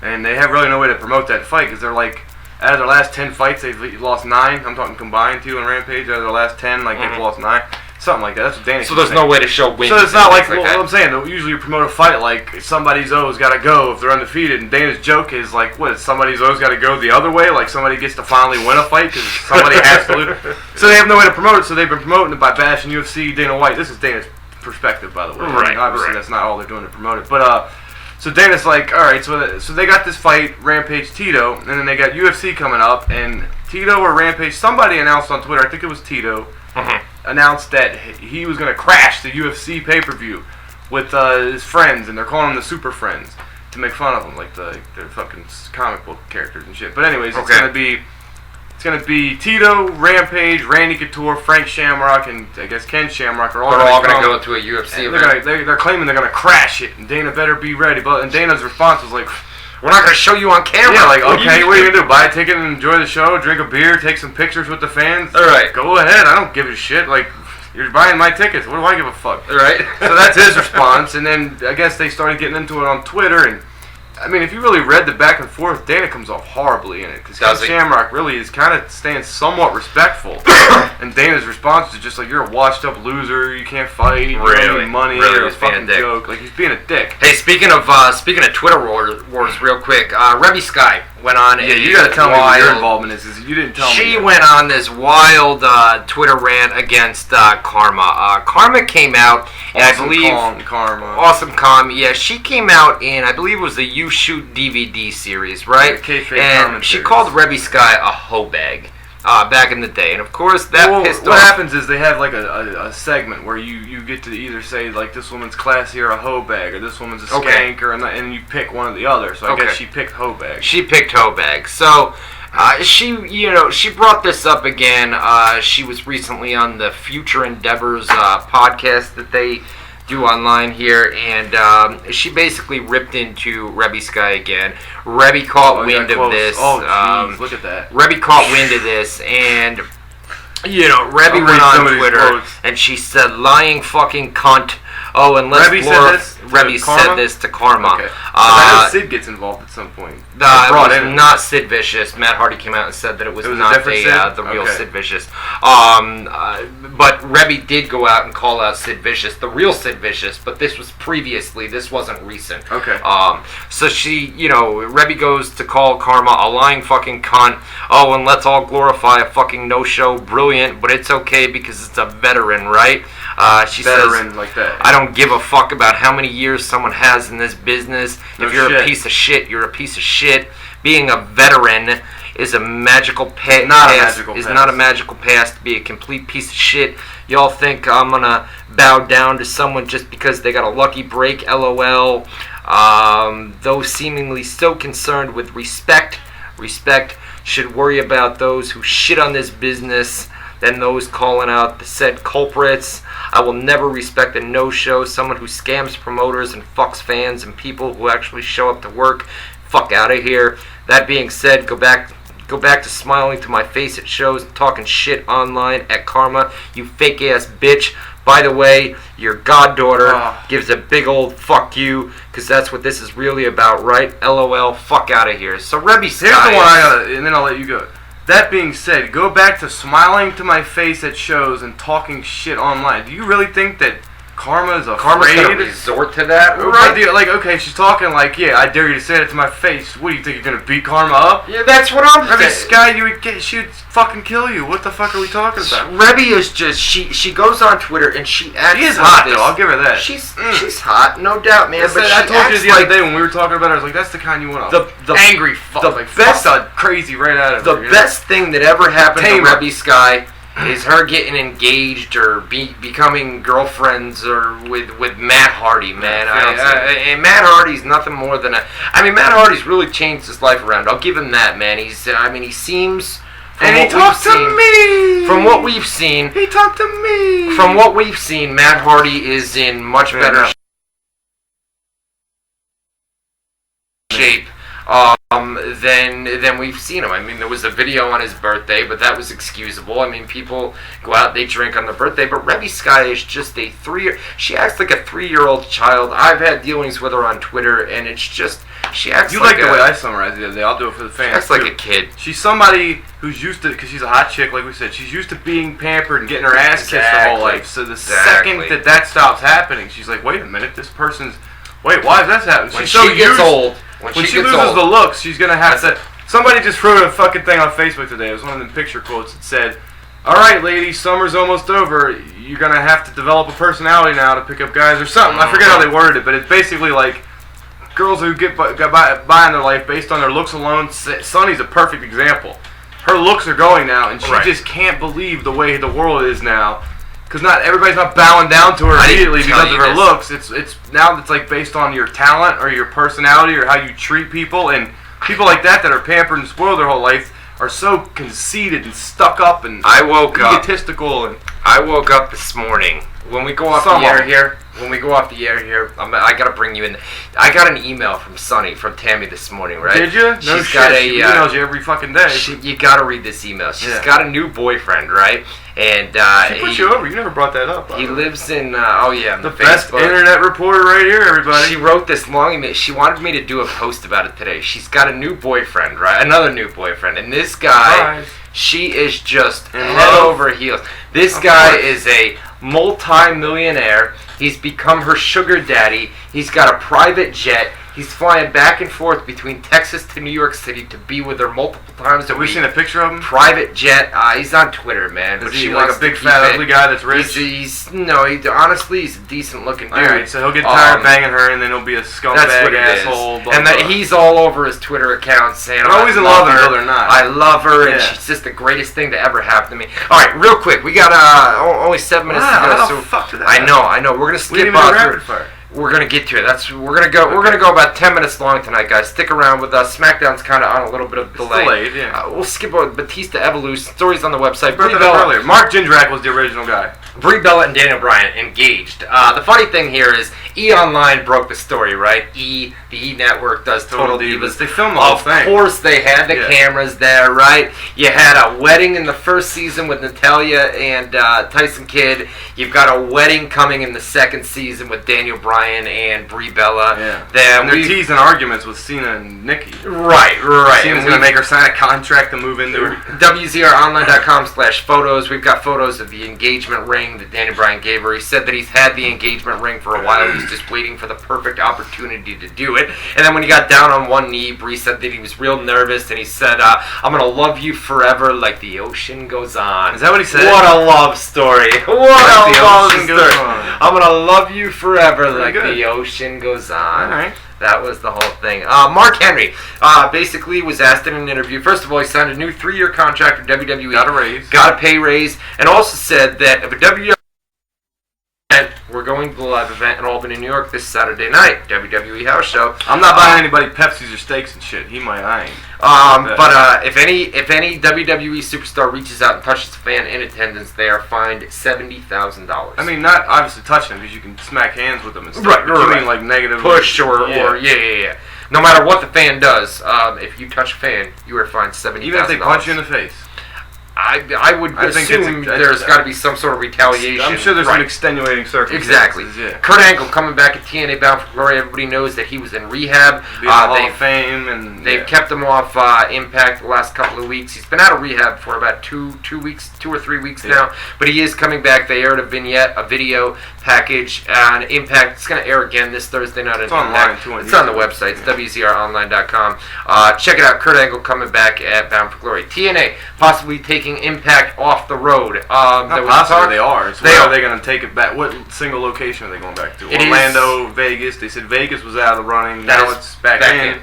and they have really no way to promote that fight because they're like, out of their last 10 fights, they've lost 9. I'm talking combined, Tito and Rampage. Out of their last 10, they've lost 9. Something like that. That's what Dana. So there's no way to show wins. So it's not like what I'm saying. Usually you promote a fight like somebody's O's got to go if they're undefeated, and Dana's joke is like, what? Somebody's O's got to go the other way, like somebody gets to finally win a fight because somebody has to lose. So they have no way to promote it. So they've been promoting it by bashing UFC, Dana White. This is Dana's perspective, by the way. Right. I mean, obviously that's not all they're doing to promote it, but so Dana's like, all right, so they got this fight, Rampage Tito, and then they got UFC coming up, and Tito or Rampage, somebody announced on Twitter, I think it was Tito, announced that he was going to crash the UFC pay-per-view with his friends, and they're calling them the Super Friends to make fun of them, like they're fucking comic book characters and shit. But anyways, it's gonna be Tito, Rampage, Randy Couture, Frank Shamrock, and I guess Ken Shamrock are all going to go to a UFC event. They're claiming they're gonna crash it, and Dana better be ready. And Dana's response was like, we're not going to show you on camera. Yeah, like, okay, what are you going to do? Buy a ticket and enjoy the show, drink a beer, take some pictures with the fans? All right. Go ahead. I don't give a shit. Like, you're buying my tickets. What do I give a fuck? All right. So that's his response. And then I guess they started getting into it on Twitter. And, I mean, if you really read the back and forth, Dana comes off horribly in it. Because Ken Shamrock really is kind of staying somewhat respectful. And Dana's response is just like, you're a washed-up loser. You can't fight. You don't need money. You're a fucking joke. Like, he's being a dick. Hey, speaking of Twitter wars, real quick, Rebby Sky went on. Yeah, you gotta tell me what your involvement is. You didn't tell me. She went on this wild Twitter rant against Karma. Karma came out, and I believe Awesome Calm. Yeah, she came out in, I believe it was the You Shoot DVD series, right? Yeah, and she called Rebby Sky a hoe bag. Back in the day, and of course that pissed off. What happens is they have like a segment where you get to either say like this woman's classy or a hoe bag, or this woman's a skank, and you pick one or the other. So I guess she picked hoe bag. She picked hoe bag. So she brought this up again. She was recently on the Future Endeavors podcast that they do online here, and she basically ripped into Rebby Sky again. Rebby caught wind of this. Oh, jeez, look at that. Rebby caught wind of this, and Rebby went on Twitter and she said, "Lying fucking cunt." Oh, and Rebby said this to Karma. Okay. I know Sid gets involved at some point. It was not Sid Vicious. Matt Hardy came out and said that it was not the real Sid Vicious. But Rebby did go out and call out Sid Vicious, the real Sid Vicious, but this was previously. This wasn't recent. Okay. So Rebby goes to call Karma a lying fucking cunt. Oh, and let's all glorify a fucking no-show. Brilliant, but it's okay because it's a veteran, right? She veteran says, like that. I don't give a fuck about how many years someone has in this business. If you're a piece of shit, you're a piece of shit. Being a veteran is a magical past. Not a magical past to be a complete piece of shit. Y'all think I'm gonna bow down to someone just because they got a lucky break? LOL. Those seemingly so concerned with respect should worry about those who shit on this business than those calling out the said culprits. I will never respect a no-show, someone who scams promoters and fucks fans and people who actually show up to work. Fuck out of here. That being said, go back to smiling to my face at shows and talking shit online at Karma, you fake ass bitch. By the way, your goddaughter gives a big old fuck you, because that's what this is really about, right? LOL, fuck out of here. So Rebby Sky. Here's the one I gotta, and then I'll let you go. That being said, go back to smiling to my face at shows and talking shit online. Do you really think that Karma's Karma's gonna resort to that, right? Like, okay, she's talking like, yeah, I dare you to say that to my face. What do you think, you're gonna beat Karma up? Yeah, that's what I'm saying. Sky, she'd fucking kill you. What the fuck are we talking about? Rebby is just she goes on Twitter and she acts. She is hot though. I'll give her that. She's hot, no doubt, man. But I told you the other day when we were talking about her, I was like, that's the kind you want. The angry fuck, like best crazy right out of her. The best thing that ever happened to Rebby Sky is her getting engaged or becoming girlfriends or with Matt Hardy, man. And Matt Hardy's nothing more than Matt Hardy's really changed his life around. I'll give him that, man. He seems. And he talked to me. From what we've seen, he talked to me. From what we've seen, Matt Hardy is in much better shape than we've seen him. I mean, there was a video on his birthday, but that was excusable. I mean, people go out, they drink on their birthday, but Rebby Sky is just she acts like a 3-year-old child. I've had dealings with her on Twitter, and it's just, she acts like the way I summarized it the other day. I'll do it for the fans. She acts like a kid. She's somebody who's used to, because she's a hot chick, like we said, she's used to being pampered and getting her ass kissed her whole life. So the second that stops happening, she's like, wait a minute, why is that happening? When she gets old. When she loses the looks, she's going to have to... Somebody just threw a fucking thing on Facebook today. It was one of them picture quotes that said, alright, ladies, summer's almost over. You're going to have to develop a personality now to pick up guys or something. I forget how they worded it, but it's basically like girls who get by in their life based on their looks alone. Sunny's a perfect example. Her looks are going now, and she just can't believe the way the world is now. Because everybody's not bowing down to her immediately because of her looks. It's like based on your talent or your personality or how you treat people. And people like that are pampered and spoiled their whole life are so conceited and stuck up and egotistical. I woke up this morning. When we go off the air here, I gotta bring you in. I got an email from Tammy this morning, right? Did you? No shit. She emails you every fucking day. You gotta read this email. She's got a new boyfriend, right? And she put you over. You never brought that up. He lives in the Facebook. Best internet reporter right here, everybody. She wrote this long email. She wanted me to do a post about it today. She's got a new boyfriend, right? Another new boyfriend, and this guy, she is just head over heels. This guy is a multi-millionaire. He's become her sugar daddy. He's got a private jet. He's flying back and forth between Texas to New York City to be with her multiple times a week. Have we seen a picture of him? Private jet. He's on Twitter, man. Is he like a big fat ugly guy that's rich? Honestly, he's a decent looking dude. Alright, so he'll get tired banging her and then he'll be a scumbag asshole. And he's all over his Twitter account saying, they're always in love until they're not. I love her and she's just the greatest thing to ever happen to me. Alright, real quick. We got only 7 minutes to go. How the fuck did that happen? I know. We're going to skip rapid fire. We're gonna get to it. We're gonna go about 10 minutes long tonight, guys. Stick around with us. SmackDown's kind of on a little bit of delay. Delayed, yeah. We'll skip over Batista Evolution. Stories on the website. Brie Bella earlier. Mark Jindrak was the original guy. Brie Bella and Daniel Bryan engaged. The funny thing here is E! Online broke the story, right? The E! Network does Total Divas. They filmed the whole thing. Of course they had the cameras there, right? You had a wedding in the first season with Natalya and Tyson Kidd. You've got a wedding coming in the second season with Daniel Bryan and Brie Bella. Yeah. They're teasing arguments with Cena and Nikki. Right. Cena's going to make her sign a contract to move into her. WZROnline.com/photos. We've got photos of the engagement ring that Daniel Bryan gave her. He said that he's had the engagement ring for a while. He's just waiting for the perfect opportunity to do it. And then when he got down on one knee, Brie said that he was real nervous, and he said, I'm going to love you forever like the ocean goes on. Is that what he said? What a love story. What a love story. I'm going to love you forever like the ocean goes on. All right. That was the whole thing. Mark Henry basically was asked in an interview. First of all, he signed a new 3-year contract with WWE. Got a pay raise. And also said that if a WWE event, we're going to the live event in Albany, New York this Saturday night, WWE House Show. I'm not buying anybody Pepsis or steaks and shit. He might, I ain't. But if any WWE superstar reaches out and touches a fan in attendance, they are fined $70,000. I mean, not obviously touching them because you can smack hands with them and stuff. Right. You mean like negative push or yeah. No matter what the fan does, if you touch a fan, you are fined $70,000. Even if they punch you in the face. I would assume there's got to be some sort of retaliation. I'm sure there's some extenuating circumstances. Exactly. Yeah. Kurt Angle coming back at TNA Bound for Glory. Everybody knows that he was in rehab. Hall of Fame, and they've kept him off Impact the last couple of weeks. He's been out of rehab for about 2 or 3 weeks now, but he is coming back. They aired a video package on Impact. It's going to air again this Thursday night. It's online too. It's on the website. It's WZROnline.com. Check it out. Kurt Angle coming back at Bound for Glory. TNA possibly taking Impact off the road. Possibly they are. So where are they going to take it back? What single location are they going back to? Orlando, Vegas. They said Vegas was out of the running. Now it's back in.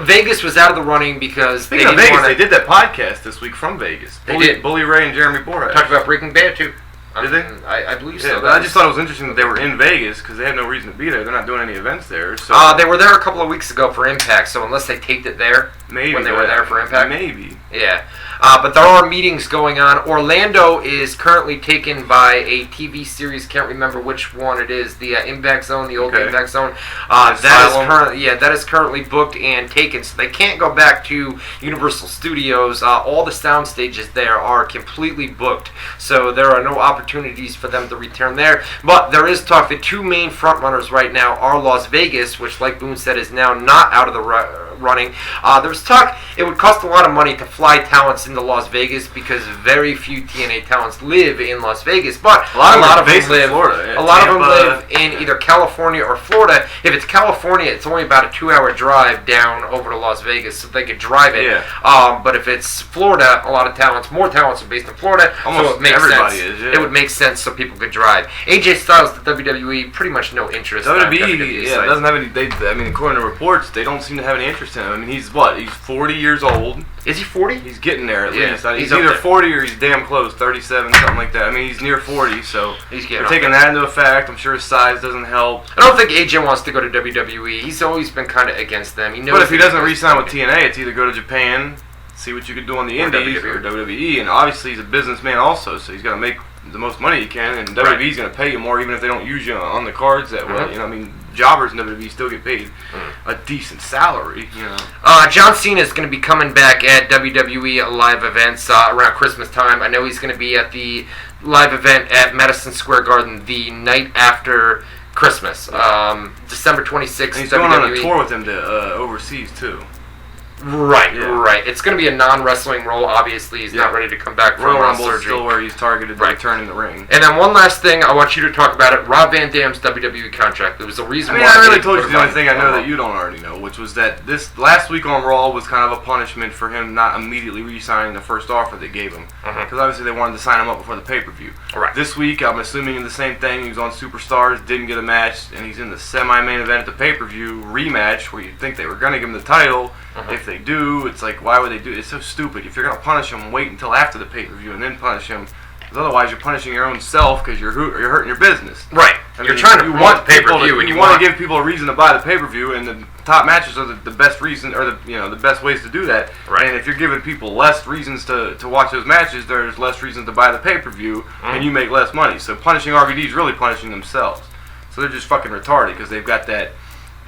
Vegas was out of the running because Speaking of Vegas, they did that podcast this week from Vegas. They did. Bully Ray and Jeremy Borash. Talked about Breaking Bad too. Did they? I believe so. But I just thought it was interesting that they were in Vegas because they had no reason to be there. They're not doing any events there. So they were there a couple of weeks ago for Impact. So unless they taped it there, when they were there for Impact, maybe. Yeah. But there are meetings going on. Orlando is currently taken by a TV series. Can't remember which one it is. The Impact Zone, the old Impact Zone. That is currently booked and taken. So they can't go back to Universal Studios. All the sound stages there are completely booked. So there are no opportunities for them to return there. But there is talk. The 2 main frontrunners right now are Las Vegas, which, like Boone said, is now not out of the running. There's talk it would cost a lot of money to fly talents into Las Vegas because very few TNA talents live in Las Vegas, but a lot of them live. Florida, a lot of them live in either California or Florida. If it's California, it's only about a 2-hour drive down over to Las Vegas, so they could drive it. Yeah. But if it's Florida, a lot of more talents are based in Florida. Almost so it makes everybody sense. is. Yeah. It would make sense so people could drive. AJ Styles to WWE, pretty much no interest. WWE doesn't have any. According to reports, they don't seem to have any interest in him. I mean, he's 40 years old. Is he 40? He's getting there at least. He's either 40 or he's damn close, 37, something like that. I mean, he's near 40, so they're taking that into effect. I'm sure his size doesn't help. I don't think AJ wants to go to WWE. He's always been kind of against them. But if he doesn't re-sign with TNA, it's either go to Japan, see what you can do on the Indies, or WWE. And obviously, he's a businessman also, so he's got to make the most money he can, and WWE's going to pay you more even if they don't use you on the cards that way. You know, I mean, jobbers in WWE still get paid a decent salary. You know. John Cena is going to be coming back at WWE live events around Christmas time. I know he's going to be at the live event at Madison Square Garden the night after Christmas, December 26th. And he's going on a tour with him to overseas too. Right. It's going to be a non-wrestling role. Obviously, he's not ready to come back from surgery. Still where he's targeted to return in the ring. And then one last thing, I want you to talk about it. Rob Van Dam's WWE contract. There was a reason why. I really told you the only thing I know that you don't already know, which was that this last week on Raw was kind of a punishment for him not immediately re-signing the first offer they gave him, because obviously they wanted to sign him up before the pay-per-view. Right. This week, I'm assuming the same thing. He was on Superstars, didn't get a match, and he's in the semi-main event at the pay-per-view rematch, where you'd think they were going to give him the title. If they do, it's like, why would they do it? It's so stupid. If you're going to punish him, wait until after the pay-per-view and then punish him. Because otherwise, you're punishing your own self because you're hurting your business. Right. You're trying to want the pay-per-view, and you want to give people a reason to buy the pay-per-view, and the top matches are the best reason, or the best ways to do that. Right. And if you're giving people less reasons to watch those matches, there's less reasons to buy the pay-per-view, and you make less money. So punishing RVD is really punishing themselves. So they're just fucking retarded because they've got that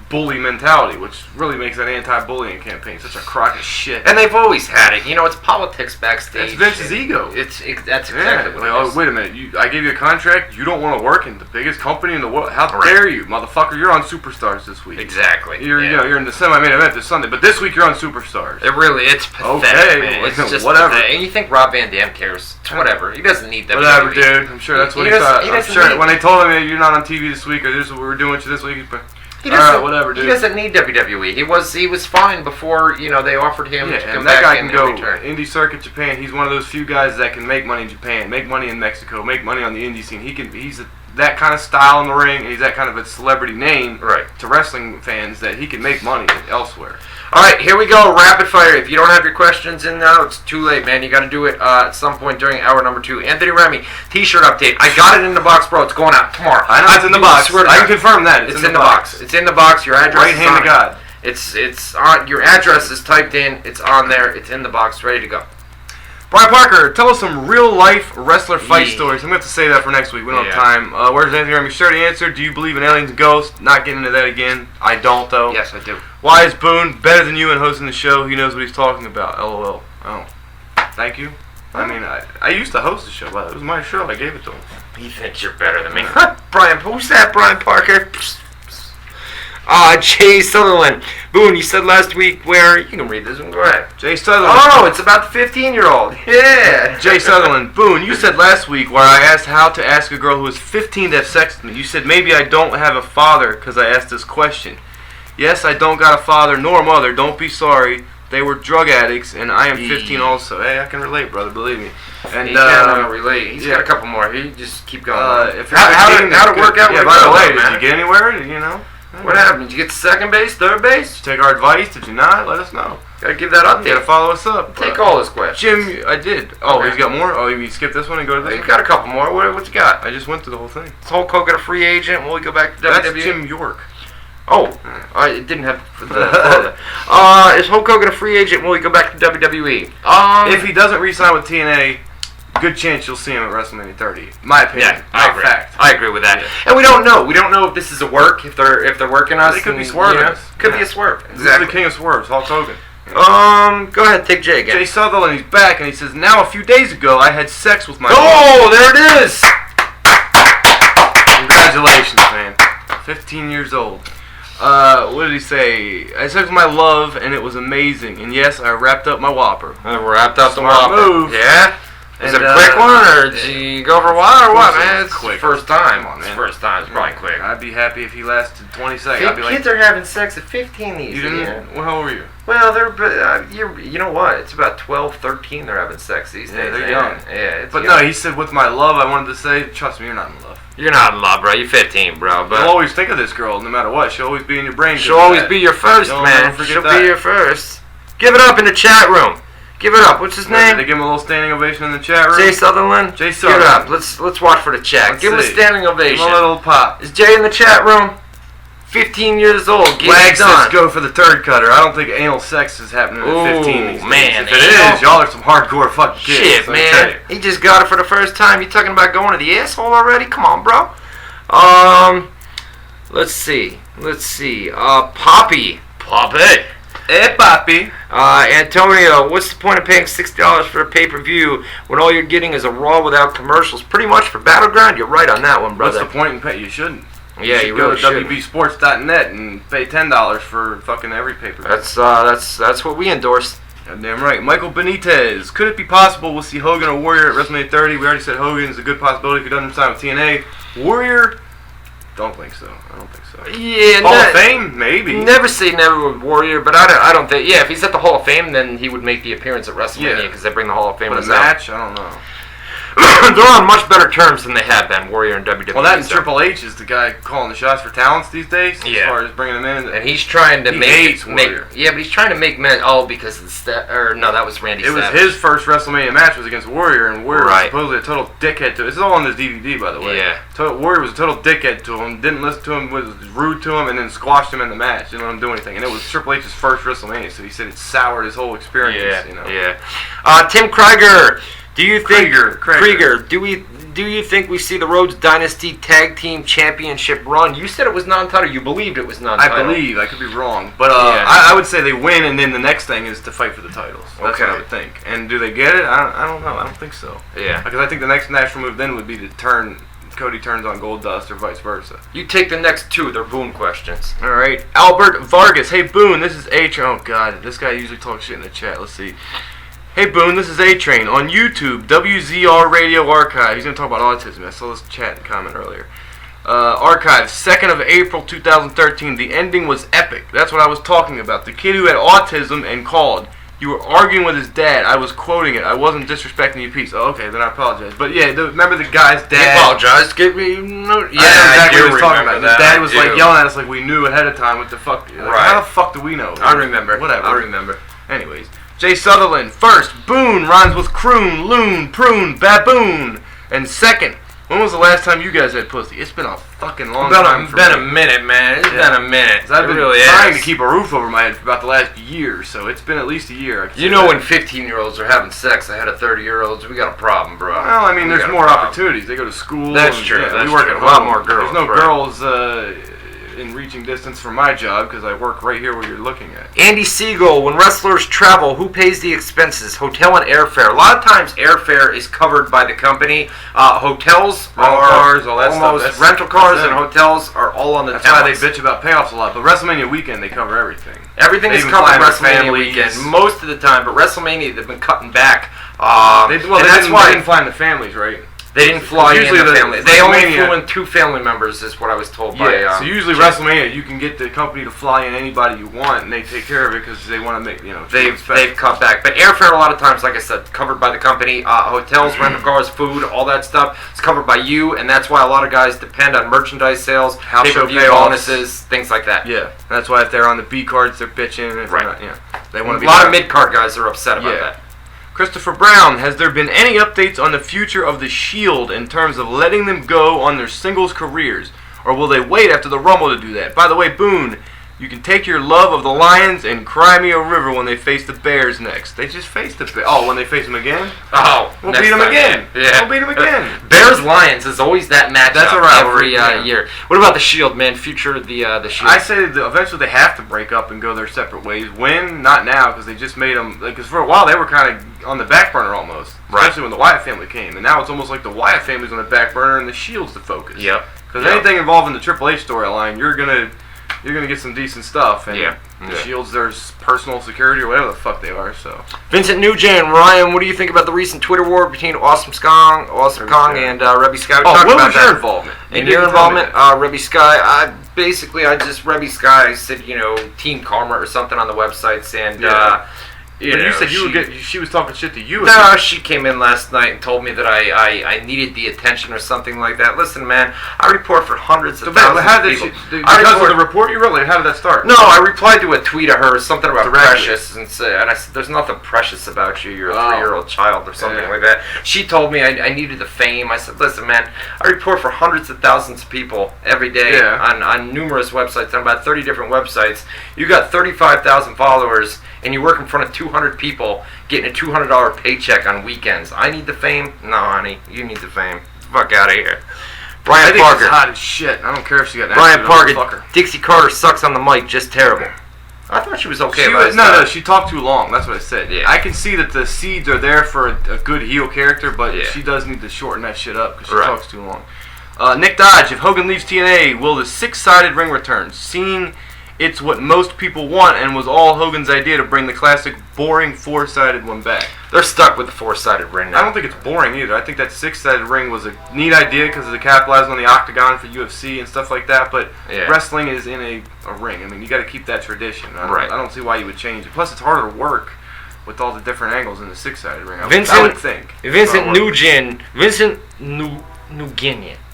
bully mentality, which really makes that anti-bullying campaign such a crock of shit. And they've always had it. You know, it's politics backstage. It's Vince's ego. That's exactly what it is. Wait a minute. I gave you a contract. You don't want to work in the biggest company in the world. How dare you, motherfucker? You're on Superstars this week. Exactly. You're in the semi-main event this Sunday, but this week you're on Superstars. It's pathetic, man. It's just whatever. Pathetic. And you think Rob Van Dam cares? It's whatever. He doesn't need that. Whatever, dude. I'm sure that's what he thought. I'm sure when they told him, you're not on TV this week, or this is what we're doing with you this week, but whatever, dude. He doesn't need WWE. He was fine before they offered him to come back. That guy can go indie circuit Japan. He's one of those few guys that can make money in Japan, make money in Mexico, make money on the indie scene. He's that kind of style in the ring, and he's that kind of a celebrity name to wrestling fans that he can make money elsewhere. All right, here we go. Rapid fire. If you don't have your questions in now, it's too late, man. You got to do it at some point during hour number 2. Anthony Remy, T-shirt update. I got it in the box, bro. It's going out tomorrow. I know it's in the box. I can confirm that. It's in the box. It's in the box. Your address. Right hand to God. It's on. Your address is typed in. It's on there. It's in the box, ready to go. Brian Parker, tell us some real-life wrestler fight stories. I'm going to have to say that for next week. We don't have time. Where's Anthony Remy? Sure to answer. Do you believe in aliens and ghosts? Not getting into that again. I don't, though. Yes, I do. Why is Boone better than you in hosting the show? He knows what he's talking about. LOL. Oh. Thank you. I mean, I used to host the show, but it was my show. I gave it to him. He thinks you're better than me. Brian, who's that, Brian Parker? Jay Sutherland. Boone, you said last week where... You can read this one. Go ahead. Jay Sutherland. Oh, it's about the 15-year-old. Yeah. Jay Sutherland. Boone, you said last week where I asked how to ask a girl who was 15 to have sex with me. You said maybe I don't have a father because I asked this question. Yes, I don't got a father nor a mother. Don't be sorry. They were drug addicts, and I am 15 also. Hey, I can relate, brother. Believe me. And he can relate. He's got a couple more. He just keep going. How did it work out? Yeah, by the way, did you get anywhere? You know. What happened? Did you get to second base, third base? Did you take our advice? Did you not? Let us know. Gotta give that update. You gotta follow us up. Take all his questions. Jim, I did. Oh, he's got more? Oh, you skip this one and go to this one? You got a couple more. What you got? I just went through the whole thing. Is Hulk Hogan a free agent? Will we go back to WWE? That's Jim York. Oh, it didn't have the is Hulk Hogan a free agent? Will he go back to WWE? If he doesn't re-sign with TNA, good chance you'll see him at WrestleMania 30. My opinion. Yeah, I agree. Fact. I agree with that. Yeah. And we don't know. We don't know if this is a work. If they're working us. They could be swerving us. Could be a swerve. Exactly. This is the king of swerves, Hulk Hogan. Go ahead, take Jay again. Jay Sutherland, he's back, and he says, now a few days ago, I had sex with my Oh, there it is! Congratulations, man. 15 years old. What did he say? I had sex with my love, and it was amazing. And yes, I wrapped up my Whopper. Wrapped up the Smart Whopper. move. Yeah? Is it a quick one, or did you go for a while, or what, man? It's quick. First time. Come on, man. First time. It's probably quick. I'd be happy if he lasted 20 seconds. I'd be Kids like, are having sex at 15 these days. you didn't? Well, how old were you? Well, you know what? It's about 12, 13 they're having sex these days. They're young. Yeah, it's But young. no, he said, with my love, I wanted to say, trust me, you're not in love. You're not in love, bro. You're 15, bro. But You'll always think of this girl, no matter what. She'll always be in your brain. she'll always be your first, man. Don't forget She'll that. be your first. Give it up in the chat room. Give it up. What's his name? They give him a little standing ovation in the chat room. Jay Sutherland. Jay Sutherland. Give it up. Let's watch for the chat. Let's give him a see. standing Give ovation. him a little pop. Is Jay in the chat room? 15 years old. Get Wag it says done. go for the turd cutter. I don't think anal sex is happening at 15 these days. Man, If it is, y'all are some hardcore fucking kids. Shit, let me tell man. you. He just got it for the first time. You talking about going to the asshole already? Come on, bro. Let's see. Poppy. Hey, Papi. Antonio, what's the point of paying $60 for a pay-per-view when all you're getting is a Raw without commercials? Pretty much for Battleground, you're right on that one, brother. What's the point in pay? You shouldn't. Yeah, you really go to should. WBSports.net and pay $10 for fucking every pay-per-view. That's what we endorse. Goddamn right. Michael Benitez. Could it be possible we'll see Hogan or Warrior at WrestleMania 30? We already said Hogan's a good possibility if he doesn't sign with TNA. Warrior? Don't think so. I don't think so. Yeah, Hall of Fame? Maybe. Never say never with Warrior, but I don't think. Yeah, if he's at the Hall of Fame, then he would make the appearance at WrestleMania because they bring the Hall of Famers But a match? I don't know. They're on much better terms than they have been, Warrior and WWE. Well, that and Triple H is the guy calling the shots for talents these days. Yeah. As far as bringing them in. And he's trying to hates Warrior. Yeah, but he's trying to make men. Oh, because it's no, that was Randy. It was Savage. his first WrestleMania match was against Warrior, and Warrior was Right. supposedly a total dickhead to him. This is all on this DVD, by the way. Yeah. Warrior was a total dickhead to him, didn't listen to him, was rude to him, and then squashed him in the match. Didn't let him do anything. And it was Triple H's first WrestleMania, so he said it soured his whole experience. Yeah, you know? yeah. Tim Krieger, do you think Krieger. Do you think we see the Rhodes Dynasty Tag Team Championship run? You said it was non-title. You believed it was non-title. I believe. I could be wrong. But Yeah. I would say they win, and then the next thing is to fight for the titles. That's Okay. what I would think. And do they get it? I don't know. I don't think so. Yeah. Because I think the next natural move then would be to Cody turns on Goldust or vice versa. You take the next two. They're Boone questions. All right. Albert Vargas. Hey, Boone, this is A-Train. Oh, God. This guy usually talks shit in the chat. Let's see. Hey, Boone, this is A-Train. On YouTube, WZR Radio Archive. He's going to talk about autism. I saw this chat and comment earlier. Archive, 2nd of April, 2013. The ending was epic. That's what I was talking about. The kid who had autism and called. You were arguing with his dad. I was quoting it. I wasn't disrespecting your piece. Oh, okay, then I apologize. But yeah, remember the guy's dad? I apologize. Give me no. Yeah, I know exactly what he was talking about. That. His dad was like yelling at us like we knew ahead of time what the fuck. Like, Right. How the fuck do we know? I remember. Whatever. I remember. Anyways, Jay Sutherland. First, Boone rhymes with croon, loon, prune, baboon. And second, when was the last time you guys had pussy? It's been a fucking long time for been me. a minute, man. It's been a minute. 'Cause I've been really trying is. to keep a roof over my head for about the last year, so it's been at least a year. You know, when 15-year-olds are having sex ahead of 30-year-olds, we got a problem, bro. Well, I mean, there's more problem. opportunities. They go to school. That's and, true. Yeah, That's we work true. at A lot home. more girls. There's no right. girls in reaching distance from my job because I work right here where you're looking at. Andy Siegel, when wrestlers travel, who pays the expenses? Hotel and airfare. A lot of times airfare is covered by the company. Hotels Rental cars, all that almost stuff. rental cars and hotels are all on the That's why they bitch about payoffs a lot. But WrestleMania weekend, they cover everything. Everything is covered WrestleMania weekend most of the time, but WrestleMania they've been cutting back. They didn't fly in the families, right? They didn't fly in the family. They only flew in 2 family members, is what I was told by. So usually WrestleMania, you can get the company to fly in anybody you want, and they take care of it because they want to make they've cut back. But airfare a lot of times, like I said, covered by the company. Hotels, rental cars, food, all that stuff is covered by you, and that's why a lot of guys depend on merchandise sales, pay-per-view bonuses, things like that. Yeah, that's why if they're on the B cards, they're bitching. Right. They want to be. A lot of mid-card guys are upset about that. Christopher Brown, has there been any updates on the future of the Shield in terms of letting them go on their singles careers? Or will they wait after the Rumble to do that? By the way, Boone, you can take your love of the Lions and cry me a river when they face the Bears next. They just faced the Bears. Oh, when they face them again? Oh, we'll beat them again. Yeah. We'll beat them again. Bears-Lions is always that matchup. That's a rivalry every year. What about the Shield, man? Future of the Shield? I say that eventually they have to break up and go their separate ways. When? Not now, because they just made them. Because for a while they were kind of on the back burner almost, especially when the Wyatt family came. And now it's almost like the Wyatt family's on the back burner and the Shield's the focus. Yep. Because anything involving the Triple H storyline, you're gonna get some decent stuff. And the Shields, there's personal security or whatever the fuck they are. So Vincent Nugent, Ryan, what do you think about the recent Twitter war between Awesome Kong and Rebby Sky? What was your involvement? And your involvement, Rebby Sky. Rebby Sky said, Team Karma or something on the websites, and you said she was talking shit to you. No, she came in last night and told me that I needed the attention or something like that. Listen, man, I report for hundreds of thousands of people. Because of the report you wrote? Like, how did that start? No, I replied to a tweet of hers, something about Precious, and I said, there's nothing precious about you. You're a 3-year-old child or something like that. She told me I needed the fame. I said, listen, man, I report for hundreds of thousands of people every day on numerous websites, on about 30 different websites. You got 35,000 followers, and you work in front of 200 people getting a $200 paycheck on weekends. I need the fame? No, honey, you need the fame. Fuck out of here. Brian Parker. She's hot as shit. I don't care if she got an Brian Parker. Dixie Carter sucks on the mic, just terrible. I thought she was okay. No, she talked too long. That's what I said. Yeah. I can see that the seeds are there for a good heel character, but she does need to shorten that shit up because she talks too long. Nick Dodge, if Hogan leaves TNA, will the 6-sided ring return? Seeing it's what most people want and was all Hogan's idea to bring the classic boring 4-sided one back. They're stuck with the 4-sided ring now. I don't think it's boring either. I think that 6-sided ring was a neat idea because of the capitalizing on the octagon for UFC and stuff like that, but wrestling is in a ring. I mean, you got to keep that tradition. I don't see why you would change it. Plus, it's harder work with all the different angles in the 6-sided ring. I would think. Vincent Nugent.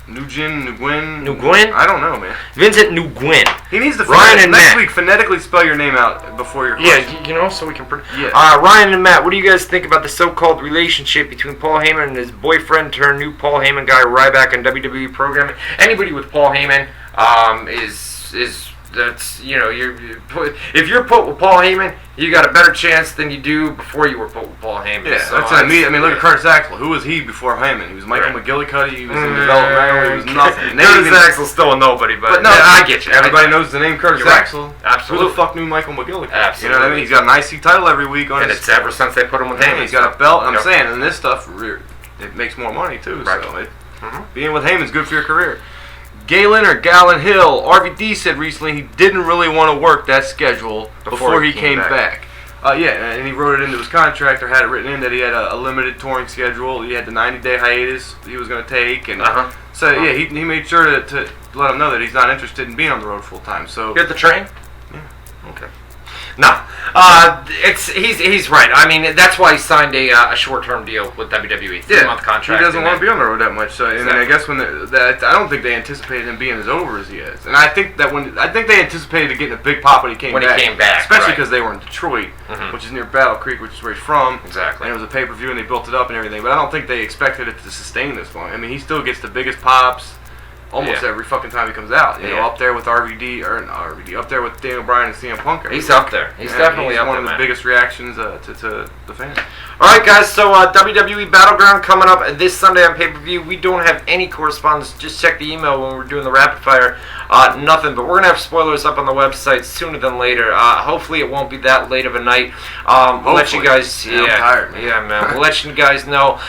Nguyen? I don't know, man. Vincent Nguyen. He needs to next week phonetically spell your name out before your question. Yeah, so we can... Ryan and Matt, what do you guys think about the so-called relationship between Paul Heyman and his boyfriend turned new Paul Heyman guy, Ryback, on WWE programming? Anybody with Paul Heyman is that's, if you're put with Paul Heyman, you got a better chance than you do before you were put with Paul Heyman. Yeah, so that's what I mean. I mean, look at Curtis Axel. Who was he before Heyman? He was Michael McGillicuddy. He was in developmental. He was nothing. Curtis Axel's still a nobody, but no, I get you. Everybody knows the name Curtis Axel. Absolutely. Who the fuck knew Michael McGillicuddy? Absolutely. You know what I mean? He's got an IC title every week on and it's ever since they put him with Heyman. He's got a belt. I'm saying, and this stuff, it makes more money too. So being with Heyman's good for your career. Galen or Gallon Hill, RVD said recently he didn't really want to work that schedule before he came back. And he wrote it into his contract or had it written in that he had a limited touring schedule. He had the 90-day hiatus he was going to take, and he made sure to let him know that he's not interested in being on the road full time. So you had the train? Yeah. Okay. No, he's right. I mean, that's why he signed a short-term deal with WWE, 3-month contract. He doesn't want to be on the road that much. So, and I guess I don't think they anticipated him being as over as he is. And I think they anticipated getting a big pop when he came back. Especially because they were in Detroit, which is near Battle Creek, which is where he's from. Exactly. And it was a pay-per-view, and they built it up and everything. But I don't think they expected it to sustain this long. I mean, he still gets the biggest pops almost every fucking time he comes out. You know, up there with RVD, up there with Daniel Bryan and CM Punk. He's up there. He's definitely up there. One of the biggest reactions to the fans. All right, guys. So WWE Battleground coming up this Sunday on pay-per-view. We don't have any correspondence. Just check the email when we're doing the rapid fire. Nothing, but we're gonna have spoilers up on the website sooner than later. Hopefully, it won't be that late of a night. We'll let you guys. I'm tired, man. Yeah, man. We'll let you guys know.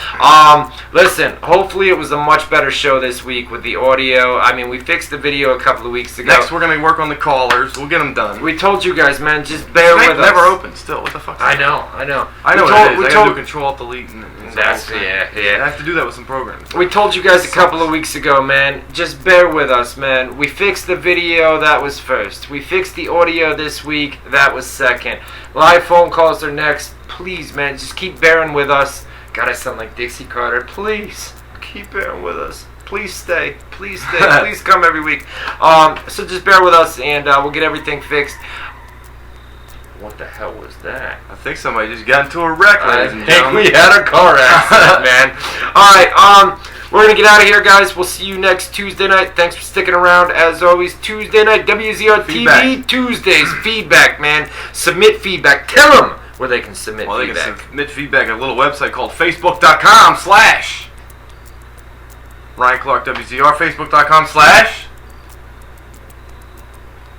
Listen. Hopefully, it was a much better show this week with the audio. I mean, we fixed the video a couple of weeks ago. Next, we're gonna work on the callers. We'll get them done. We told you guys, man. Just bear with us. Never open. Still, what the fuck? I know. I know what it is. I gotta do Control Alt Delete and that's yeah. I have to do that with some programs. We told you guys a couple of weeks ago, man. Just bear with us, man. We fixed the video. That was first. We fixed the audio this week. That was second. Live phone calls are next. Please, man, just keep bearing with us. God, I sound like Dixie Carter. Please keep bearing with us. Please stay. Please stay. Please come every week. So just bear with us, and we'll get everything fixed. What the hell was that? I think somebody just got into a wreck, ladies and I think gentlemen. we had a car accident, man. Alright, we're going to get out of here, guys. We'll see you next Tuesday night. Thanks for sticking around. As always, Tuesday night, WZR TV, Tuesdays. Feedback, man. Submit feedback. Tell them where they can submit feedback. They can submit feedback at a little website called Facebook.com/ Ryan Clark WZR. Facebook.com/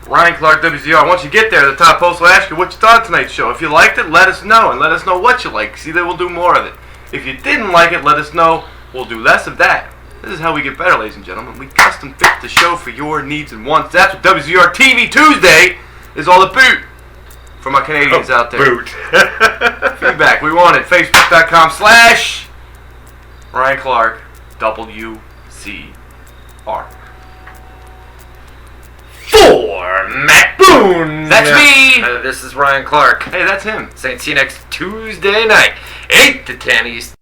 Ryan Clark WZR. Once you get there, the top post will ask you what you thought of tonight's show. If you liked it, let us know, and let us know what you like. See, then we'll do more of it. If you didn't like it, let us know. We'll do less of that. This is how we get better, ladies and gentlemen. We custom fit the show for your needs and wants. That's what WZR TV Tuesday is all about. For my Canadians out there. Boot. Feedback. We want it. Facebook.com/ Ryan Clark WZR. For Matt Boone. That's me. This is Ryan Clark. Hey, that's him. Saying see you next Tuesday night, 8 to 10 East.